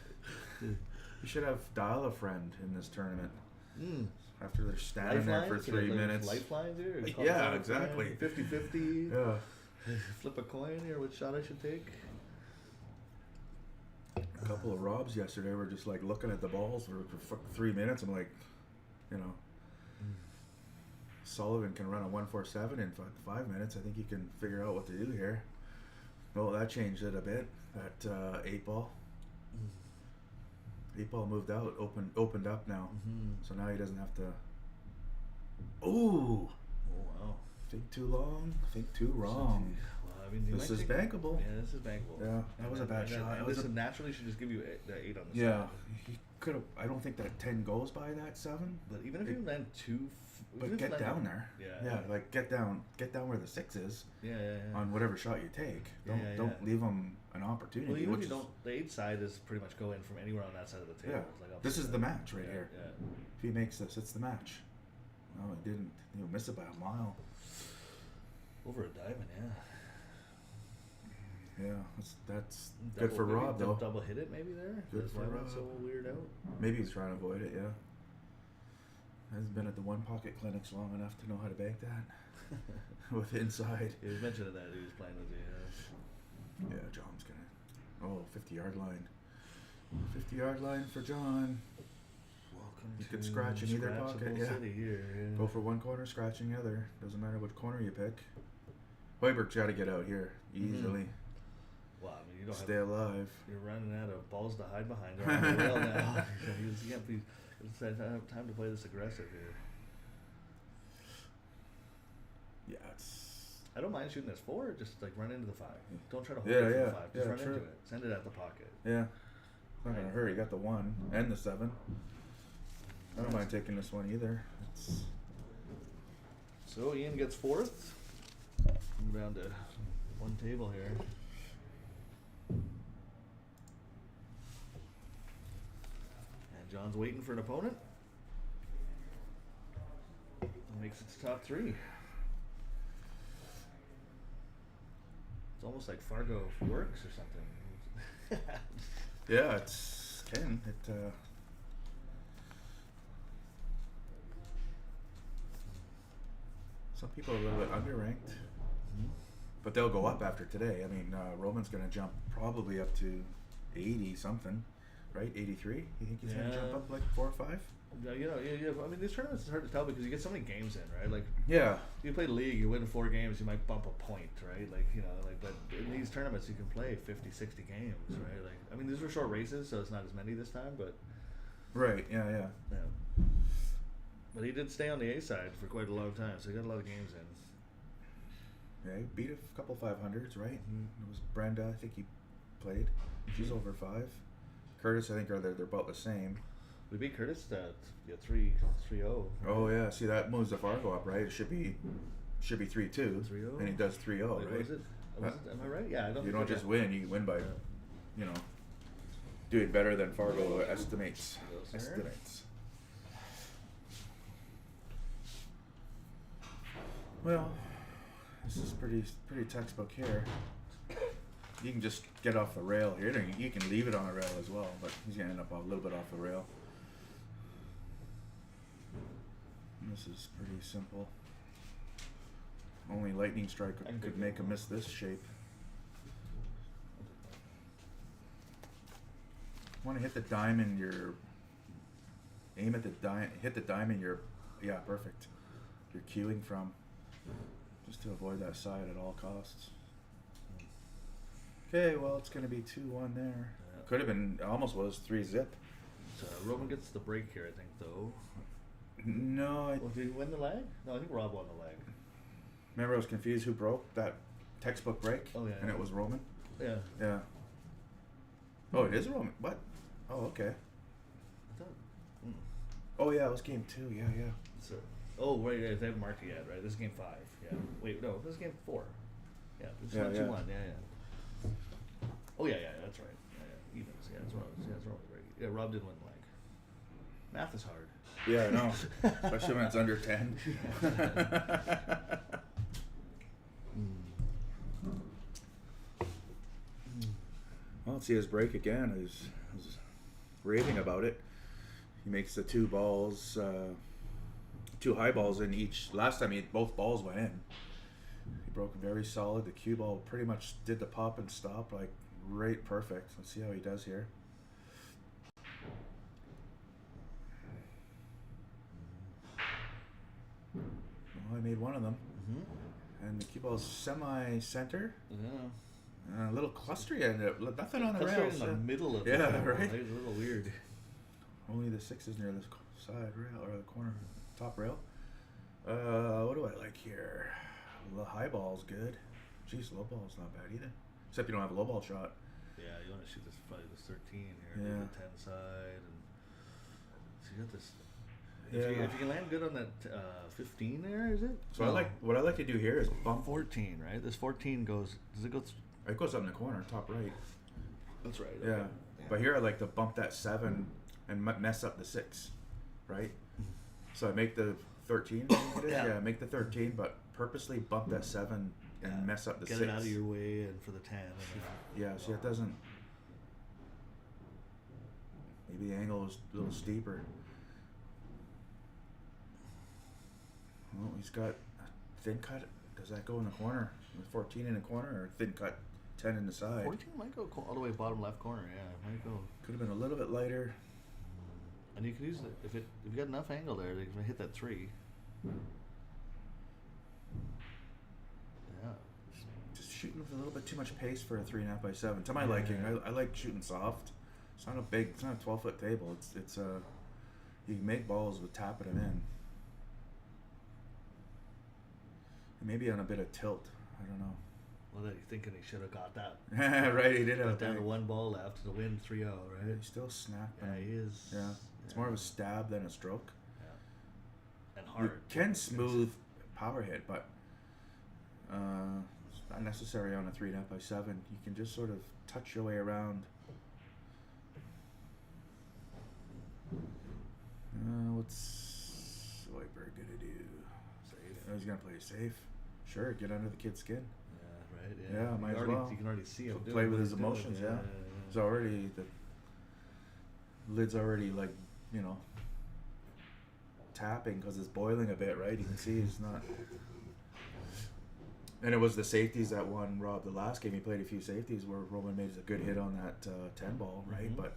You should have dial a friend in this tournament. After they're standing Lifelines? there for 3 minutes. Lifelines here? Yeah, exactly. 50-50. Yeah. Flip a coin here. What shot I should take? A couple of Robs yesterday were just like looking at the balls for 3 minutes. I'm like, you know, Sullivan can run a 147 in 5 minutes. I think he can figure out what to do here. Well, that changed it a bit. That 8 ball. 8 ball moved out, opened up now. So now he doesn't have to. Ooh! Oh wow! Think too long. Think too wrong. Well, I mean, This is bankable. Yeah, this is bankable. Yeah, that was a bad shot. And this naturally should just give you the 8 on the Yeah, side. he could have. I don't think that 10 goes by that 7. But even if you land 2, But get down there. Yeah. Like get down where the 6 is Yeah. on whatever shot you take. Don't leave him an opportunity. Well, even if which you is- don't, the 8 side is pretty much go in from anywhere on that side of the table. Yeah, It's like up this to is the match right here. Yeah. If he makes this, it's the match. No, he didn't. He'll miss it by a mile. Over a diamond, yeah. Yeah, that's good for Maybe Rob though. Double hit it maybe there. Good That's for why that's Rob. so weird out. Maybe he's trying to avoid it. Yeah. Hasn't been at the one pocket clinics long enough to know how to bank that. With inside. He was mentioning that he was playing with the. Yeah, John's gonna. 50-yard line. 50-yard line for John. Welcome You to could scratch in either pocket, Scratchable yeah. City here. Yeah. Go for one corner, scratching the other. Doesn't matter which corner you pick. Hoiberg's got to get out here easily. Well, I mean, you don't Stay have. alive. You're running out of balls to hide behind on the rail now. You can't be. It's time to play this aggressive here. Yeah, it's. I don't mind shooting this 4. Just like run into the 5. Don't try to hold Yeah, it for yeah, the 5. Just yeah, run true. into it. Send it at the pocket. Yeah. Not gonna hurry. You got the 1 and the 7. I don't mind taking this one either. It's. So Ian gets 4th. I'm down to 1 table here. And John's waiting for an opponent. Makes it to top 3. It's almost like Fargo works or something. Yeah, it's 10. Some people are a little bit underranked, but they'll go up after today. I mean, Roman's going to jump probably up to 80 something, right? 83. You think he's going to jump up like 4 or 5? Yeah. I mean, these tournaments is hard to tell because you get so many games in, right? Like, Yeah. you play league, you win 4 games, you might bump a point, right? Like, but in these tournaments, you can play 50, 60 games, right? Like, I mean, these were short races, so it's not as many this time, but. Right. Yeah. But he did stay on the A side for quite a long time, so he got a lot of games in. Yeah. He beat a couple 500s, right? It was Brenda. I think he played. She's over 5. Curtis, I think, they're about the same. We beat Curtis 3-0. Oh yeah, see that moves the Fargo up, right? It should be 3-2, 3-0? and he does 3-0, Wait, right? was it? Am I right? Yeah, I don't. You don't just win; you win by, doing better than Fargo estimates. Yes, sir. Well, this is pretty textbook here. You can just get off the rail here. You can leave it on the rail as well, but he's gonna end up a little bit off the rail. And this is pretty simple. Only lightning strike could make him miss this shape. Want to hit the diamond. Aim at the diamond. Hit the diamond. Yeah, perfect. You're cueing from, just to avoid that side at all costs. Okay, well it's gonna be 2-1 there. Yeah. Could have been, almost was 3-zip. So Roman gets the break here, I think, though. No, Well, did he win the leg? No, I think Rob won the leg. remember I was confused who broke that textbook break. Oh, yeah, and yeah. it was Roman. Yeah. Yeah. Oh, it is Roman. What? Oh, okay. I thought. Mm. Oh yeah, it was game 2. Yeah. So, oh, right, yeah, they haven't marked it yet, right? This is game 5. Yeah. Wait, no, this is game 4. Yeah, it's Yeah, 1-2-1. yeah. Yeah. Oh, yeah, that's right. Yeah. Evens. Yeah, that's what I was. Yeah, that's what I was right. Yeah, Rob did win the leg. Math is hard. Yeah, I know. Especially when it's under 10. Well, let's see his break again. He's raving about it. He makes the 2 balls, 2 high balls in each. Last time both balls went in. He broke very solid. The cue ball pretty much did the pop and stop, like right perfect. Let's see how he does here. Well, I made one of them. Mm-hmm. And the cue ball's semi-center. Yeah. A little clustery ended up. Nothing on the That's rails. right in the middle of Yeah, the right. It's a little weird. Only the 6 is near the side rail or the corner, top rail. What do I like here? The high ball's good. Geez, low ball's not bad either. Except you don't have a low ball shot. Yeah, you want to shoot this probably this 13 here, Yeah. the 10 side, and so you got this. Yeah. If you can land good on that 15 there, is it? So what I like to do here is bump. 14, right? This 14 goes. Does it go? It goes up in the corner, top right. That's right. Yeah. okay. But here I like to bump that 7 and mess up the 6, right? So I make the 13. Yeah. Make the 13, but purposely bump that 7 and mess up the Get 6. it out of your way and for the 10. And Yeah, see, it doesn't. Maybe the angle is a little steeper. Well, he's got a thin cut. Does that go in the corner? 14 in the corner or thin cut 10 in the side? 14 might go all the way bottom left corner. Yeah, it might go. Could have been a little bit lighter. And you can use it if you got enough angle there. They can hit that 3. Yeah. Just shooting with a little bit too much pace for a 3.5 by 7. To my liking, I like shooting soft. It's not a big. It's not a 12-foot table. It's a. You can make balls with tapping them in. And maybe on a bit of tilt. I don't know. Well, then you're thinking he should have got that. Right, he did have Got down a to 1 ball left to win 3-0, right? He's still snapping. Yeah, he is. Yeah, it's more of a stab than a stroke. Yeah. And You hard. can smooth power hit, but it's not necessary on a 3.5 by 7. You can just sort of touch your way around. What's Whiteberg gonna do? Safe. He's gonna play safe. Sure, get under the kid's skin. Yeah, right. Yeah, might as already, well. You can already see him Play doing with what his he's doing. emotions, yeah. It's already the lid's already like, tapping because it's boiling a bit, right? You can see he's not. And it was the safeties that won Rob the last game. He played a few safeties where Roman made a good hit on that 10 ball, right? Mhm. But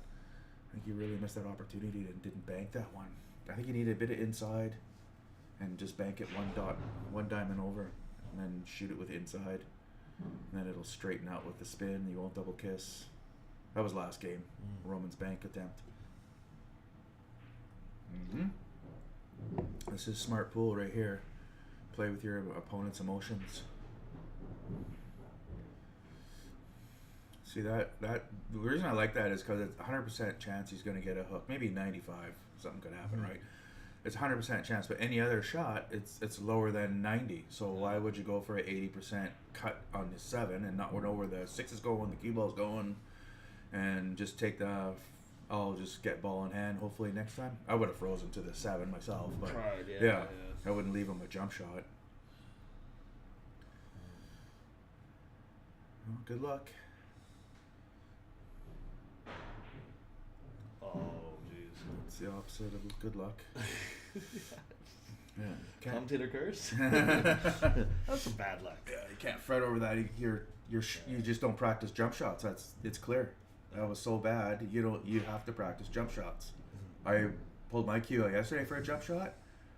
I think he really missed that opportunity and didn't bank that one. I think he needed a bit of inside and just bank it one diamond over, and then shoot it with inside. And then it'll straighten out with the spin. You won't double kiss. That was last game. Roman's bank attempt. This is smart pool right here. Play with your opponent's emotions. See that the reason I like that is because it's 100% chance he's going to get a hook. Maybe 95, something could happen, right? It's 100% chance, but any other shot, it's lower than 90. So why would you go for an 80% cut on the 7 and not know where the 6 is going, the cue ball's going, and just take the? I'll just get ball in hand. Hopefully next time. I would have frozen to the 7 myself, but Tried, yeah, I wouldn't leave him a jump shot. Well, good luck. It's the opposite of good luck. Yeah. Commentator curse. That's some bad luck. Yeah, you can't fret over that. You just don't practice jump shots. It's clear. That was so bad. You have to practice jump shots. I pulled my cue out yesterday for a jump shot,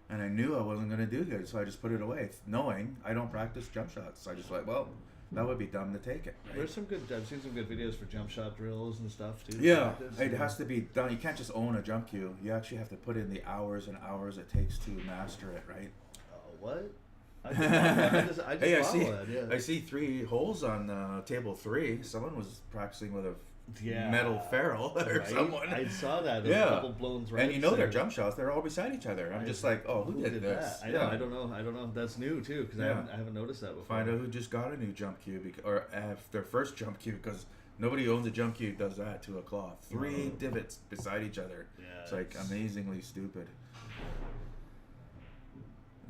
and I knew I wasn't going to do good, so I just put it away, knowing I don't practice jump shots. So I just like, well, that would be dumb to take it. Right? There's some good. I've seen some good videos for jump shot drills and stuff too. Yeah, it has to be done. You can't just own a jump cue. You actually have to put in the hours and hours it takes to master it, right? Oh, what? I just Hey, follow it, yeah. I see 3 holes on table 3. Someone was practicing with a Yeah. metal ferrule or Right? someone. I saw that. There Yeah. was a couple blown threads. And you know their jump shots, they're all beside each other. I'm just like, oh, who did this? that? I don't know. That's new too because Yeah. I haven't noticed that before. Find out who just got a new jump cue, or have their first jump cue, because nobody who owns a jump cue does that to a cloth. 3 divots beside each other. Yeah, It's like amazingly stupid.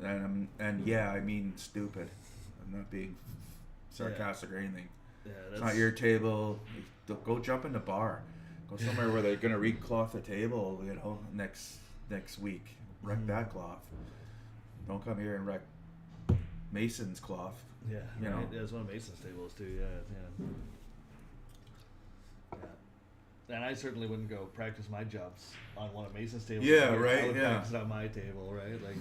And yeah, I mean stupid. I'm not being sarcastic or anything. Yeah, It's not your table. Go jump in the bar. Go somewhere where they're gonna recloth the table. Next week. Wreck that cloth. Don't come here and wreck Mason's cloth. Yeah, you right? know. Yeah, it's one of Mason's tables too. Yeah. And I certainly wouldn't go practice my jumps on one of Mason's tables. Yeah, I right, would yeah. practice it on my table, right? Like,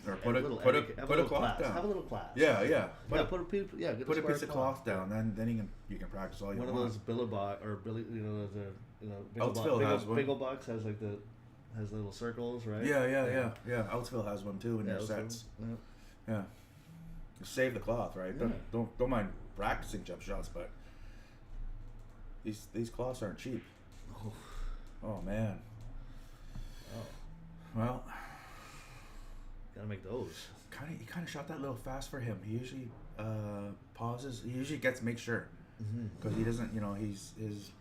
Or have put a a little put a etiquette, have put a little cloth class. down. Have a little class. Yeah. Get Put a square piece of cloth down. Then you can practice all you One want. of those Billabong or Billy, Outsville has one. Bagel Box has has little circles, right? Yeah. Outsville has one too in their Outsville, sets. yeah. Yeah. Save the cloth, right? Yeah. Don't mind practicing jump shots, but these cloths aren't cheap. Oh man. Oh, Well, gotta make those. he kind of shot that a little fast for him. He usually pauses. He usually makes sure, because he doesn't. His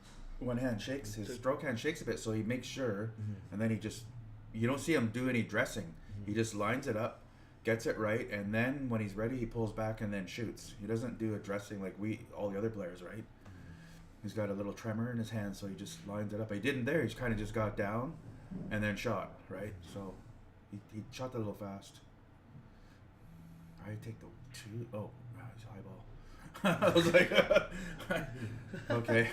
one hand shakes. His stroke hand shakes a bit, so he makes sure, and then you don't see him do any dressing. He just lines it up, gets it right, and then when he's ready, he pulls back and then shoots. He doesn't do a dressing like all the other players, right? He's got a little tremor in his hand, so he just lines it up. He didn't there. He kind of just got down and then shot, right? So he shot that a little fast. I take the 2. Oh, he's high ball. I was like, okay.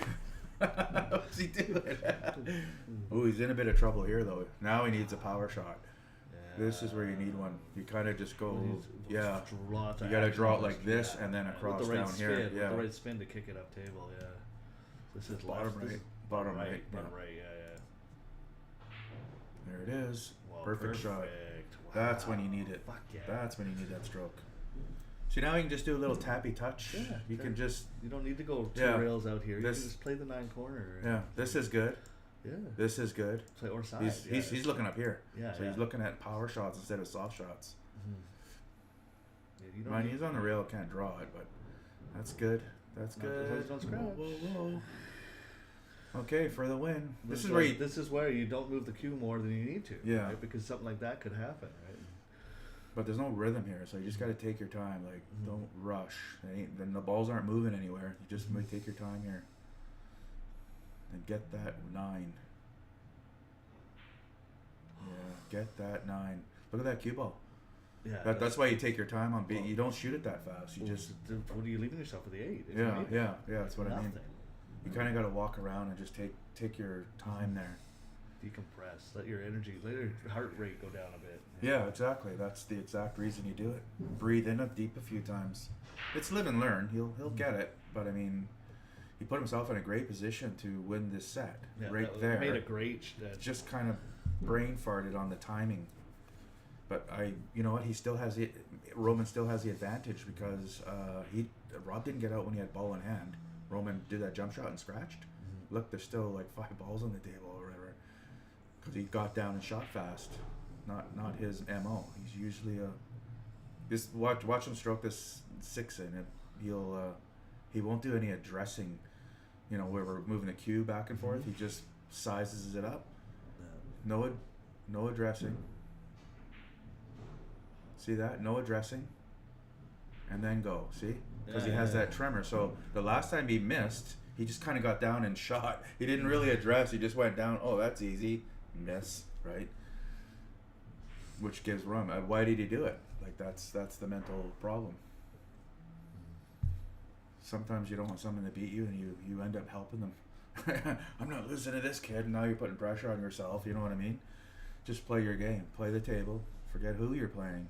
What's he doing? Oh, he's in a bit of trouble here, though. Now he needs a power shot. This is where you need one. You kind of just go, you got to draw it like this and then across with the right down spin, here. with Yeah. the right spin to kick it up table. Yeah. This is Bottom left. right. This is Bottom right. right. Bottom Yeah. right. Yeah. There it is. Well, Perfect shot. Wow. That's when you need it. Fuck yeah. That's when you need that stroke. See, now you can just do a little tappy touch. Yeah, You can just, You don't need to go 2 Yeah. rails out here. You This- can just play the 9 corner. yeah, this is good. Yeah. This is good. Play or side. He's looking up here. Yeah, So he's looking at power shots instead of soft shots. Yeah, you don't Mine, need- he's on the rail, can't draw it, but that's good. That's Not as long as good. you don't scratch. Whoa. Okay, for the win. This is why- where you, This is where you don't move the cue more than you need to. Yeah. Right? Because something like that could happen, right? but there's no rhythm here, so you just got to take your time. Like, don't rush. Then the balls aren't moving anywhere. You just take your time here and get that 9. Yeah, get that 9. Look at that cue ball. Yeah. That's why you take your time on beat. You don't shoot it that fast. You just What are you leaving yourself with the 8? If you yeah. need it. That's what I mean. Nothing. You kind of got to walk around and just take your time there. Decompress. Let your energy, let your heart rate go down a bit. Yeah, exactly. That's the exact reason you do it. Breathe in deep a few times. It's live and learn. He'll get it. But I mean, he put himself in a great position to win this set Yeah, right that there. Made a great. Just kind of brain farted on the timing. But you know what? Roman still has the advantage because Rob didn't get out when he had ball in hand. Roman did that jump shot and scratched. Look, there's still like 5 balls on the table or whatever, because he got down and shot fast. Not his MO. He's usually just watch him stroke this 6 in. He won't do any addressing. Where we're moving the cue back and forth. He just sizes it up. No addressing. See that? No addressing. And then go. See? Because he has that tremor. So the last time he missed, he just kind of got down and shot. He didn't really address. He just went down. Oh, that's easy. miss, right? Which gives rum. Why did he do it? Like that's the mental problem. Sometimes you don't want someone to beat you, and you end up helping them. I'm not losing to this kid, and now you're putting pressure on yourself. You know what I mean? Just play your game. Play the table. Forget who you're playing,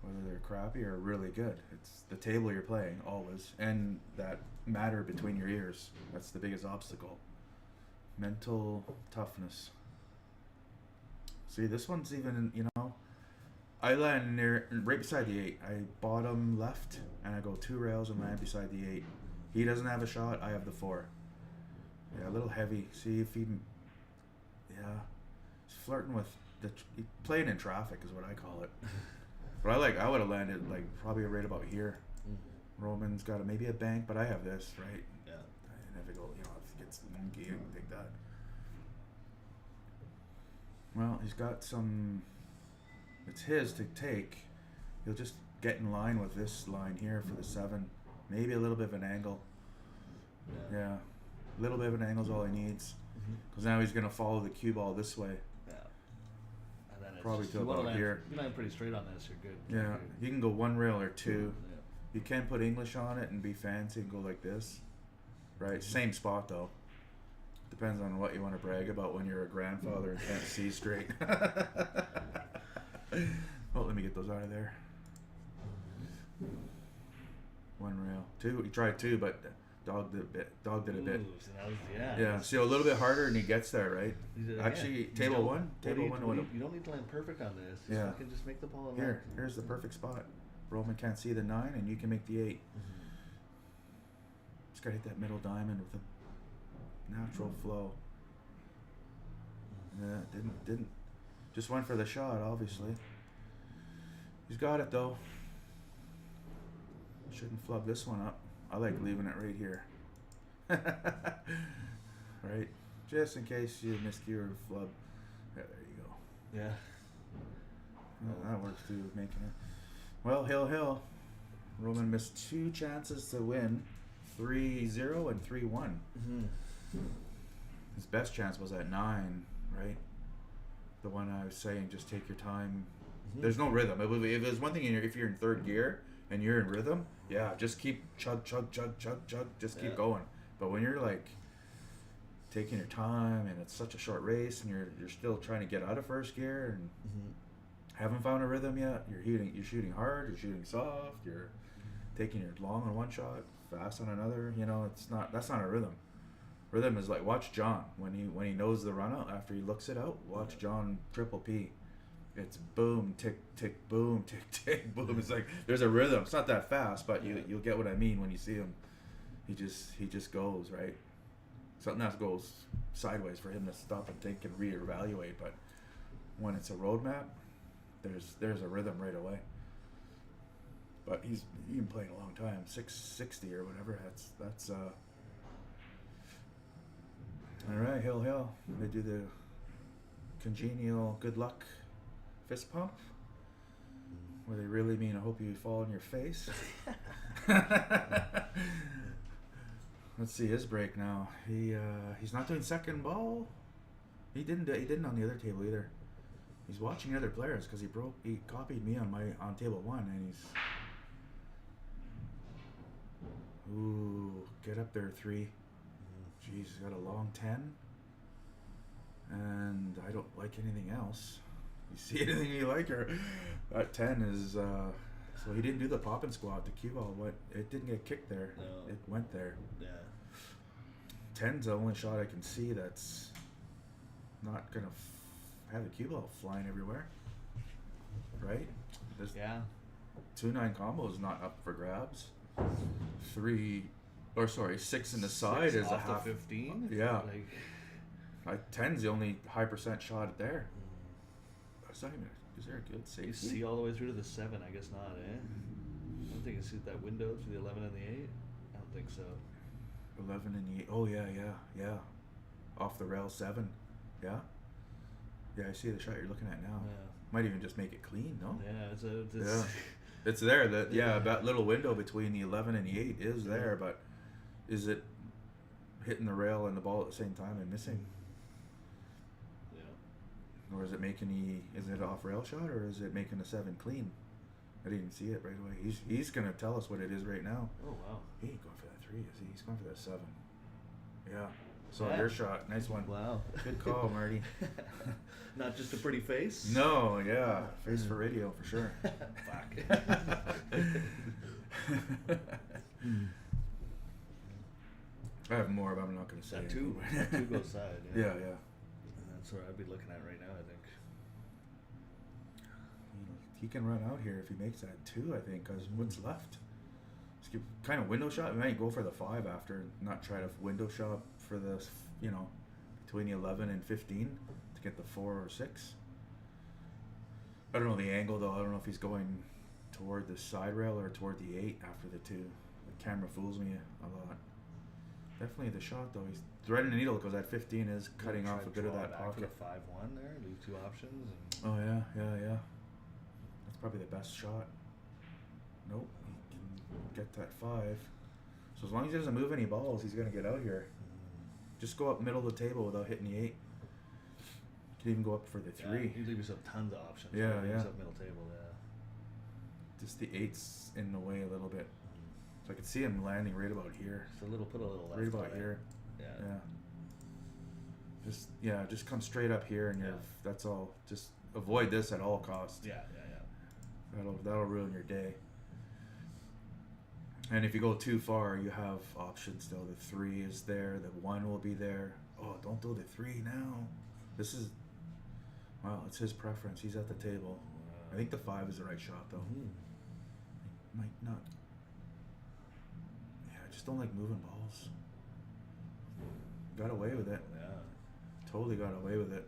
whether they're crappy or really good. It's the table you're playing always, and that matter between your ears. That's the biggest obstacle. Mental toughness. See, this one's even, I land near, right beside the 8. I bottom left, and I go 2 rails and land beside the 8. He doesn't have a shot. I have the 4. Yeah, a little heavy. See if he, he's flirting with playing in traffic is what I call it. But I would have landed like probably right about here. Roman's got maybe a bank, but I have this, right? Yeah. I never go, if it gets monkey, I can take that. Well, he's got some. It's his to take. He'll just get in line with this line here for the 7. Maybe a little bit of an angle. Yeah. A little bit of an angle is all he needs. Because now he's going to follow the cue ball this way. Yeah. And then it's Probably just, to you wanna about land, here. You land pretty straight on this. You're good. Yeah. You're You can go 1 rail or 2. Yeah. You can put English on it and be fancy and go like this. Right? Same spot though. Depends on what you want to brag about when you're a grandfather and can't see straight. Oh, let me get those out of there. 1 rail. 2. He tried 2, but dogged it a bit. Ooh, so that was, Yeah. See, a little bit harder and he gets there, right? You did- Actually, you table don't- 1. Table 1 you, would you don't need to land perfect on this. Just Yeah. fucking just make the ball Here, land. here's the perfect spot. Roman can't see the 9, and you can make the 8. Just gotta hit that middle diamond with a natural flow. Yeah, didn't. Just went for the shot, obviously. He's got it though. Shouldn't flub this one up. I like leaving it right here. Right, just in case you miscue or flub. Yeah, there you go. Yeah. Well, that works too, making it. Well, hill. Roman missed 2 chances to win, 3-0 and 3-1. His best chance was at 9, right? The one I was saying, just take your time. There's no rhythm. If there's one thing, if you're in 3rd gear and you're in rhythm, yeah, just keep chug, just keep going. But when you're like taking your time and it's such a short race and you're still trying to get out of 1st gear and haven't found a rhythm yet, you're shooting hard, you're shooting soft, you're taking your long on one shot, fast on another. That's not a rhythm. Rhythm is like, watch John when he knows the run out after he looks it out. Watch John triple P. It's boom, tick, tick, boom, tick, tick, boom. It's like there's a rhythm. It's not that fast, but you'll get what I mean when you see him. He just goes, right. Something that goes sideways for him to stop and think and reevaluate. But when it's a roadmap, there's a rhythm right away. But he's been playing a long time, 660 or whatever. That's all right. Hill. They do the congenial good luck fist pump, where they really mean I hope you fall on your face. Let's see his break now. He's not doing second ball. He didn't on the other table either. He's watching other players because he copied me on table 1 and he's get up there 3. Jeez, he's got a long 10 and I don't like anything else. You see anything you like, or that 10 is so he didn't do the pop and squat. The cue ball it didn't get kicked there. No. It went there. Yeah. 10's the only shot I can see that's not gonna have a cue ball flying everywhere, right? There's 2-9 combo is not up for grabs. 6 in the side is a off half. the 15. Yeah. Like 10's the only high percent shot there. That's not even. Is there a good you safety? see all the way through to the 7. I guess not, eh? I don't think you see that window to the 11 and the 8. I don't think so. 11 and the 8. Oh yeah. Off the rail 7. Yeah. Yeah, I see the shot you're looking at now. Yeah. Might even just make it clean, no? Yeah, it's Yeah. It's there. That little window between the 11 and the 8 is there, but is it hitting the rail and the ball at the same time and missing? Yeah. Or is it making is it off rail shot or is it making a 7 clean? I didn't even see it right away. He's gonna tell us what it is right now. Oh wow. He ain't going for that 3, is he? He's going for that 7. Yeah. So Yeah. your shot, nice one. Wow. Good call, Marty. Not just a pretty face. No, yeah, face for radio for sure. Fuck. I have more, but I'm not gonna say That it. two goes side. Yeah, Yeah. yeah. And that's what I'd be looking at right now. I think. He can run out here if he makes that 2, I think, because what's left? Just kind of window shot. We might go for the 5 after, and not try to window shot for the, between the 11 and 15 to get the 4 or 6. I don't know the angle though. I don't know if he's going toward the side rail or toward the 8 after the 2. The camera fools me a lot. Definitely the shot though. He's threading the needle because that 15 is cutting off a bit of that back for pocket. the 5-1 there. Leave 2 options. And Oh yeah. That's probably the best shot. Nope, he can get that 5. So as long as he doesn't move any balls, he's gonna get out here. Just go up middle of the table without hitting the 8. You can even go up for the 3. Yeah, you leave yourself tons of options. Yeah, Leave yeah. yourself middle table. Yeah. Just the 8's in the way a little bit. So I could see him landing right about here. Just put a little left. Right about to it. here. Yeah. Just come straight up here and Yeah. that's all. Just avoid this at all costs. Yeah. That'll ruin your day. And if you go too far, you have options still. The 3 is there. The 1 will be there. Oh, don't do the 3 now. This is, well, it's his preference. He's at the table. I think the 5 is the right shot though. Might not. Yeah, I just don't like moving balls. Got away with it. Yeah. Totally got away with it.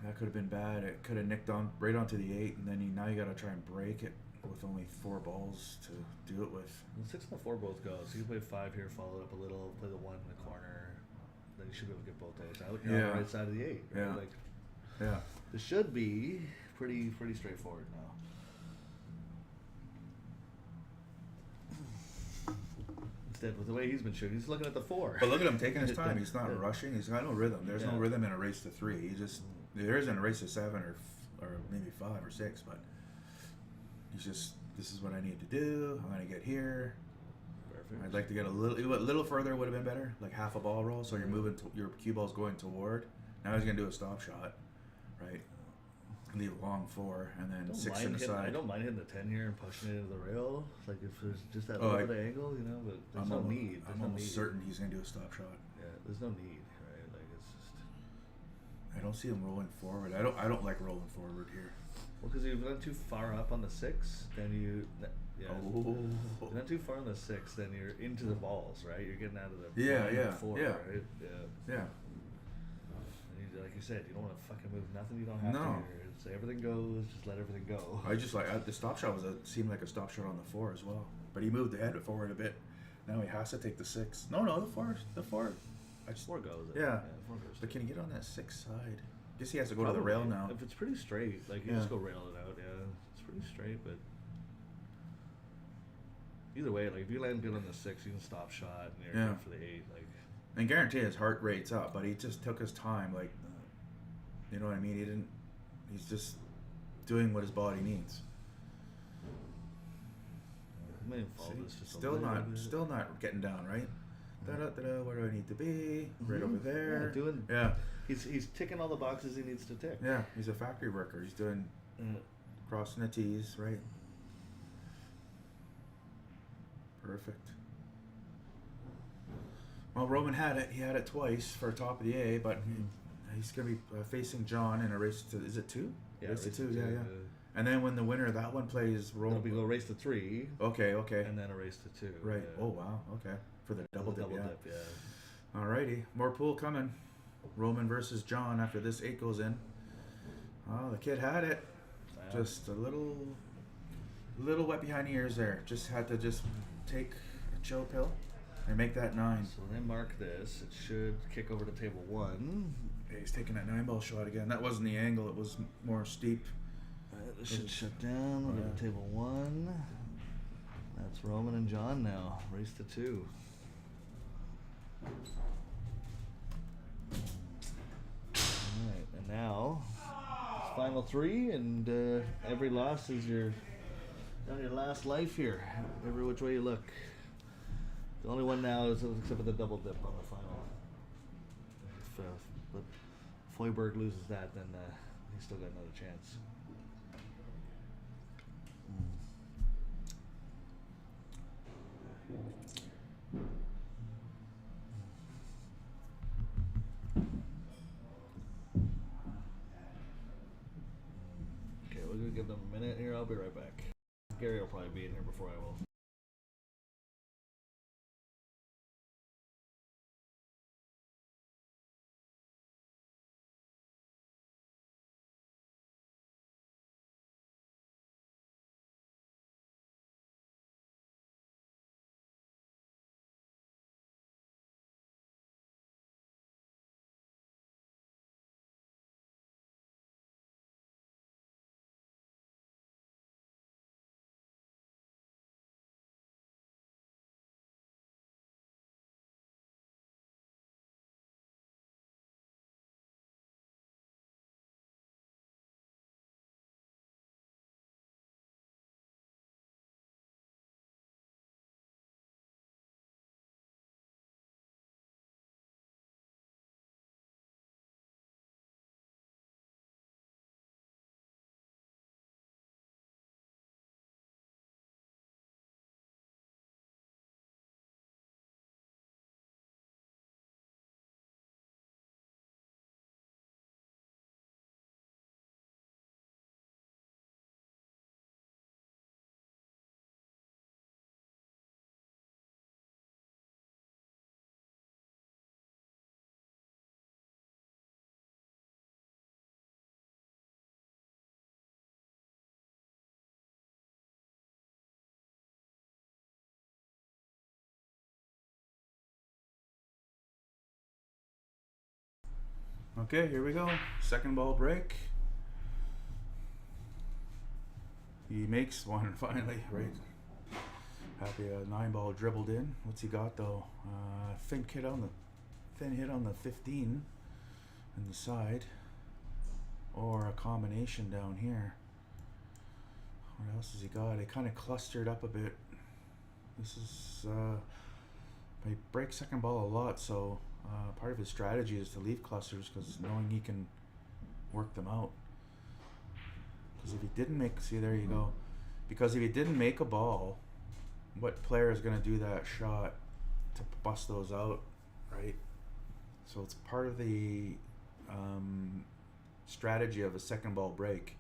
That could have been bad. It could have nicked on right onto the 8, and then now you got to try and break it with only 4 balls to do it with. The 6 and the 4 both go. So you play 5 here, follow it up a little, play the 1 in the corner. Then you should be able to get both those out. You're on the right side of the 8. Right? Yeah. Like, Yeah. this should be pretty straightforward now. Instead, with the way he's been shooting, he's looking at the 4. But look at him taking his time. He's not Yeah. rushing. He's got no rhythm. There's no Yeah. rhythm in a race to 3. There isn't a race to 7 or maybe 5 or 6, but he's just, this is what I need to do. I'm gonna get here. Perfect. I'd like to get a little further would have been better, like half a ball roll. So you're moving, your cue ball's going toward. Now he's gonna do a stop shot, right? Leave a long 4 and then 6 in the side. I don't mind hitting the 10 here and pushing it into the rail. Like if there's just that Oh, little bit of angle, but there's no need. There's I'm no almost need. certain he's gonna do a stop shot. Yeah, there's no need, right? Like it's just. I don't see him rolling forward. I don't like rolling forward here. Well, because you've gone too far up on the 6, then yeah. Oh. You're not too far on the 6, then you're into the balls, right? You're getting out of the Yeah, 1 and yeah, 4, yeah. right? Yeah. Yeah. And like you said, you don't want to fucking move nothing. You don't have No. to. So everything goes. Just let everything go. I just like the stop shot seemed like a stop shot on the 4 as well, but he moved the head forward a bit. Now he has to take the 6. No, the 4. I just 4 goes. Yeah. 4 goes. But can he get on that 6 side? Guess he has to go to the rail now. If it's pretty straight, like you Yeah. just go rail it out. Yeah, it's pretty straight, but either way, like if you land good on the 6, you can stop shot, and you're Yeah. good for the 8. Like And guarantee his heart rate's up, but he just took his time. Like, you know what I mean? He didn't. He's just doing what his body needs. I may follow this just Still a little not, bit. still not getting down, right? Da-da-da-da, where do I need to be? Right over Mhm. there. Yeah, doing. Yeah, He's ticking all the boxes he needs to tick. yeah. He's a factory worker. He's doing crossing the T's, right? Perfect. Well, Roman had it. He had it twice for top of the A, but he's going to be facing John in a race to. Is it 2? Yeah, race to race 2. to Yeah, two, yeah. And then when the winner of that one plays It'll Roman. be go race to 3, Okay. and then a race to 2. Right. Yeah. Oh wow. Okay. For the double dip. Yeah. dip, yeah. Alrighty. More pool coming. Roman versus John after this 8 goes in. Oh, the kid had it. Yeah. Just a little wet behind the ears there. Just had to take a chill pill and make that 9. So when they mark this, it should kick over to table 1. Yeah, he's taking that 9 ball shot again. That wasn't the angle. It was more steep. This should shut down. We'll go to table 1. That's Roman and John now. Race to 2. Alright. And now, it's final three, and every loss is your last life here. Every which way you look. The only one now is except for the double dip on the final. If Foyberg loses that, then he's still got another chance. Okay, we're gonna give them a minute here. I'll be right back. Gary will probably be in here before I will. Okay, here we go. Second ball break. He makes one finally, right? Happy 9-ball dribbled in. What's he got though? Thin hit on the 15 on the side, or a combination down here. What else has he got? It kind of clustered up a bit. This is he breaks second ball a lot, so part of his strategy is to leave clusters because knowing he can work them out. Because if he didn't make, see there you go. Because if he didn't make a ball, what player is going to do that shot to bust those out, right? So it's part of the strategy of a second ball break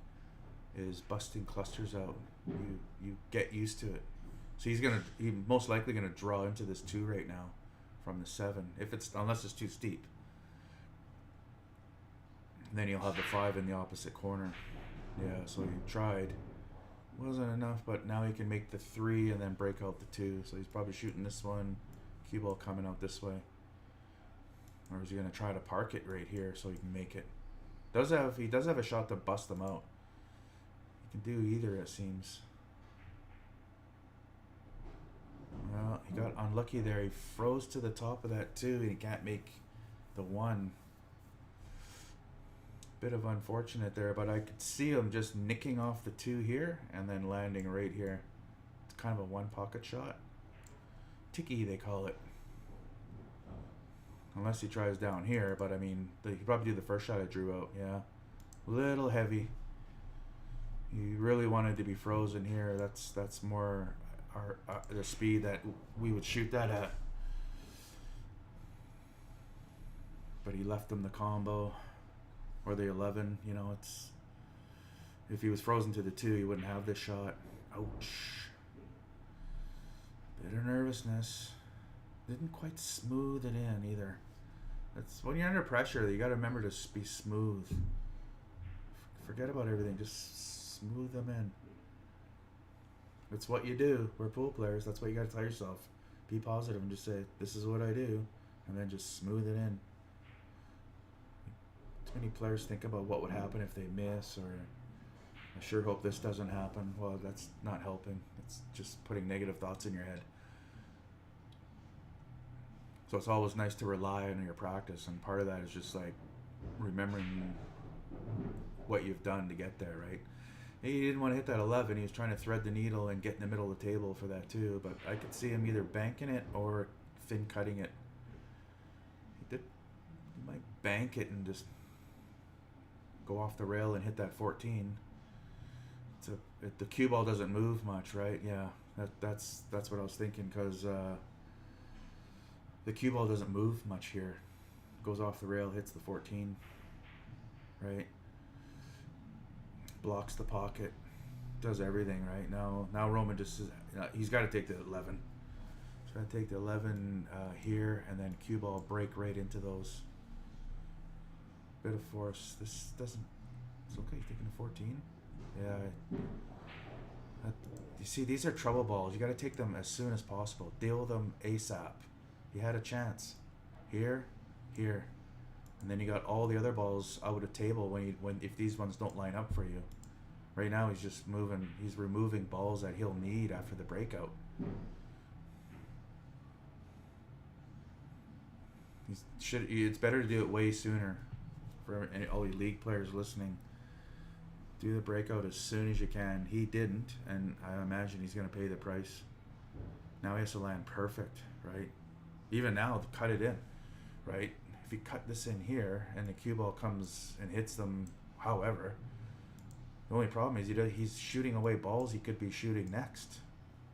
is busting clusters out. You get used to it. So he's most likely gonna draw into this 2 right now from the 7, unless it's too steep. And then he'll have the 5 in the opposite corner. Yeah, so he tried. Wasn't enough, but now he can make the 3 and then break out the 2. So he's probably shooting this one, cue ball coming out this way. Or is he gonna try to park it right here so he can make it? He does have a shot to bust them out. He can do either, it seems. Well, he got unlucky there. He froze to the top of that 2 and he can't make the 1. Bit of unfortunate there, but I could see him just nicking off the 2 here and then landing right here. It's kind of a 1 pocket shot. Tiki, they call it. Unless he tries down here, but I mean, he could probably do the first shot I drew out, yeah. Little heavy. He really wanted to be frozen here. That's more the speed that we would shoot that at. But he left him the combo or the 11. You know, it's if he was frozen to the 2, he wouldn't have this shot. Ouch. Bit of nervousness. Didn't quite smooth it in either. That's when you're under pressure. You got to remember to be smooth. Forget about everything. Just smooth them in. It's what you do. We're pool players. That's what you got to tell yourself. Be positive and just say, this is what I do. And then just smooth it in. Too many players think about what would happen if they miss, or I sure hope this doesn't happen. Well, that's not helping. It's just putting negative thoughts in your head. So it's always nice to rely on your practice. And part of that is just like remembering what you've done to get there, right? He didn't want to hit that 11. He was trying to thread the needle and get in the middle of the table for that too. But I could see him either banking it or thin cutting it. He might bank it and just go off the rail and hit that 14. The cue ball doesn't move much, right? Yeah, that's what I was thinking, because the cue ball doesn't move much here. Goes off the rail, hits the 14, right? Blocks the pocket, does everything, right? Now Roman he's got to take the 11. He's got to take the 11 here, and then cue ball break right into those. Bit of force. This doesn't. It's okay. He's taking a 14. Yeah. You see, these are trouble balls. You got to take them as soon as possible. Deal with them ASAP. He had a chance. Here, and then you got all the other balls out of table if these ones don't line up for you. Right now, he's just moving. He's removing balls that he'll need after the breakout. It's better to do it way sooner. For all you league players listening, do the breakout as soon as you can. He didn't, and I imagine he's going to pay the price. Now he has to land perfect, right? Even now, cut it in, right? If you cut this in here and the cue ball comes and hits them, however, the only problem is he's shooting away balls he could be shooting next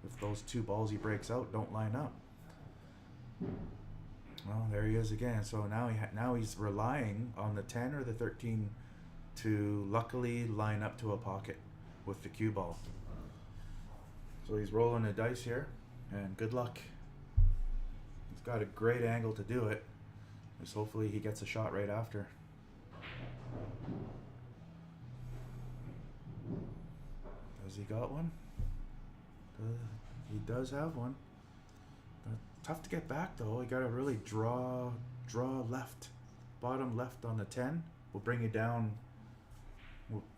if those two balls he breaks out don't line up. Well, there he is again. So now he's relying on the 10 or the 13 to luckily line up to a pocket with the cue ball. So he's rolling the dice here, and good luck. He's got a great angle to do it. Just hopefully he gets a shot right after. Has he got one? He does have one. Tough to get back though. You gotta really draw left, bottom left on the 10. Will bring you down.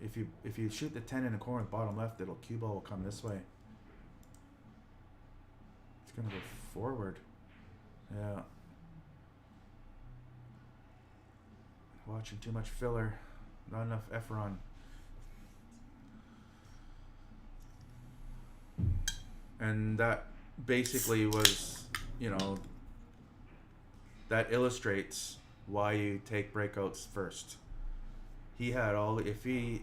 If you shoot the 10 in the corner with bottom left, cue ball will come this way. It's gonna go forward. Yeah. Watching too much filler. Not enough Efron. And that basically was, that illustrates why you take breakouts first. If he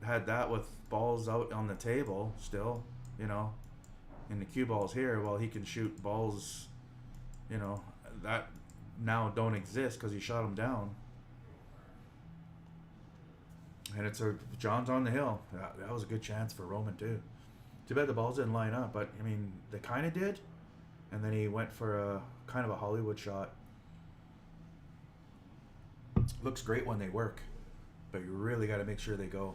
had that with balls out on the table still, and the cue balls here, well, he can shoot balls, that now don't exist because he shot them down. And John's on the hill. That was a good chance for Roman too. Too bad the balls didn't line up, but I mean, they kind of did. And then he went for a kind of a Hollywood shot. Looks great when they work, but you really got to make sure they go.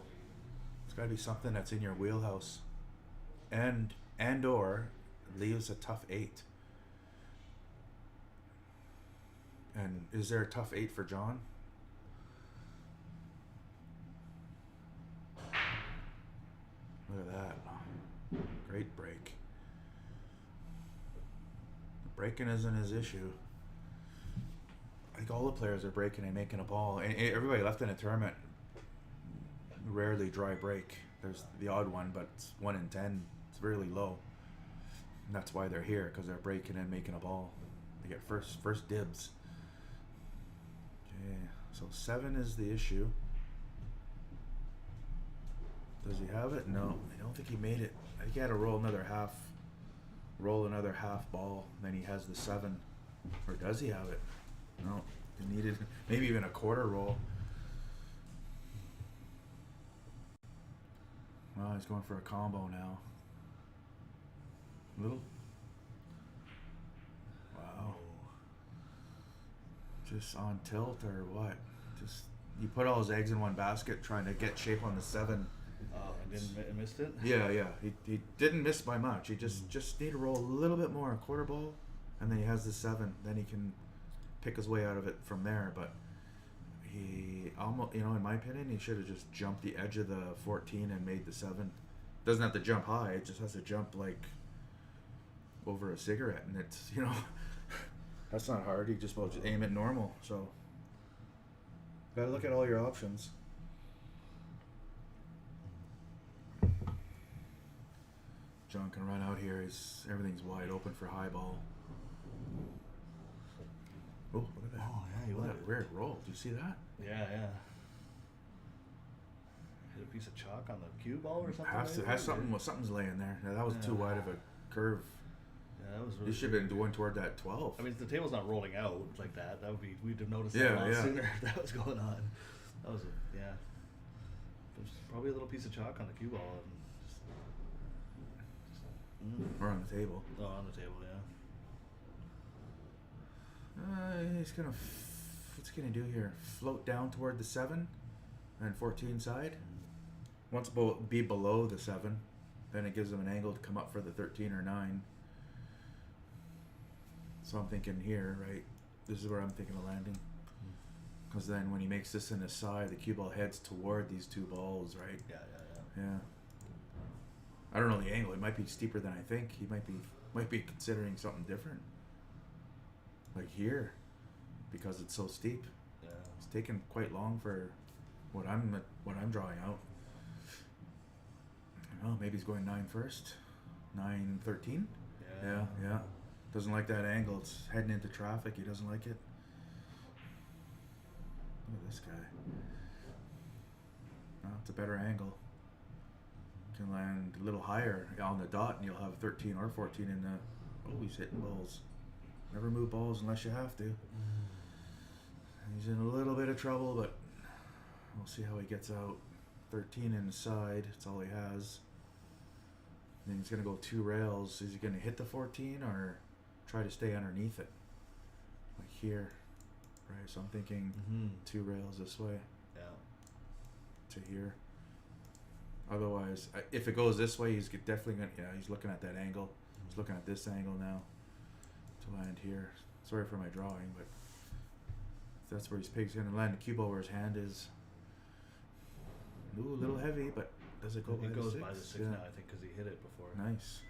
It's got to be something that's in your wheelhouse, and or leaves a tough 8. And is there a tough 8 for John? Look at that. Great break. Breaking isn't his issue. I think all the players are breaking and making a ball. And everybody left in a tournament rarely dry break. There's the odd one, but it's 1 in 10. It's really low. And that's why they're here, because they're breaking and making a ball. They get first dibs. Okay, so 7 is the issue. Does he have it? No, I don't think he made it. I think he had to roll another half ball, and then he has the 7. Or does he have it? No, he needed maybe even a quarter roll. Well, he's going for a combo now. Little. Wow. Just on tilt or what? Just you put all his eggs in one basket trying to get shape on the 7. I missed it? Yeah. He didn't miss by much. He just need to roll a little bit more, a quarter ball, and then he has the 7. Then he can pick his way out of it from there. But he almost, in my opinion, he should have just jumped the edge of the 14 and made the 7. Doesn't have to jump high. It just has to jump like over a cigarette, and it's that's not hard. You just aim it normal. So gotta look at all your options. John can run out here. Everything's wide open for high ball. Oh, look at that. Oh, yeah, he Look at went. that weird roll. Do you see that? Yeah. Hit a piece of chalk on the cue ball or something. Has maybe? something's laying there. Yeah, that was Yeah. too wide of a curve. Yeah, that was really. You should have been going toward that 12. I mean, if the table's not rolling out like that, we'd have noticed Yeah, that a lot yeah. sooner if that was going on. That was there's probably a little piece of chalk on the cue ball and just Or on the table. oh, on the table, yeah. He's gonna. What's he gonna do here? Float down toward the 7 and 14 side. Once be below the 7, then it gives him an angle to come up for the 13 or 9. So I'm thinking here, right? This is where I'm thinking of landing. Because then when he makes this in the side, the cue ball heads toward these two balls, right? Yeah. Yeah. I don't know the angle. It might be steeper than I think. He might be considering something different. Like here, because it's so steep. Yeah. It's taken quite long for what I'm drawing out. I don't know, maybe he's going 9 first. 9-13? Yeah. Doesn't like that angle. It's heading into traffic. He doesn't like it. Look at this guy. No, it's a better angle. Can land a little higher on the dot and you'll have 13 or 14 in the... Oh, he's hitting balls. Never move balls unless you have to. He's in a little bit of trouble, but we'll see how he gets out. 13 in the side. That's all he has. Then he's going to go 2 rails. Is he going to hit the 14 or try to stay underneath it? Like here. Right, so I'm thinking 2 rails this way Yeah. to here. Otherwise, if it goes this way, he's definitely going to... Yeah, he's looking at that angle. He's looking at this angle now to land here. Sorry for my drawing, but if that's where he's going to land the cue ball where his hand is. Ooh, a little heavy, but does it go by It the goes 6? by the 6 Yeah. now, I think, because he hit it before. Nice.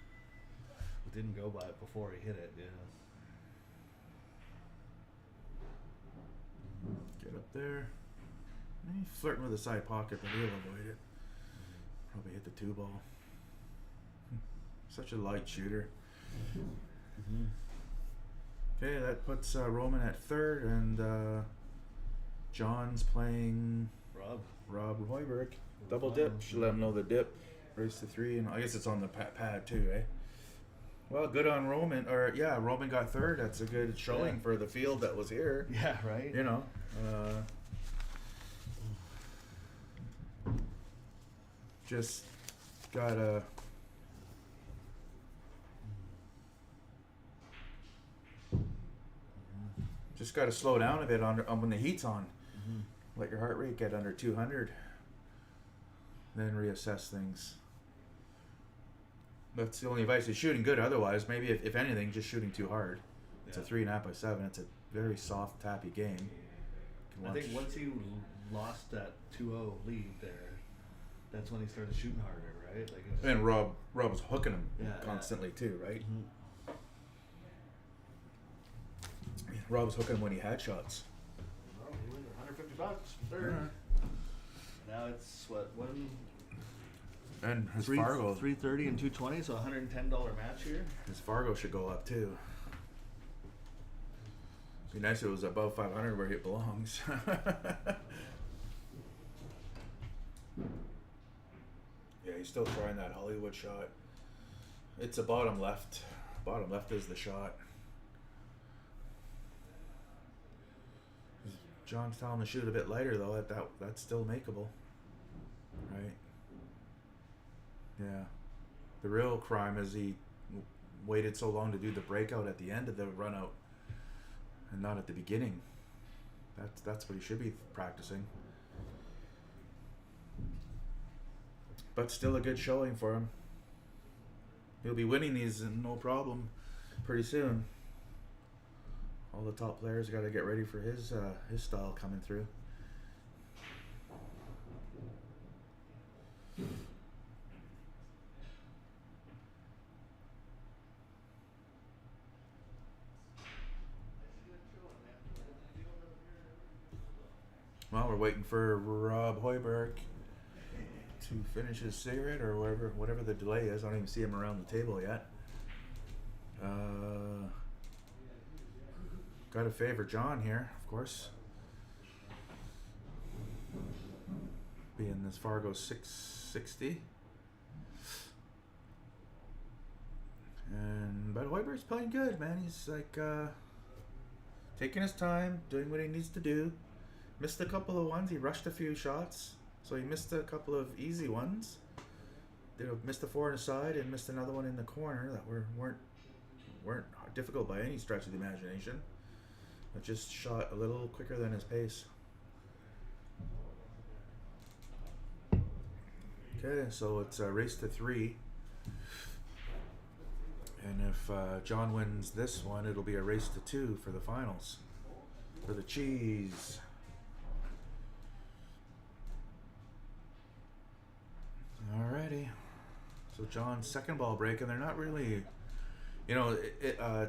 It didn't go by it before he hit it, yeah. Get up there. He's flirting with the side pocket, but he'll avoid it. Probably hit the 2 ball. Such a light shooter. Okay, that puts Roman at 3rd, and John's playing Rob Hoiberg. Double dip. Should let him know the dip. Race to 3, and I guess it's on the pad too, eh? Well, good on Roman. Roman got 3rd. That's a good showing for the field that was here. Yeah, right? You know. Just gotta slow down a bit when the heat's on. Let your heart rate get under 200. Then reassess things. That's the only advice. He's shooting good otherwise. Maybe if anything, just shooting too hard. It's a 3.5 by 7. It's a very soft, tappy game. I think once he lost that 2-0 lead there, that's when he started shooting harder, right? Like And Rob was hooking him Yeah, constantly too, right? Rob was hooking him when he had shots. Well, he won $150 third. Now it's what And his Fargo, 330 and 220, so $110 match here. his Fargo should go up too. Be nice if it was above 500 where it belongs. Yeah, he's still trying that Hollywood shot. It's a bottom left. Bottom left is the shot. John's telling him to shoot a bit lighter though. That's still makeable, right? Yeah. The real crime is he waited so long to do the breakout at the end of the run out and not at the beginning. That's what he should be practicing. But still a good showing for him. He'll be winning these no problem pretty soon. All the top players got to get ready for his style coming through. Well, we're waiting for Rob Hoiberg to finish his cigarette or whatever the delay is. I don't even see him around the table yet. Got to favor John here, of course. Being this far goes 660. But Hoiberg's playing good, man. He's like taking his time, doing what he needs to do. Missed a couple of ones. He rushed a few shots, so he missed a couple of easy ones. Missed a 4 on the side and missed another one in the corner that weren't difficult by any stretch of the imagination. But just shot a little quicker than his pace. Okay, so it's a race to 3. And if John wins this one, it'll be a race to 2 for the finals. For the cheese. Alrighty. So John's second ball break, and they're not really,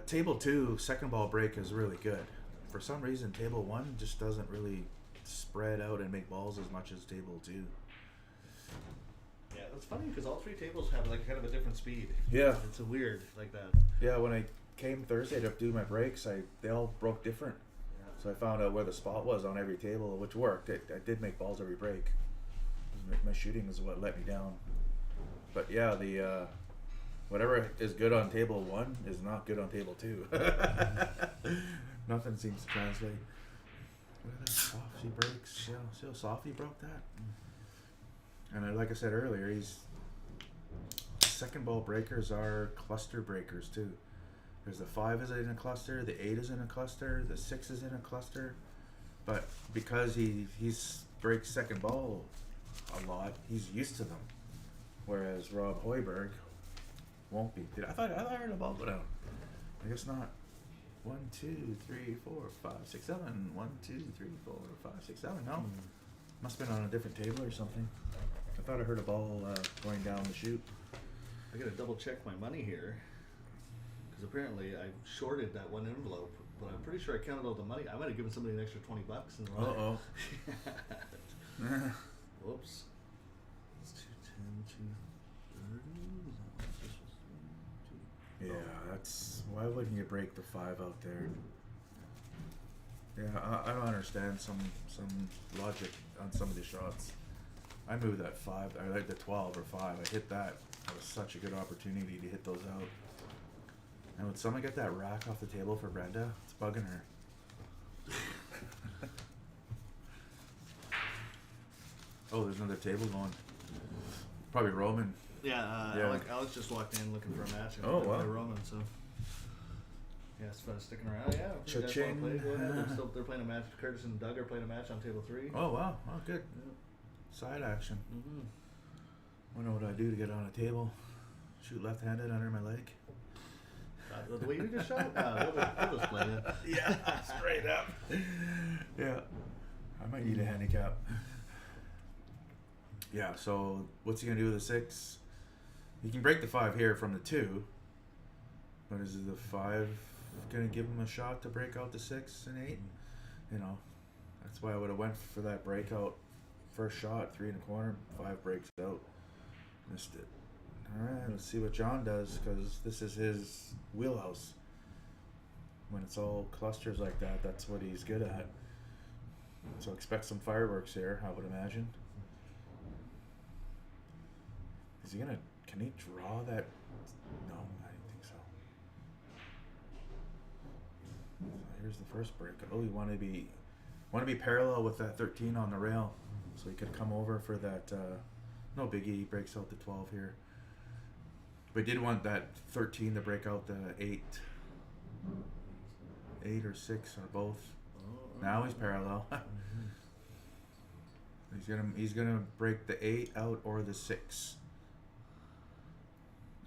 table 2 second ball break is really good. For some reason, table 1 just doesn't really spread out and make balls as much as table 2. Yeah, it's funny because all 3 tables have like kind of a different speed. Yeah. It's a weird like that. Yeah, when I came Thursday to do my breaks, they all broke different. Yeah. So I found out where the spot was on every table, which worked. I did make balls every break. My shooting is what let me down. But yeah, the whatever is good on table 1 is not good on table 2. Nothing seems to translate. Look at that soft he breaks. See how soft he broke that? And like I said earlier, second ball breakers are cluster breakers too. There's the 5 is in a cluster, the 8 is in a cluster, the 6 is in a cluster. But because he's breaks second ball a lot, he's used to them. Whereas Rob Hoiberg won't be. I thought I heard a ball go down. I guess not. 1, 2, 3, 4, 5, 6, 7. 1, 2, 3, 4, 5, 6, 7. No. Must have been on a different table or something. I thought I heard a ball going down the chute. I gotta double check my money here because apparently I shorted that one envelope, but I'm pretty sure I counted all the money. I might have given somebody an extra $20 in the Uh-oh. Whoops. It's 210, 230. Yeah, that's why wouldn't you break the 5 out there? Yeah, I don't understand some logic on some of the shots. I moved that 5, I like the 12 or 5. I hit that. That was such a good opportunity to hit those out. And would someone get that rack off the table for Brenda? It's bugging her. Oh, there's another table going. Probably Roman. Yeah, Yeah. Alex just walked in looking for a match. And Oh, played wow. by Roman, so yeah, it's fun sticking around. Yeah, if you guys Cha-ching. wanna play, go ahead. They're playing a match. Curtis and Doug are playing a match on table 3. Oh, wow. Oh, good. Side action. Mm-hmm. Wonder what I do to get on a table. Shoot left-handed under my leg. The way you just shot? We'll just play it. Yeah, straight up. Yeah, I might need a handicap. Yeah, so what's he gonna do with the 6? He can break the 5 here from the 2, but is the 5 gonna give him a shot to break out the 6 and 8? That's why I would have went for that breakout first shot, 3 in the corner, 5 breaks out, missed it. All right, let's see what John does, because this is his wheelhouse. When it's all clusters like that, that's what he's good at. So expect some fireworks here, I would imagine. Can he draw that? No, I didn't think so. So here's the first break. Oh, you want to be parallel with that 13 on the rail, so he could come over for that. No biggie, he breaks out the 12 here. But did want that 13 to break out the 8 or 6 or both. Now he's parallel. He's gonna break the 8 out or the 6.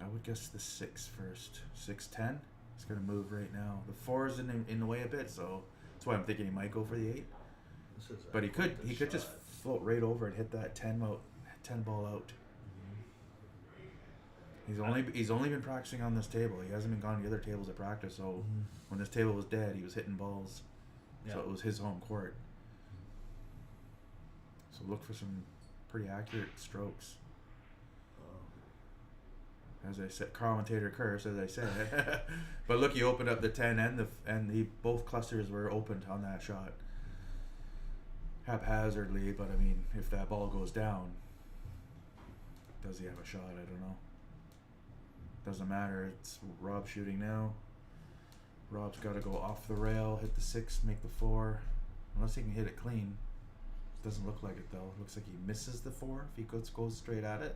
I would guess the 6 first. 6-10. He's gonna move right now. The 4 is in the way a bit, so that's why I'm thinking he might go for the 8. But he could just float right over and hit that 10 ball out. He's only been practicing on this table. He hasn't been gone to the other tables to practice. So when this table was dead, he was hitting balls. Yeah. So it was his home court. So look for some pretty accurate strokes. Oh. As I said, commentator curse, as I said. But look, he opened up the 10 and he both clusters were opened on that shot. Haphazardly, but I mean, if that ball goes down, does he have a shot? I don't know. Doesn't matter. It's Rob shooting now. Rob's got to go off the rail, hit the 6, make the 4. Unless he can hit it clean. Doesn't look like it though. Looks like he misses the 4 if he goes straight at it.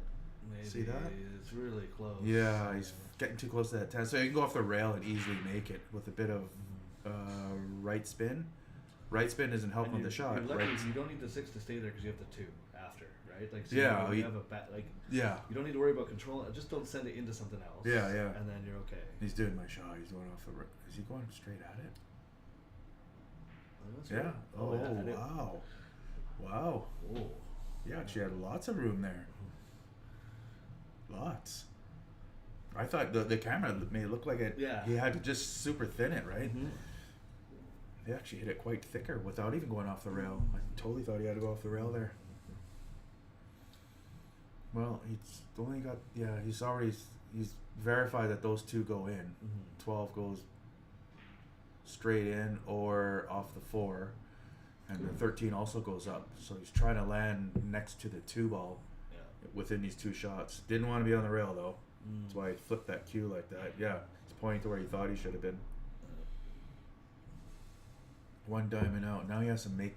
Maybe. See that? It's really close. Yeah, he's getting too close to that 10. So he can go off the rail and easily make it with a bit of right spin. Right spin isn't helping with the shot. You're lucky Right. you don't need the 6 to stay there because you have the 2 after, right? Like, so Yeah, you have a like. Yeah. You don't need to worry about control. Just don't send it into something else. Yeah, yeah. And then you're okay. He's doing my shot. He's going off the. Is he going straight at it? Oh, that's Yeah. right. Oh, yeah, I do. wow. Wow. Oh. Yeah, she had lots of room there. Lots. I thought the camera made it look like it. Yeah. He had to just super thin it, right? Mhm. He actually hit it quite thicker without even going off the rail. I totally thought he had to go off the rail there. Well, he's only got he's verified that those 2 go in. Mhm. 12 goes straight in or off the 4, and the 13 also goes up. So he's trying to land next to the 2 ball Yeah. within these 2 shots. Didn't want to be on the rail though. Mm. That's why he flipped that cue like that. Yeah, he's pointing to where he thought he should have been. 1 diamond out. Now he has to make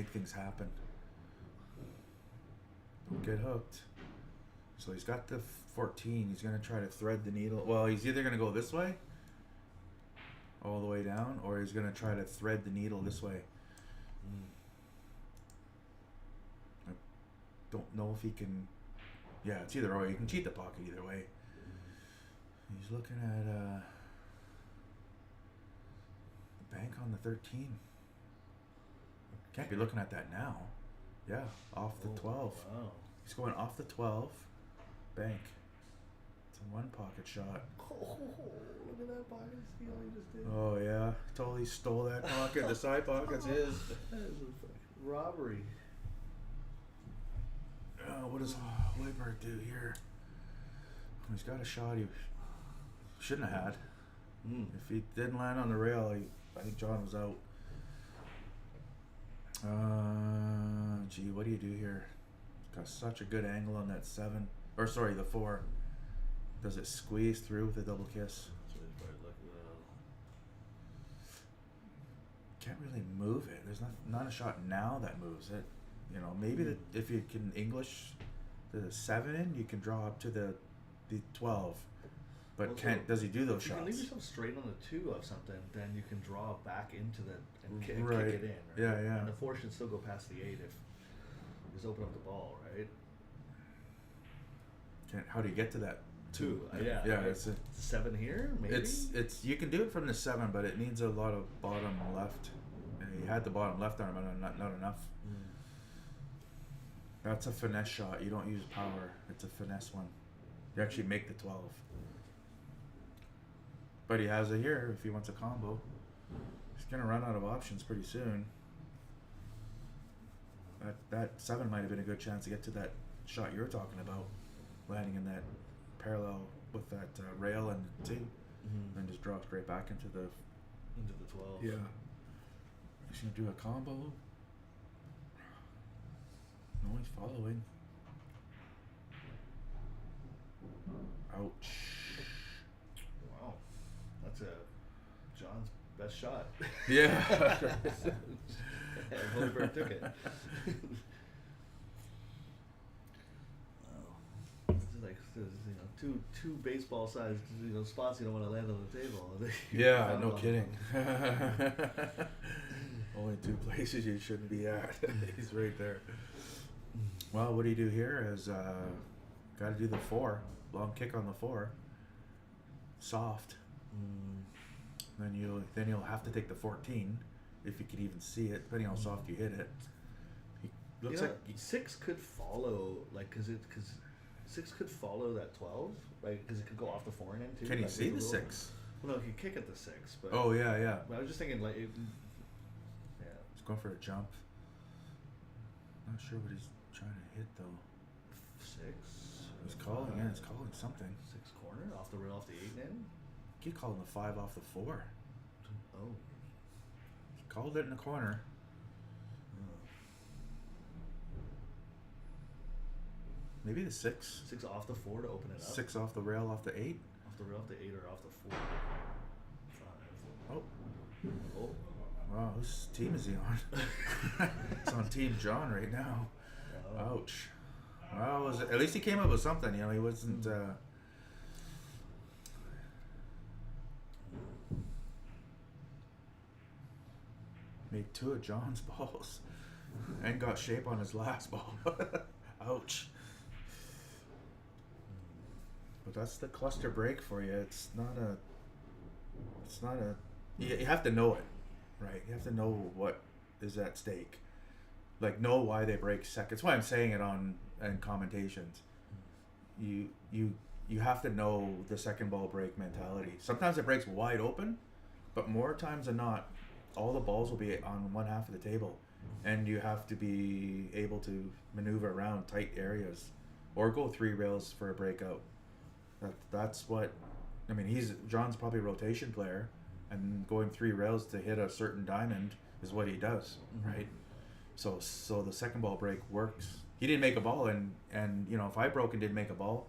things happen. Don't get hooked. So he's got the 14. He's gonna try to thread the needle. Well, he's either gonna go this way, all the way down, or he's gonna try to thread the needle this way. Mm. I don't know if he can. Yeah, it's either or. You can cheat the pocket either way. He's looking at the bank on the 13. Can't be looking at that now. Yeah, off the 12. Wow. He's going off the 12. Bank. It's a 1 pocket shot. Oh, look at that pocket steal he just did. Oh yeah, totally stole that pocket. The side pocket's his. That is a fucking robbery. What does Hoiberg do here? He's got a shot he shouldn't have had. Mm. If he didn't land on the rail, I think John was out. Gee, what do you do here? Got such a good angle on that 7. Or sorry, the 4. Does it squeeze through with a double kiss? That's what he's probably looking at. Can't really move it. There's not a shot now that moves it. You know, maybe if you can English the 7 in, you can draw up to the 12. But Also, does he do those if you can shots? leave yourself straight on the 2 of something, then you can draw back into the and kick Right. it in. Right? Yeah, yeah. And the 4 should still go past the 8 if you just open up the ball, right? How do you get to that 2? Yeah. Yeah, right. it's 7 here, maybe. it's you can do it from the 7, but it needs a lot of bottom left. And he had the bottom left arm, but not enough. Mm. That's a finesse shot. You don't use power. It's a finesse one. You actually make the 12. But he has it here if he wants a combo. He's gonna run out of options pretty soon. That 7 might have been a good chance to get to that shot you're talking about, landing in that parallel with that rail and the 2, Mhm. and just drop straight back into the. Into the 12. Yeah. He's gonna do a combo. No, he's following. Ouch. Wow. That's John's best shot. Yeah. And Hoiberg took it. Wow. This is like two baseball sized spots you don't want to land on the table. Yeah, Found no one. kidding. Only 2 places you shouldn't be at. He's right there. Well, what do you do here is got to do the 4. Long kick on the 4. Soft. Mm. Then you'll have to take the 14 if you could even see it, depending how soft you hit it. He looks like 6 could follow, like, cause 6 could follow that 12, right? Because it could go off the 4 and in too. Can you like, see with the little- 6? Well, no, he could kick at the 6, but. Oh yeah. But I was just thinking, like, yeah. He's going for a jump. Not sure what he's Trying to hit though. 6. He's calling. Yeah, he's calling something. 6 corner off the rail off the 8 then. He calling the 5 off the 4. Oh. He called it in the corner. Maybe the 6. 6 off the 4 to open it up. 6 off the rail off the 8. Off the rail off the 8 or off the 4. 5. Oh. Oh. Wow, whose team is he on? It's on Team John right now. Oh. Ouch. Well, at least he came up with something. You know, he wasn't. Made 2 of John's balls, and got shape on his last ball. Ouch. But that's the cluster break for you. It's not a. You have to know it, right? You have to know what is at stake. Like, know why they break second. That's why I'm saying it in commentations. You have to know the second ball break mentality. Sometimes it breaks wide open, but more times than not, all the balls will be on one half of the table, and you have to be able to maneuver around tight areas, or go 3 rails for a breakout. That's what. I mean, John's probably a rotation player, and going 3 rails to hit a certain diamond is what he does, right? So the second ball break works. He didn't make a ball, and you know, if I broke and didn't make a ball,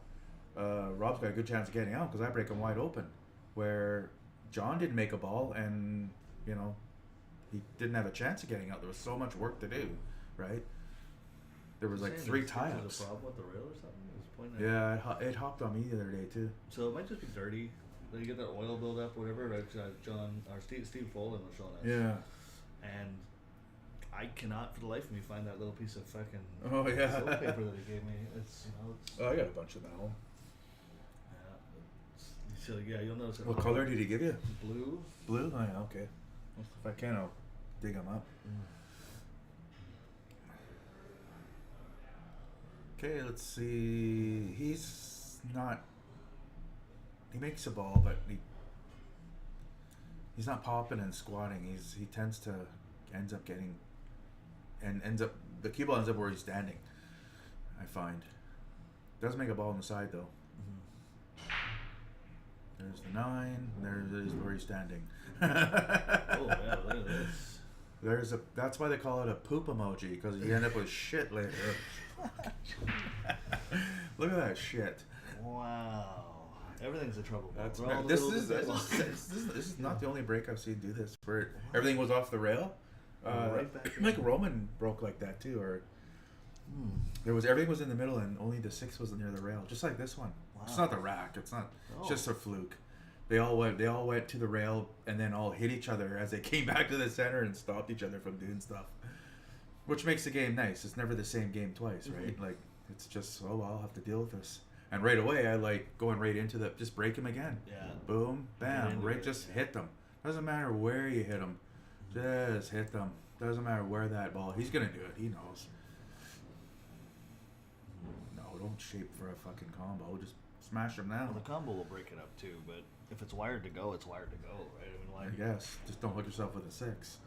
Rob's got a good chance of getting out because I break him wide open. Where John didn't make a ball, and you know, he didn't have a chance of getting out. There was so much work to do, right? There was like 3 tie-ups. Was a problem with the rail or something? It was pointing Yeah, it hopped on me the other day too. So it might just be dirty. Then you get that oil buildup or whatever. Right? John or Steve Folden was showing us. Yeah. And I cannot for the life of me find that little piece of fucking Oh yeah. soap paper that he gave me. It's Oh, I got a bunch of them at home. yeah. So yeah, you'll notice. What color did he give you? Blue. Blue? Oh yeah, okay. If I can, I'll dig them up. Okay, let's see. He's not. He makes a ball, but he's not popping and squatting. He ends up getting, and the cue ball ends up where he's standing. I find. Does make a ball on the side though. There's the 9. There's where he's standing. Oh yeah, look at this. That's why they call it a poop emoji, because you end up with shit later. Look at that shit. Wow. Everything's a trouble ball. This is not the only break I've seen do this. Where everything was off the rail. Right back Like Roman broke like that too, or everything was in the middle and only the 6 was near the rail, just like this one. Wow. It's not the rack. It's not. It's Oh. just a fluke. They all went to the rail and then all hit each other as they came back to the center and stopped each other from doing stuff, which makes the game nice. It's never the same game twice, right? Like, it's just, oh well, I'll have to deal with this. And right away, I like going right into just break him again. Yeah. Boom, bam, into right, it, just yeah. hit them. Doesn't matter where you hit them, just hit them. Doesn't matter where that ball. He's gonna do it. He knows. No, don't shape for a fucking combo. Just smash him Well, down. the combo will break it up too, but if it's wired to go, it's wired to go, right? I mean, I guess. Just don't hook yourself with a 6.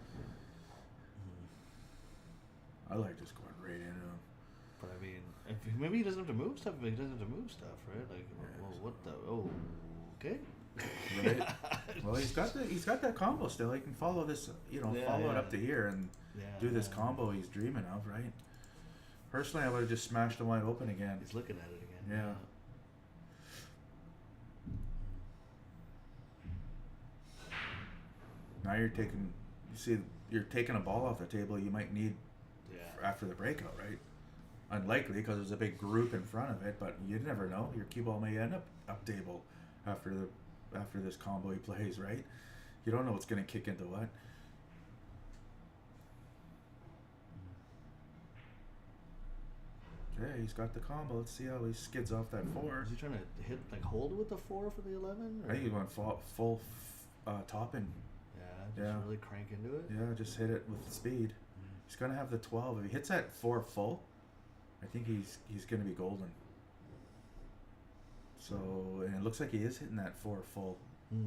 I like just going right into him. But I mean, maybe he doesn't have to move stuff. But he doesn't have to move stuff, right? Like, well, what the? Oh, okay. Right. Well, he's got that combo still. He can follow this, follow it up to here and do this combo he's dreaming of, right? Personally, I would have just smashed him wide open again. He's looking at it again. Yeah. Now you're taking a ball off the table you might need after the breakout, right? Unlikely because there's a big group in front of it, but you never know. Your cue ball may end up table after this combo he plays, right? You don't know what's going to kick into what. Okay, he's got the combo. Let's see how he skids off that 4. Is he trying to hit hold with the 4 for the 11? I think he's going full topping. Yeah, just really crank into it. Yeah, just hit it with speed. He's gonna have the 12. If he hits that 4 full, I think he's gonna be golden. So, and it looks like he is hitting that 4 full.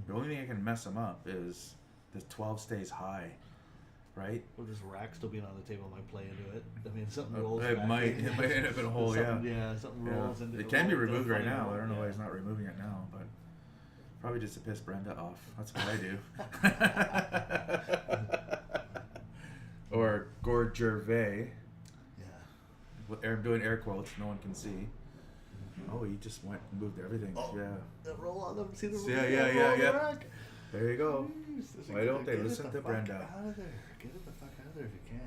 The only thing that can mess him up is the 12 stays high, right? Or just rack still being on the table might play into it. I mean, something rolls. It back might in. it might end up in a hole, yeah. Something Yeah. rolls into It can be rolls into a removed right funny now. hole. I don't know why Yeah. he's not removing it now, but probably just to piss Brenda off. That's what I do. Or Gord Gervais. Yeah. With doing air quotes, no one can see. Oh, he just went and moved everything. Oh. Yeah. The roll on them. See the Yeah, roll, yeah, roll yeah, on the yeah. rack. There you go. Jeez, Why don't they get it listen the to fuck Brenda? Out of there. Get it the fuck out of there if you can.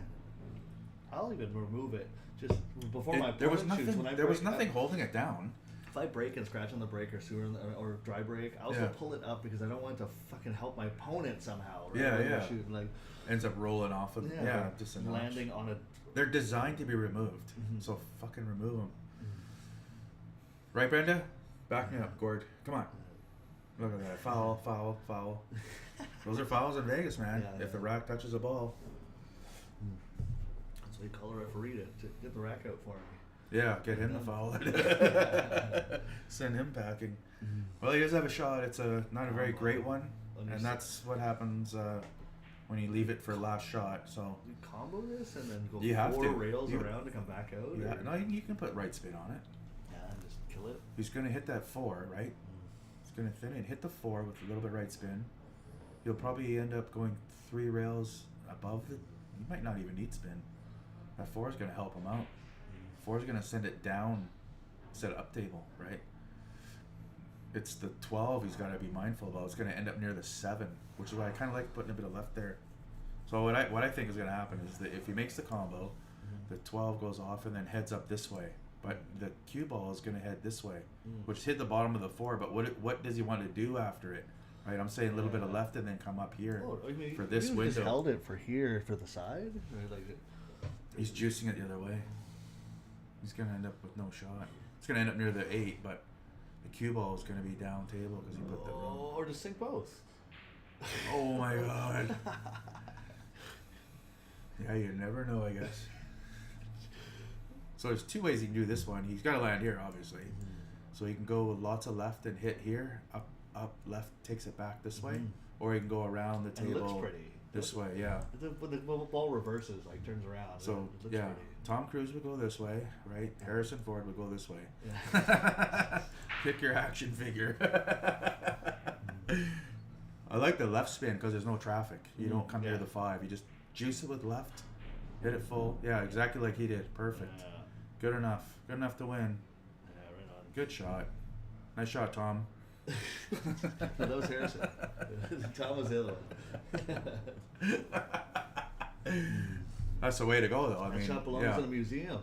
I'll even remove it just before my There was opponent shoots. nothing. When I There was break, nothing holding it down. If I break and scratch on the break or sewer or dry break, I also Yeah. pull it up because I don't want it to fucking help my opponent somehow. Right? Yeah, When they're yeah. shooting, like Ends up rolling off of. Yeah, just a notch. landing on a. They're designed to be removed, Mhm. so fucking remove them. Right, Brenda? Back me up, Gord. Come on. Look at that. Foul, foul, foul. Those are fouls in Vegas, man. Yeah, If the yeah. rack touches a ball. So you call a referee to get the rack out for me. Yeah, get him the foul. Send him packing. Well, he does have a shot. It's not a very great one, and that's what happens when you leave it for last shot. So You combo this and then go You have 4 to. rails You- around to come back out. yeah, or- no, you can put right spin on it. Yeah, and just kill it. He's gonna hit that 4, right? He's gonna thin it, hit the 4 with a little bit right spin. You'll probably end up going 3 rails above the. You might not even need spin. That 4 is gonna help him out. 4 is gonna send it down instead of up table, right? It's the 12 he's got to be mindful about. It's gonna end up near the 7, which is why I kind of like putting a bit of left there. So what I think is gonna happen is that if he makes the combo, the 12 goes off and then heads up this way. But the cue ball is going to head this way, which hit the bottom of the 4. But what does he want to do after it? Right, I'm saying a little bit of left and then come up here Oh, I mean, for this you window. just held it for here for the side. Or like, He's juicing it the other way. He's going to end up with no shot. It's going to end up near the 8, but the cue ball is going to be down table because he put the wrong. or just sink both. Oh my god. Yeah, you never know, I guess. So there's 2 ways he can do this one. He's got to land here, obviously. So he can go with lots of left and hit here, up, left, takes it back this way, or he can go around the And it table looks pretty. this way. Yeah. When the ball reverses, like turns around. So it looks yeah, pretty. Tom Cruise would go this way, right? Harrison Ford would go this way. Yeah. Pick your action figure. I like the left spin because there's no traffic. You don't come near Yeah. the 5. You just juice it with left, hit it full. Yeah, exactly like he did. Perfect. Yeah. Good enough. Good enough to win. Yeah, right on. Good shot. Nice shot, Tom. No, that was Harrison. Tom was the other one. That's the way to go, though. I That mean, shot belongs yeah, in a museum.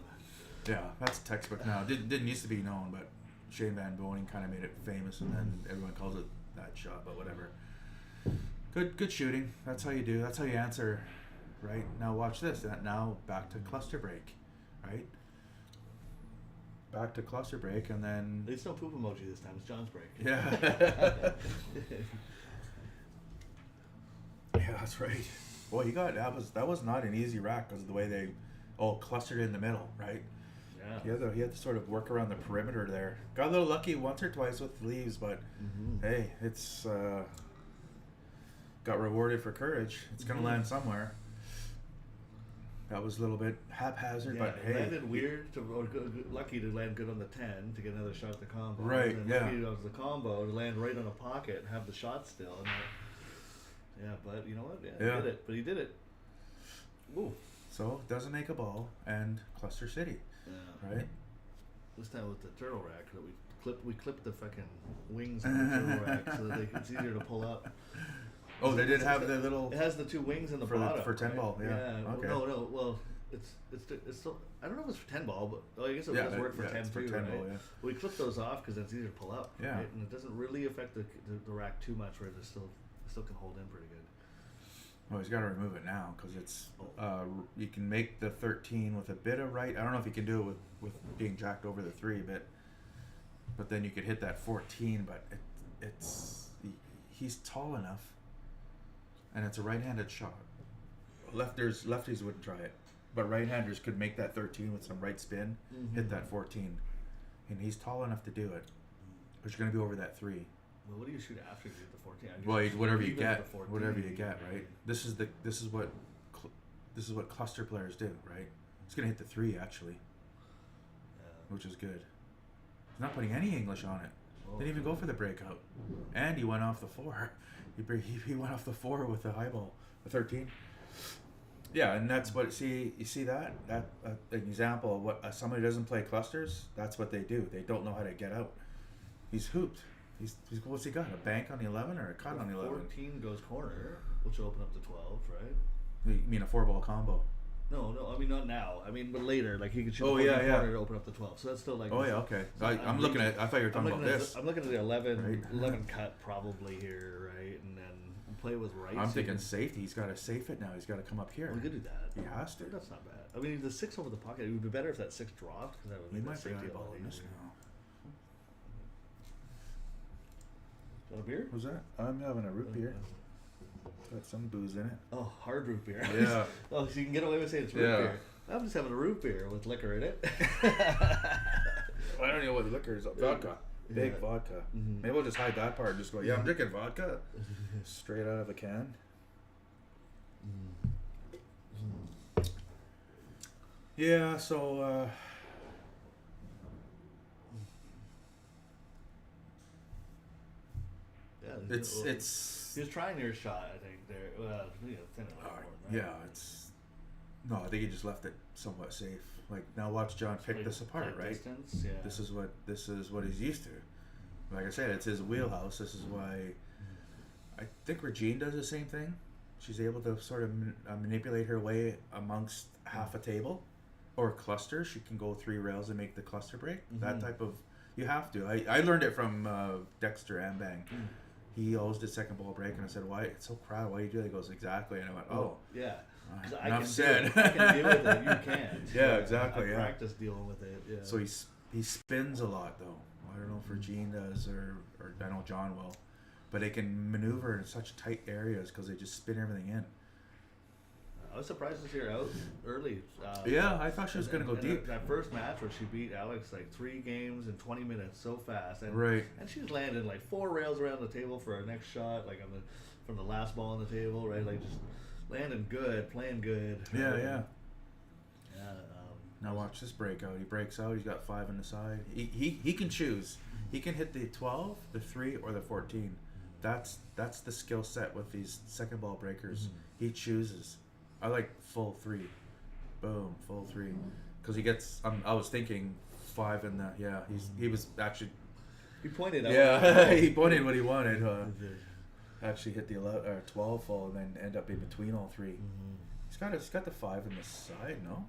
yeah, that's textbook now. Didn't used to be known, but Shane Van Boening kind of made it famous, and then everyone calls it that shot. But whatever. Good shooting. That's how you do. That's how you answer. Right now, watch this. Now back to cluster break. Right. Back to cluster break, and then It's no poop emoji this time. It's John's break. yeah. Yeah, that's right. Well, he got that was not an easy rack because of the way they all clustered in the middle, right? Yeah. He had to sort of work around the perimeter there. Got a little lucky once or twice with leaves, but hey, it's got rewarded for courage. It's gonna land somewhere. That was a little bit haphazard, Yeah, but it hey, landed weird, lucky to land good on the 10 to get another shot at the combo. Right, And then yeah. lucky on the combo to land right on a pocket and have the shot still. And yeah, but you know what? Yeah, Yeah. he did it. But he did it. Ooh. so doesn't make a ball and cluster city, Yeah. right? This time with the turtle rack that we clipped the fucking wings on the turtle rack so that it's easier to pull up. Oh, they did have the little. It has the 2 wings in the For the- bottom. for 10 right? ball, yeah. Okay. No. Well, it's still. I don't know if it's for 10 ball, but I guess it Yeah, does work for yeah, 10 it's for too, 10 right? ball, yeah. We clip those off because it's easier to pull up. Yeah. Right? And it doesn't really affect the rack too much, where it still can hold in pretty good. Well, he's got to remove it now because it's. You can make the 13 with a bit of right. I don't know if you can do it with being jacked over the 3 bit, but then you could hit that 14. But he's tall enough, and it's a right-handed shot. Lefties wouldn't try it, but right-handers could make that 13 with some right spin, hit that 14, and he's tall enough to do it. But you're going to be over that 3. Well, what do you shoot after you get the 14? I guess Well, you shoot whatever you even at get, the 14. whatever you get, right? This is what This is what cluster players do, right? He's gonna hit the 3 actually, Yeah. which is good. He's not putting any English on it. Oh, Didn't even go for the breakout, and he went off the 4. He went off the 4 with the high ball, the 13. Yeah, and that's what you see that an example of what somebody doesn't play clusters. That's what they do. They don't know how to get out. He's hooped. He's what's he got? A bank on the 11 or a cut on the 11? 14 goes corner, which will open up to 12, right? You mean a 4-ball combo? No, I mean not now. I mean, but later, like he could shoot Oh, the 14 yeah, corner to open up to 12. So that's still like. Oh yeah, okay. So I'm looking at. I thought you were talking about this. I'm looking at the 11, Right. 11 cut probably here, right, and then play with right. I'm so thinking you safety. He's got to safe it now. He's got to come up here. can, we could do that. He has to. That's not bad. I mean, the 6 over the pocket. It would be better if that 6 dropped because that would He make that might be safety a lot eyeballing this easier. now. Do you want a beer? Who's that? I'm having a root beer. Got some booze in it. Oh, hard root beer. Yeah. Oh, so you can get away with saying it's root Yeah. beer. I'm just having a root beer with liquor in it. I don't know what the liquor is. Vodka. Big Yeah. vodka. Mhm. Maybe we'll just hide that part and just go, yeah, I'm drinking vodka. Straight out of a can. Yeah, so, Yeah, it's he was trying your shot, I think. There, well, thin it out more, right? yeah, it's, no, I think he just left it somewhat safe. Like, now watch John pick Like, this apart, tight right? Distance, yeah. This is what he's used to. Like I said, it's his wheelhouse. This is why I think Regine does the same thing. She's able to sort of manipulate her way amongst half a table or a cluster. She can go 3 rails and make the cluster break. That Mhm. type of, you have to. I learned it from Dexter Ambang. He always did second ball break, and I said, "Why? It's so crowded. Why do you do that?" He goes, "Exactly." And I went, "Oh, yeah. 'Cause I enough can said." I can deal with it. You can't. Yeah, exactly, I yeah. practice dealing with it. Yeah. So he spins a lot though. I don't know if Regine does or I know John will, but they can maneuver in such tight areas because they just spin everything in. I was surprised to see her out early. Yeah, I thought she was gonna go and deep. That first match where she beat Alex like 3 games in 20 minutes so fast, and Right. and she's landed like 4 rails around the table for her next shot, like from the last ball on the table, right? Like just landing good, playing good. Yeah, right? yeah. Yeah. Now watch this breakout. He breaks out. He's got 5 on the side. He can choose. He can hit the 12, the 3, or the 14. That's the skill set with these second ball breakers. He chooses. I like full 3. Boom, full 3. Because he gets. I was thinking 5 in the. Yeah, he was actually. He pointed out. Yeah, he pointed what he wanted. Actually hit the 11, or 12 full and then end up in between all 3. He's got the 5 in the side. No.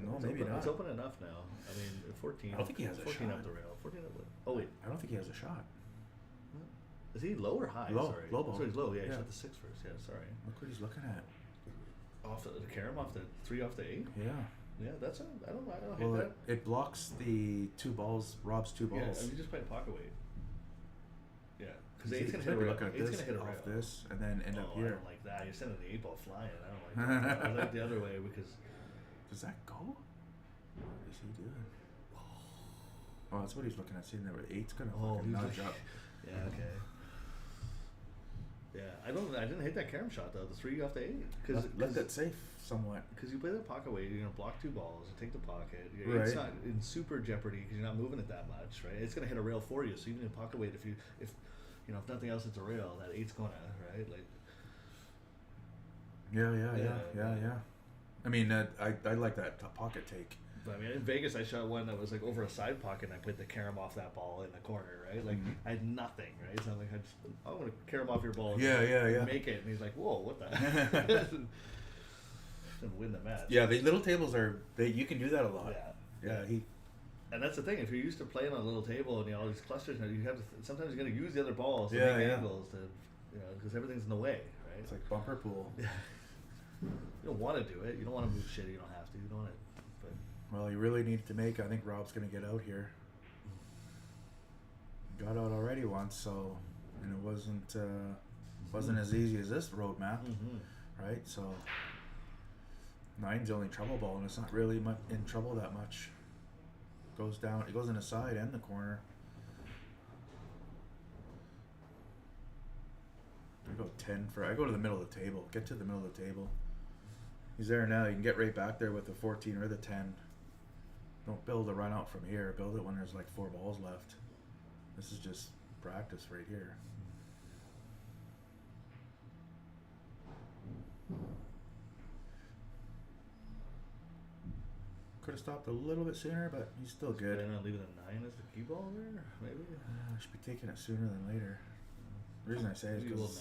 No, maybe open, not. It's open enough now. I mean, 14. I don't think he has a 14 shot. up the rail. 14 up the. Oh wait, I don't think he has a shot. is he low or high? Low, Sorry. low ball. So he's low. Yeah, he Yeah. shot the 6 first. Yeah, sorry. Look what he's looking at. Off the carom off the 3 off the 8. Yeah. Yeah, that's a. I don't Well, hate that. it blocks the 2 balls. Rob's 2 Yeah, balls. and you just play pocket weight. Yeah, because He's 8's gonna hit a gonna be rail. looking at 8's this gonna hit a off rail. this and then end up I here. don't like that. You're sending the 8 ball flying. I don't like that. I like the other way because. Does that go? What is he doing? Oh, that's what he's looking at. Seeing that 8's gonna fucking he's nudge like- up. Yeah. Okay. Yeah, I didn't hit that carom shot though. The 3 off the 8 Left that safe somewhat. because you play the pocket weight, you're gonna block 2 balls, you take the pocket. Right. It's not in super jeopardy because you're not moving it that much, right? It's gonna hit a rail for you. So even in pocket weight, if nothing else, it's a rail. That 8's gonna right like. Yeah. I mean, I like that pocket take. But I mean, in Vegas, I shot one that was like over a side pocket, and I put the carom off that ball in the corner, right? Like I had nothing, right? So I'm like, I'm gonna carom off your ball. Yeah. Make it, and he's like, whoa, what the? And win the match. Yeah, the little tables you can do that a lot. Yeah. Yeah, And that's the thing. If you're used to playing on a little table and all these clusters, you have to. Sometimes you got to use the other balls to Yeah, make yeah. angles to, because everything's in the way, right? it's like bumper pool. You don't want to do it. You don't want to move shit. You don't have to. You don't want to. But Well, he really needed to make. I think Rob's gonna get out here. Got out already once, so and it wasn't as easy as this roadmap, right? So 9's the only trouble ball, and it's not really in trouble that much. Goes down. It goes in the side and the corner. I go 10 for. I go to the middle of the table. Get to the middle of the table. He's there now. You can get right back there with the 14 or the 10. Don't build a run out from here. Build it when there's like 4 balls left. This is just practice right here. Could have stopped a little bit sooner, but he's still good. They're not leaving a 9 as the cue ball there, maybe. Should be taking it sooner than later. The reason I say is Maybe we'll because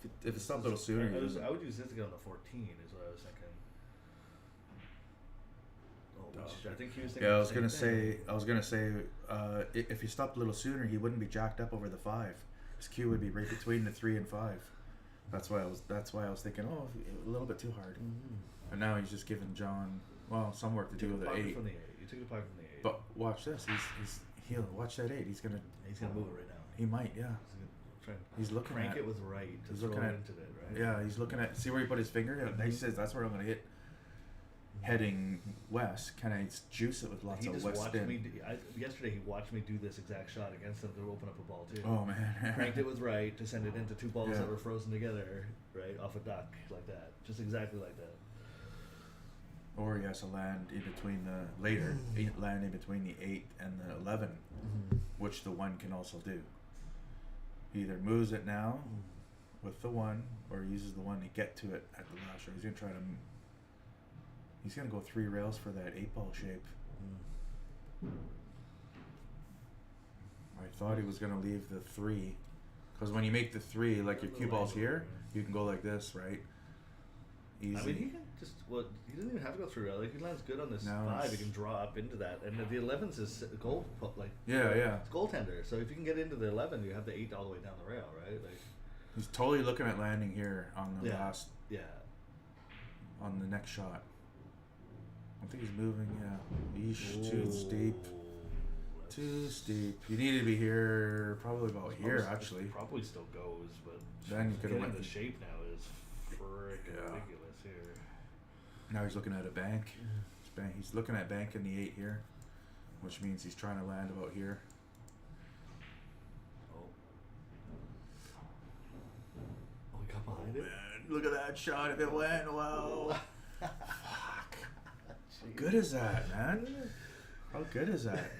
now. if it stopped a little sooner, I would use this to get on the 14. Is what I was thinking. Oh, which I think he was thinking. yeah, the same thing. I was gonna say, if he stopped a little sooner, he wouldn't be jacked up over the 5. His cue would be right between the 3 and 5. That's why I was thinking, oh, a little bit too hard. Mm-hmm. And now he's just giving John, well, some work to do with the 8. From the 8. You took the pocket from the 8. But watch this. He'll watch that 8. He's gonna move it right now. He might, yeah. He's looking crank at it with right to he's throw looking it at- into it, right? Yeah, he's looking at. See where he put his finger? Yeah, he says that's where I'm gonna hit. Heading west, can I juice it with lots He of just west watched spin? me. Yesterday, he watched me do this exact shot against them to open up a ball too. Oh man! Cranked it with right to send it into 2 balls Yeah. that were frozen together, right off a duck like that, just exactly like that. Or he has to land in between the later, land in between the 8 and the 11, which the 1 can also do. He either moves it now with the 1, or uses the 1 to get to it at the last shot. He's gonna try to. He's gonna go 3 rails for that 8 ball shape. I thought he was gonna leave the 3, because when you make the 3, like your cue ball's here, you can go like this, right? Easy. I mean, he can just he doesn't even have to go through. Like, he lands good on this No, 5. He it's- can draw up into that, and the 11's is goal, like Yeah. it's goaltender. So if you can get into the 11, you have the 8 all the way down the rail, right? Like, He's totally looking at landing here on the Yeah. last, yeah. on the next shot. I think he's moving. Yeah. Eesh, too steep. That's- Too steep. You need to be here, probably about here actually. Probably still goes, but Then you could have getting went. the shape now is freaking Yeah. ridiculous here. Now he's looking at a bank. He's looking at bank in the 8 here, which means he's trying to land about here. Oh, he got behind it. Man, look at that shot! If it went, wow. Fuck. How good is that, man? How good is that?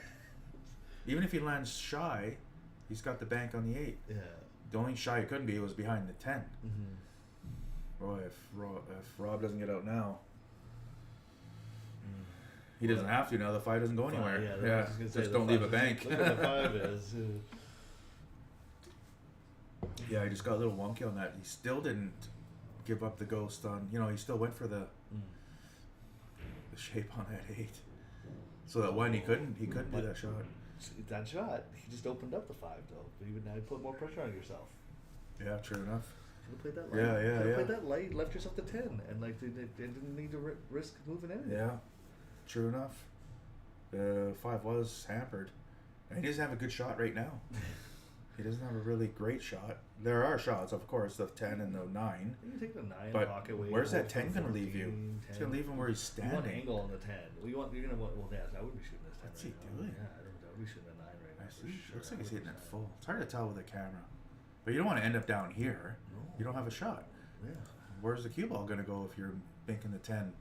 Even if he lands shy, he's got the bank on the 8. Yeah. The only shy he couldn't be was behind the 10. Boy, if Rob doesn't get out now, he doesn't have to now. The 5 doesn't go anywhere. Yeah, I was gonna say just the don't leave a 5 bank. Look what the 5 is. Yeah, he just got a little wonky on that. He still didn't give up the ghost on. He still went for the shape on that 8. So that 1 he couldn't do that shot. That shot, he just opened up the 5 though. But even now, you put more pressure on yourself. Yeah, true enough. Should have played that light. Yeah. Should have played that light. Left yourself to 10, and like they didn't need to risk moving anything. Yeah, true enough. The 5 was hampered, and he doesn't have a good shot right now. He doesn't have a really great shot. There are shots, of course, the 10 and the 9. You can take the 9 But pocket away. where's that hold for 10 going to leave you? 14, It's going to leave him where he's You want standing. angle on the 10. Well, you're gonna want. Well, yeah, I would be shooting this 10. What's right he now. doing? Yeah, I would be shooting a 9 right now. I for see. sure, Looks like he's hitting it 100%. full. It's hard to tell with the camera. But you don't want to end up down here. No. You don't have a shot. Yeah. Where's the cue ball going to go if you're banking the 10?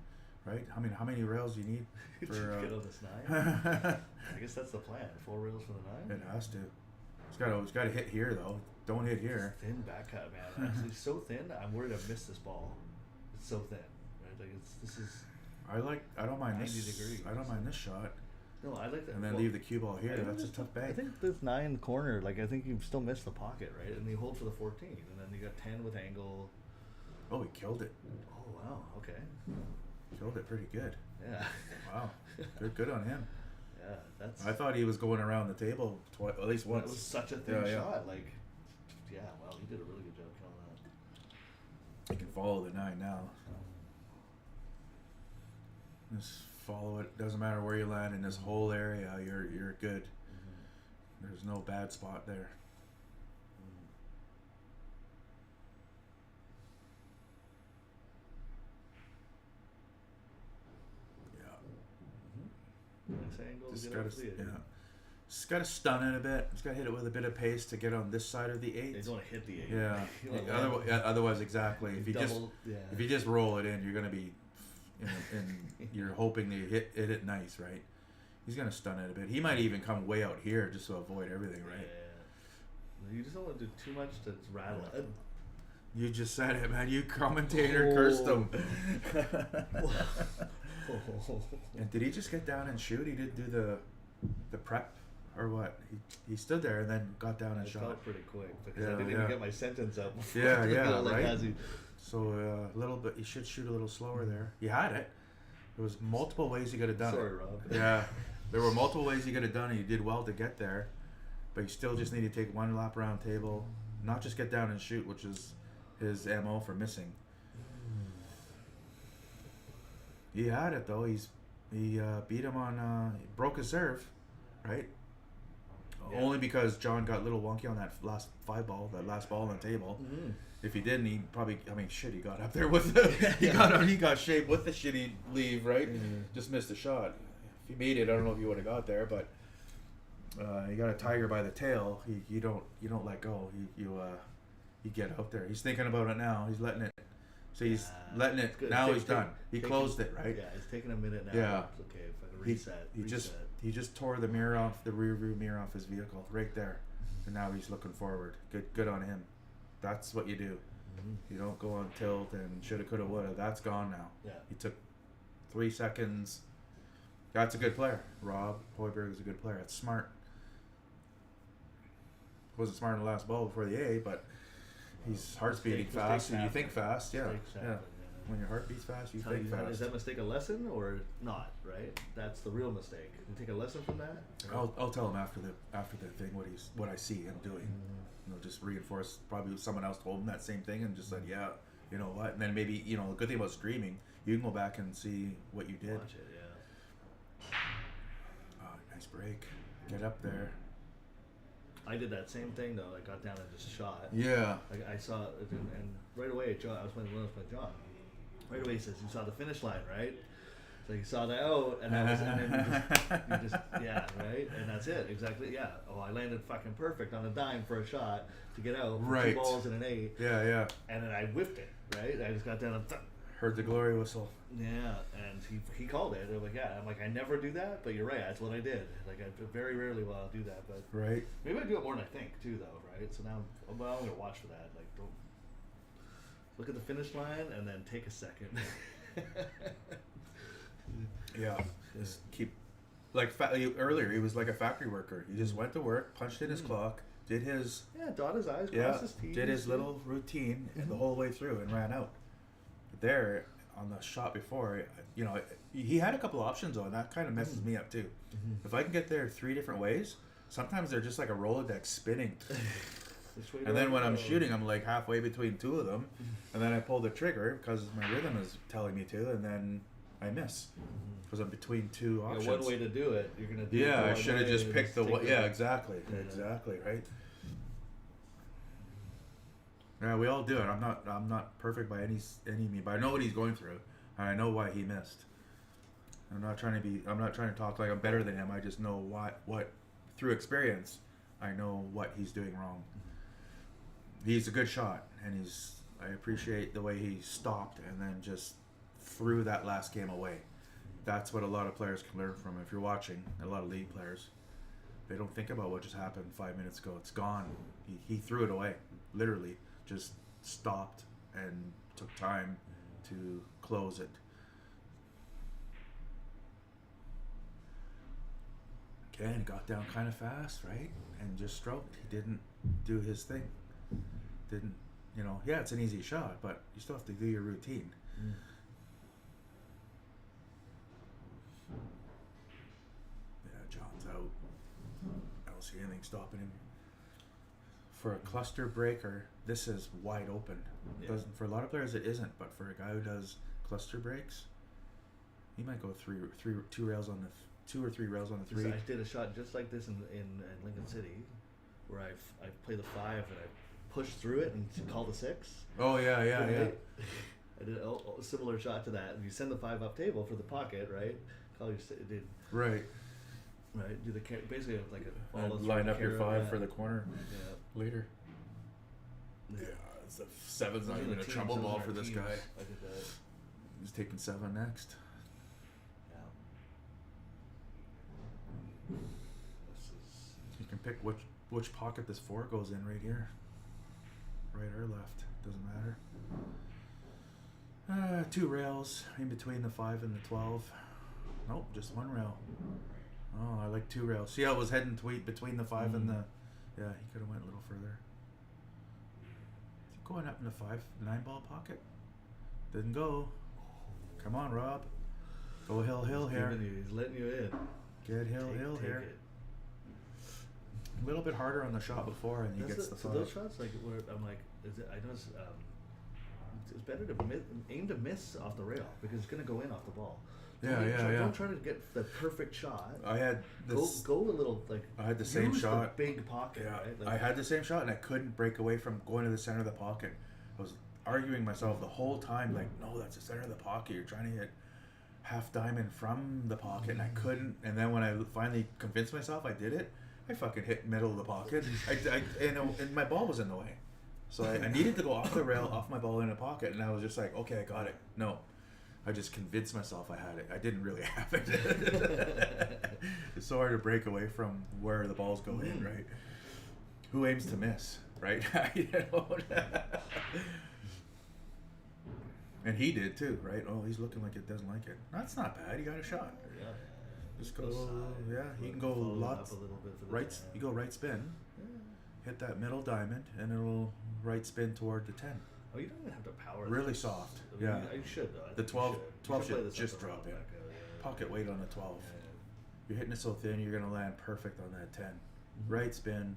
Right? How many rails do you need To for? get on this 9. I guess that's the plan. 4 rails for the 9. It has to. It's got to hit here though. Don't hit here. It's thin back cut, man. It's so thin. I'm worried I've missed this ball. It's so thin. Right? Like this is. I don't mind 90 this. degrees. I don't mind this shot. No, I like that. And then Well, leave the cue ball here. I think That's a this- tough I bank. think this 9 corner, like I think you still missed the pocket, right? And you hold for the 14, and then you got 10 with angle. Oh, he killed it. Oh wow, okay, Killed it pretty good. yeah, Wow. Good on him. yeah. That's. I thought he was going around the table at least that once. was such a thin Yeah, yeah. shot. Like, yeah, well, he did a really good job killing that. He can follow the 9 now. Just follow it. Doesn't matter where you land in this whole area. You're good. There's no bad spot there. Yeah. Nice angle. Just Get gotta out to the just gotta stun it a bit. Just gotta hit it with a bit of pace to get on this side of the 8. You don't want to hit the 8. Yeah. You wanna land Otherwise, exactly. If you double, yeah. just roll it in, you're gonna be and you're hoping to hit it nice, right? He's gonna stun it a bit. He might even come way out here just to avoid everything, right? Yeah. You just don't want to do too much to rattle it. You just said it, man. You commentator cursed him. And did he just get down and shoot? He didn't do the prep or what? He stood there and then got down and I shot. felt pretty quick because Yeah, I didn't yeah. even get my sentence out before. Yeah, you yeah, know, like, right. as he- So a little bit. You should shoot a little slower there. You had it. There was multiple ways you could have done Sorry, it. Rob. Yeah, there were multiple ways you could have done it. You did well to get there, but you still just need to take one lap around table, not just get down and shoot, which is his MO for missing. He had it though. He beat him on. He broke his serve, right? Yeah. Only because John got a little wonky on that last ball on the table. Mm. If he didn't, he probably. I mean, shit. He got up there with the. He got shaved with the shitty leave, right? Just missed a shot. If he made it, I don't know if he would have got there, but you got a tiger by the tail. You don't let go. You get out there. He's thinking about it now. He's letting it. So he's letting it. Good. Now he's done. He Taking- closed it, right? Yeah, it's taking a minute now. Yeah. It's okay, if I can He- reset. He just tore the mirror off the rear view mirror off his vehicle right there, and now he's looking forward. Good on him. That's what you do. Mhm. You don't go on tilt and shoulda, coulda, woulda. That's gone now. Yeah. He took 3 seconds. That's a good player. Rob Hoiberg is a good player. It's smart. Wasn't smart in the last ball before the A, but he's heart's beating Mistakes fast, and you happen. think fast. Yeah, Mistakes yeah. happen, When your heart beats fast, you How think is fast. that mistake a lesson or not? Right. That's the real mistake. You take a lesson from that. I'll tell him after the thing what I see him doing. You know, just reinforce. Probably someone else told him that same thing and just said, yeah, you know what? And then maybe the good thing about streaming, you can go back and see what you did. Watch it. Yeah. Oh, nice break. Get up there. I did that same thing though. I got down and just shot. Yeah. I saw it, and right away, John. I was playing John. Right away, he says, "You saw the finish line, right?" So you saw that out, and then you just yeah, right, and that's it, exactly. Yeah. Oh, I landed fucking perfect on a dime for a shot to get out. For Right. 2 balls and an 8. Yeah. And then I whipped it. Right. I just got down and Heard the glory whistle. yeah, and he called it. I'm like, yeah. I'm like, I never do that, but you're right. That's what I did. Like, I very rarely will I do that, but Right. maybe I do it more than I think too, though. Right. So now, I'm gonna watch for that. Like, don't look at the finish line and then take a second. Yeah. Just keep. Like earlier, he was like a factory worker. He just went to work, punched in his clock, did his Yeah, dot his I's, yeah, cross his T's. did his little routine and the whole way through and ran out. There on the shot before, he had a couple options on that. Kind of messes me up too. If I can get there 3 different ways, sometimes they're just like a Rolodex spinning. Which way And do then I when I'm go? shooting, I'm like halfway between 2 of them, and then I pull the trigger because my rhythm is telling me to, and then I miss because I'm between 2 options. Yeah, one way to do it, you're gonna do it Yeah, the I one should have way just and picked the take one. it Yeah, back. exactly, Yeah. exactly, right. Yeah, we all do it. I'm not perfect by any means, but I know what he's going through, and I know why he missed. I'm not trying to talk like I'm better than him. I just know what through experience, I know what he's doing wrong. He's a good shot, and I appreciate the way he stopped and then just threw that last game away. That's what a lot of players can learn from. If you're watching, a lot of league players, they don't think about what just happened 5 minutes ago. It's gone. He threw it away, literally. Just stopped and took time to close it. Again, got down kind of fast, right? And just stroked. He didn't do his thing. Didn't, yeah, it's an easy shot, but you still have to do your routine. Yeah, John's out. I don't see anything stopping him. For a cluster breaker, this is wide open. Yeah. Doesn't for a lot of players it isn't, but for a guy who does cluster breaks, he might go 2 rails on the 2 or 3 rails on the 3. I did a shot just like this in Lincoln City, where I play the 5 and I push through it and call the 6. Oh yeah. I did a similar shot to that. You send the 5 up table for the pocket, right? Call your did Right. right. Do the basically like a And follow line through up your carry, 5 yeah. for the corner Yeah. later. Yeah, it's a 7's not Those are even the a teams, trouble those ball are for our this teams. guy. I did that. He's taking 7 next. Yeah. This is. You can pick which pocket this 4 goes in right here. Right or left, doesn't matter. 2 rails in between the 5 and the 12. Nope, just 1 rail. Oh, I like 2 rails. See how it was heading between the 5 and the... Yeah, he could have went a little further. Is he going up in the 9 ball pocket? Didn't go. Come on, Rob. Go hill here. He's letting you in. Get hill Take here. it. A little bit harder on the shot before, and he gets the so 5. those shots, like, where I'm like, is it? I notice it's better to aim to miss off the rail because it's gonna go in off the ball. Don't try to get the perfect shot. I had this. Go a little like. I had the same use shot. The big pocket. Yeah, Right? Like, I had the same shot, and I couldn't break away from going to the center of the pocket. I was arguing myself the whole time, like, no, that's the center of the pocket. You're trying to hit half diamond from the pocket, and I couldn't. And then when I finally convinced myself I did it, I fucking hit middle of the pocket. And my ball was in the way. So I needed to go off the rail, off my ball in the pocket, and I was just like, okay, I got it. No. I just convinced myself I had it. I didn't really have it. It's so hard to break away from where the balls go in, right? Who aims to miss, right? You know? And he did too, right? Oh, he's looking like it doesn't like it. That's not bad. He got a shot. Yeah. Just go, Side. yeah. He can go Follow it lots. up a little bit for the Right, 10. you go right spin, Yeah. hit that middle diamond, and it'll right spin toward the 10. Oh, you don't even have to power. Really this. soft, I mean, yeah. You should though. I The think 12 you should. 12 You play should this just up the drop road in. back out, yeah. Pocket weight on the 12. Yeah. You're hitting it so thin, you're gonna land perfect on that 10. Mhm. Right spin,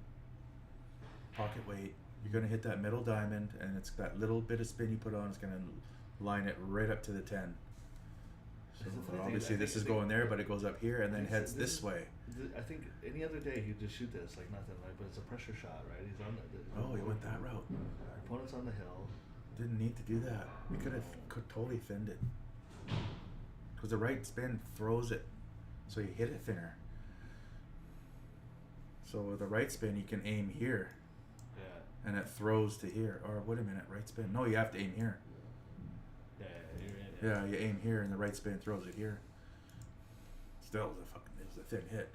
pocket weight. You're gonna hit that middle diamond, and it's that little bit of spin you put on is gonna line it right up to the 10. So That's the funny thing, obviously I this think- is going there, but it goes up here and then This- heads this this is- way. I think any other day he'd just shoot this like nothing, like, but it's a pressure shot, right? He's on the Oh, he went that route. opponent's on the hill. Didn't need to do that. He could totally thinned it. Because the right spin throws it, so you hit it thinner. So with the right spin, you can aim here, Yeah. and it throws to here. Or wait a minute, right spin? No, you have to aim here. Yeah, you're in. Yeah, you aim here, and the right spin throws it here. Still, it was a thin hit.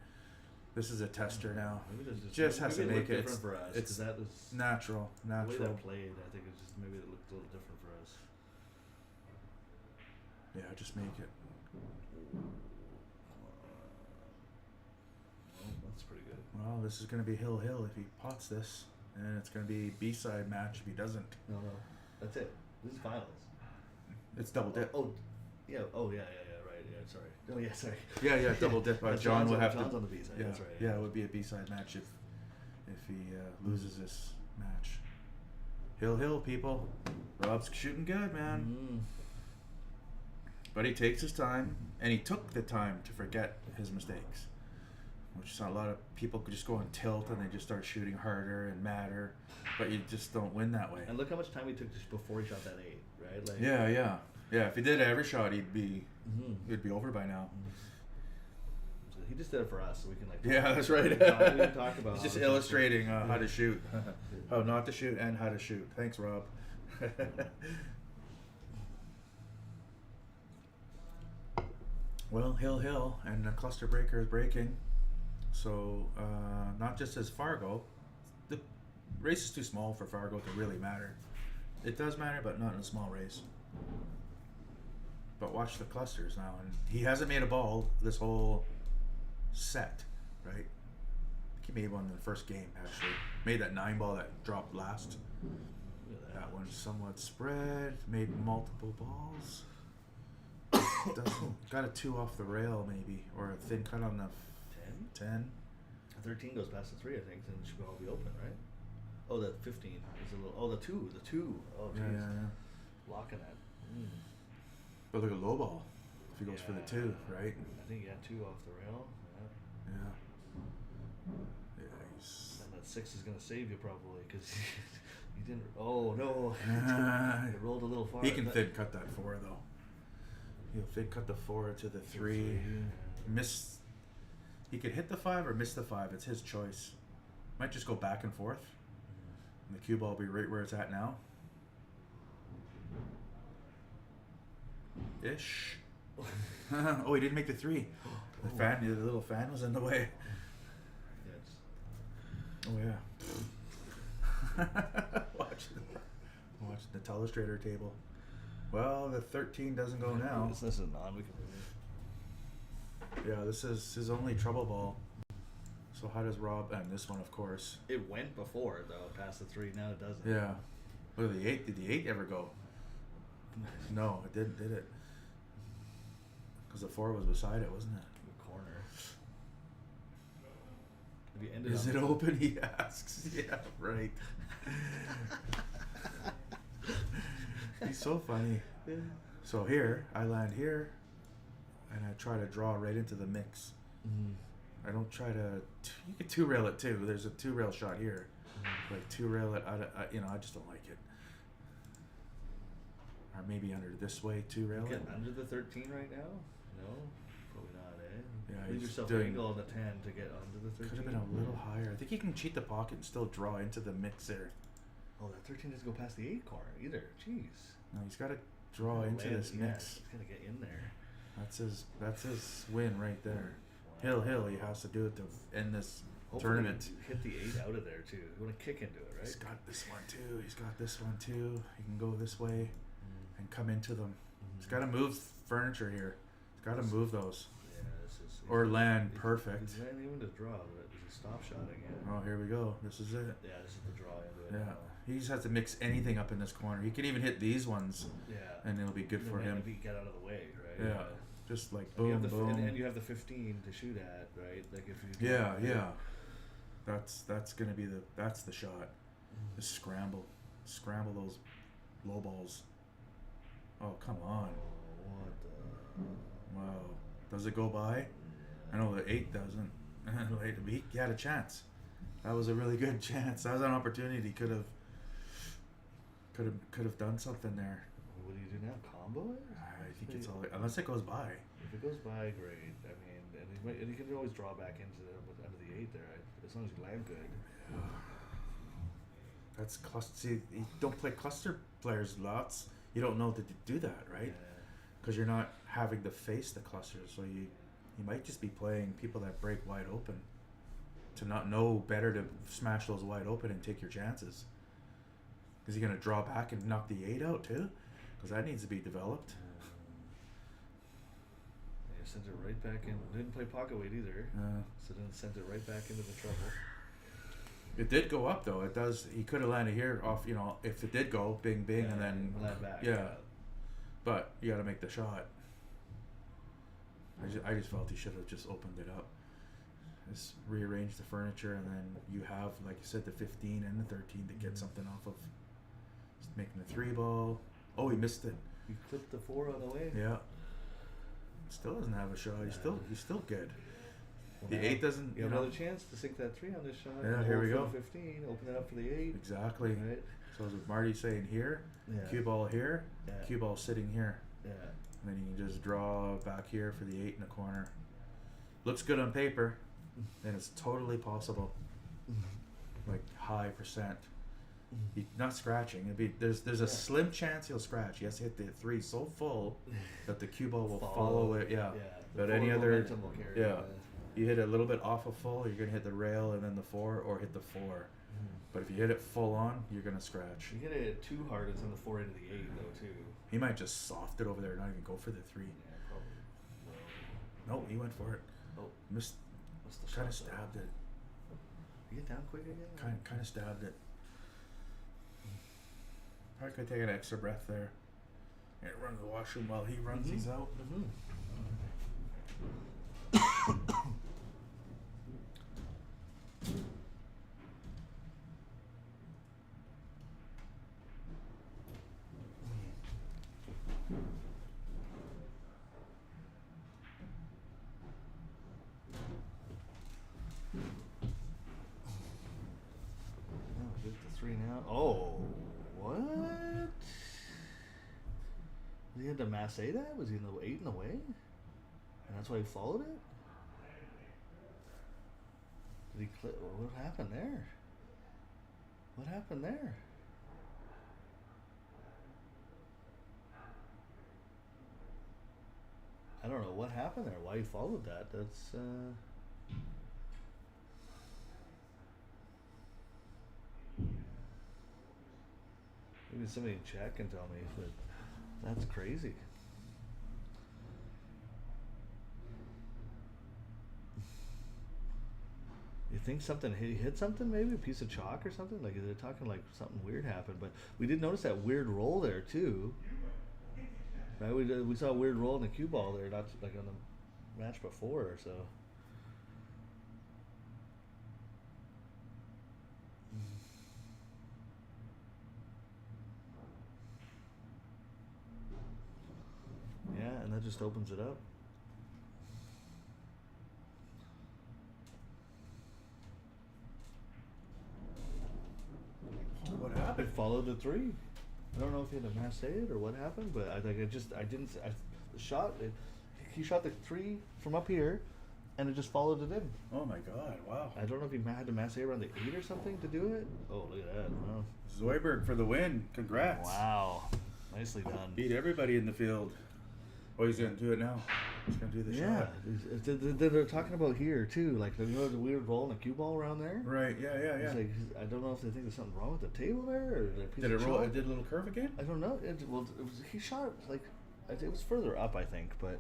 This is a tester now. Maybe there's Just has to maybe it make looked it. different for us. 'Cause It's that was natural. the way Natural. that played. I think it's just maybe it looked a little different for us. Yeah, just make it. Well, that's pretty good. Well, this is going to be hill if he pots this, and it's going to be B-side match if he doesn't. No, that's it. This is finals. It's double dip. Oh, yeah. Oh, yeah. Right. Yeah. Sorry. Oh, yeah. Sorry. Yeah, double dip. That's John John's would on- have John's to. on the B-side, Yeah, that's right, Yeah, yeah. it would be a B-side match if he loses this match. Hill, people. Rob's shooting good, man. Mm. But he takes his time, and he took the time to forget his mistakes. Which is a lot of people could just go on tilt and they just start shooting harder and madder, but you just don't win that way. And look how much time he took just before he shot that 8, right? Like, Yeah. If he did every shot, he'd be over by now. So he just did it for us, so we can like. Yeah, that's right. We can talk about. He's just how illustrating how to shoot, how not to shoot, and how to shoot. Thanks, Rob. Well, hill, and the cluster breaker is breaking. So, not just as Fargo, the race is too small for Fargo to really matter. It does matter, but not in a small race. But watch the clusters now, and he hasn't made a ball this whole set, right? I think he made one in the first game, actually. Made that 9 ball that dropped last. Look at That one's somewhat spread, made multiple balls. Got a 2 off the rail, maybe, or a thin cut on the 10? 10. 13 goes past the 3, I think, then it should all be open, right? Oh, the 15 is a little. Oh, the 2. Oh, Yeah, jeez. yeah. Locking that. Mm. But look at low ball. If he goes for the 2, right? I think 2 off the rail. Yeah. Yeah. Yeah, he's. And that 6 is gonna save you probably because you didn't. Oh no! It rolled a little far. He can thin cut that 4 though. He'll thin cut the 4 to the 3. Miss. He could hit the 5 or miss the 5. It's his choice. Might just go back and forth. And the cue ball will be right where it's at now. ish. Oh, he didn't make the 3. The little fan was in the way. Yes. Oh yeah. Watch the telestrator table. Well, the 13 doesn't go now. This is on. We can move Yeah, this is his only trouble ball. So how does Rob and this one, of course? it. It went before though, past the 3. Now it doesn't. Yeah. Look at the 8. Did the 8 ever go? No, it didn't. Did it? Because the 4 was beside it, wasn't it? The corner. Have you ended Is up it open? He asks. Yeah, right. He's so funny. Yeah. So here, I land here, and I try to draw right into the mix. I don't try to. You can 2-rail it too. There's a 2-rail shot here. Like 2-rail it. I just don't like it. Or maybe under this way 2-rail it. Getting under the 13 right now? No, probably not, eh? Yeah, Leave he's yourself doing- an angle on the 10 to get under the 13. Could have been a little higher. I think he can cheat the pocket and still draw into the mix there. Oh, that 13 doesn't go past the 8 corner either. Jeez. No, he's got to draw into Land- this yeah, mix. He's got to get in there. That's his win right there. Hill, he has to do it to end this Hopefully tournament. you hit the 8 out of there too. You want to kick into it, right? He's got this one too. He's got this one too. He can go this way and come into them. He's got to move furniture here. He's got to move those. Yeah, this is. Or land perfect. He's not even to draw, but there's a stop shot again. Oh, here we go. This is it. Yeah, this is the draw into it. Yeah. now. He just has to mix anything up in this corner. He can even hit these ones, Yeah. and it'll be good for And him. if he get out of the way, right? Yeah. Just like And you boom, have the boom. and you have the 15 to shoot at, right? Like if you. Yeah, yeah. That's gonna be that's the shot. Just scramble those low balls. Oh, come on. What the? Wow. Does it go by? I know the 8 doesn't. He had a chance. That was a really good chance. That was an opportunity. Could have done something there. What do you do now? Combo it? I think it's all unless it goes by. If it goes by, great. I mean, and you can always draw back into under the 8 there, right? As long as you land good. That's cluster. See, you don't play cluster players lots. You don't know that to do that, right? Because you're not having to face the clusters, so you might just be playing people that break wide open. To not know better to smash those wide open and take your chances. Is he gonna draw back and knock the 8 out too? Because that needs to be developed. Yeah, sent it right back in. Didn't play pocket weight either. So then sent it right back into the trouble. It did go up though. It does. He could have landed here off. If it did go, bing, bing, and then land back. yeah. But you got to make the shot. I just felt he should have just opened it up. Just rearrange the furniture, and then you have, like you said, the 15 and the 13 to get something off of. Just making the 3 ball. Oh, he missed it. You clipped the 4 on the way. Yeah. Still doesn't have a shot. He's still good. Well, The now 8 doesn't. You have another chance to sink that 3 on this shot. Yeah, Hold here we for go. the 15. Open it up for the 8. Exactly. Right. So as with Marty saying here, Yeah. cue ball here, Yeah. cue ball sitting here. Yeah. And then you can just draw back here for the 8 in the corner. Looks good on paper, and it's totally possible. Like high percent. He's not scratching. There's a slim chance he'll scratch. He has to hit the 3 so full that the cue ball will follow it. Yeah. The But any forward other, momentum will carry yeah, it. you hit it a little bit off of full, you're gonna hit the rail and then the 4, or hit the 4. But if you hit it full on, you're gonna scratch. You get it too hard, it's on the 4 into the 8 though too. He might just soft it over there, not even go for the 3. Yeah, probably. No, he went for it. Oh, Missed. what's the Kind of shot, though? stabbed it. You get down quick again? Kind of stabbed it. I could take an extra breath there. And run to the washroom while he runs. He's out. Oh, get the 3 now. Oh, what? He had to masse that? Was he in the 8 in the way? And that's why he followed it? Did he clip? What happened there? What happened there? I don't know what happened there. Why he followed that? That's maybe somebody check and tell me, but that's crazy. You think something hit something, maybe a piece of chalk or something? Like they're talking like something weird happened, but we did notice that weird roll there too. Right, we saw a weird roll in the cue ball there, not like on the match before. So yeah, and that just opens it up. What It happened? followed the three. I don't know if he had a mass it or what happened, but I think the shot. He shot the three from up here, and it just followed it in. Oh my God! Wow. I don't know if he had to mass around the 8 or something to do it. Oh, look at that! Wow. Zoidberg for the win. Congrats. Wow, nicely done. Beat everybody in the field. Oh, he's gonna do it now. He's gonna do the Yeah, shot. they're talking about here too, like the weird roll and the cue ball around there. Right. Yeah. It's like I don't know if they think there's something wrong with the table there, or a piece Did it of roll? chalk. It did a little curve again. I don't know. It was he shot like it was further up, I think, but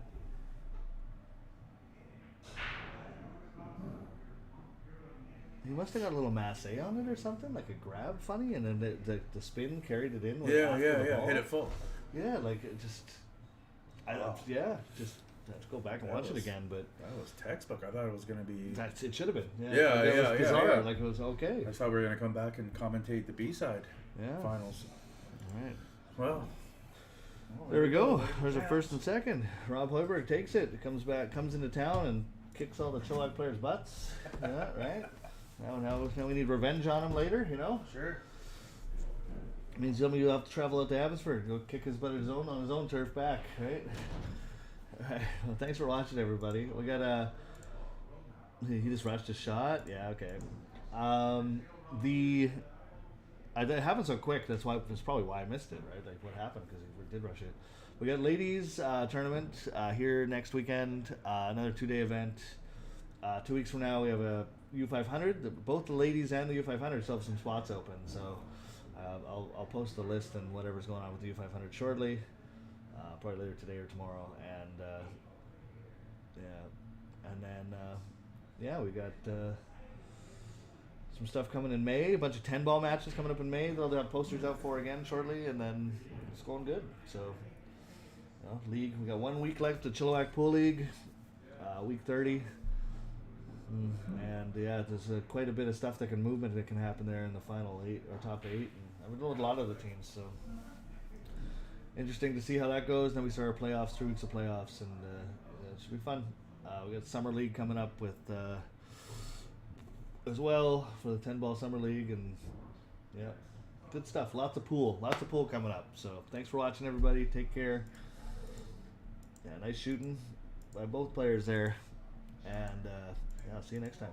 he must have got a little masse on it or something, like a grab funny, and then the spin carried it in. Yeah. after the ball. Hit it full. Yeah, like it just. Wow. Just have to go back and That watch it was- again, but That was textbook. I thought it was gonna be. it should have been. Yeah, like, yeah, that was yeah, bizarre. yeah. Like it was okay. I thought we were gonna come back and commentate the B side Yeah. finals. All right. Well. There we go. There's a first and second. Rob Hoiberg takes it. Comes into town and kicks all the Chilliwack players' butts. Yeah, right. Now we need revenge on him later. You know. Sure. Means somebody will have to travel out to Abbotsford, go kick his butt on his own turf back, right? All right. Well, thanks for watching, everybody. We got he just rushed a shot. Yeah, okay. That happened so quick. That's probably why I missed it, right? Like what happened because he did rush it. We got ladies tournament here next weekend. Another 2-day event. 2 weeks from now we have a U500. Both the ladies and the U500 still have some spots open. So I'll post the list and whatever's going on with the U500 shortly. Probably later today or tomorrow. And then we got. Some stuff coming in May, a bunch of 10-ball matches coming up in May. They'll have posters out for again shortly, and then it's going good. So, league, we got 1 week left to Chilliwack Pool League, week 30. And yeah, there's quite a bit of stuff that can happen there in the final 8 or top 8. And I've been with a lot of the teams, so interesting to see how that goes. Then we start our playoffs, 3 weeks of playoffs, and it should be fun. We got Summer League coming up with. As well for the 10-ball summer league, and yeah, good stuff. Lots of pool coming up. So thanks for watching, everybody. Take care. Yeah, nice shooting by both players there, and see you next time.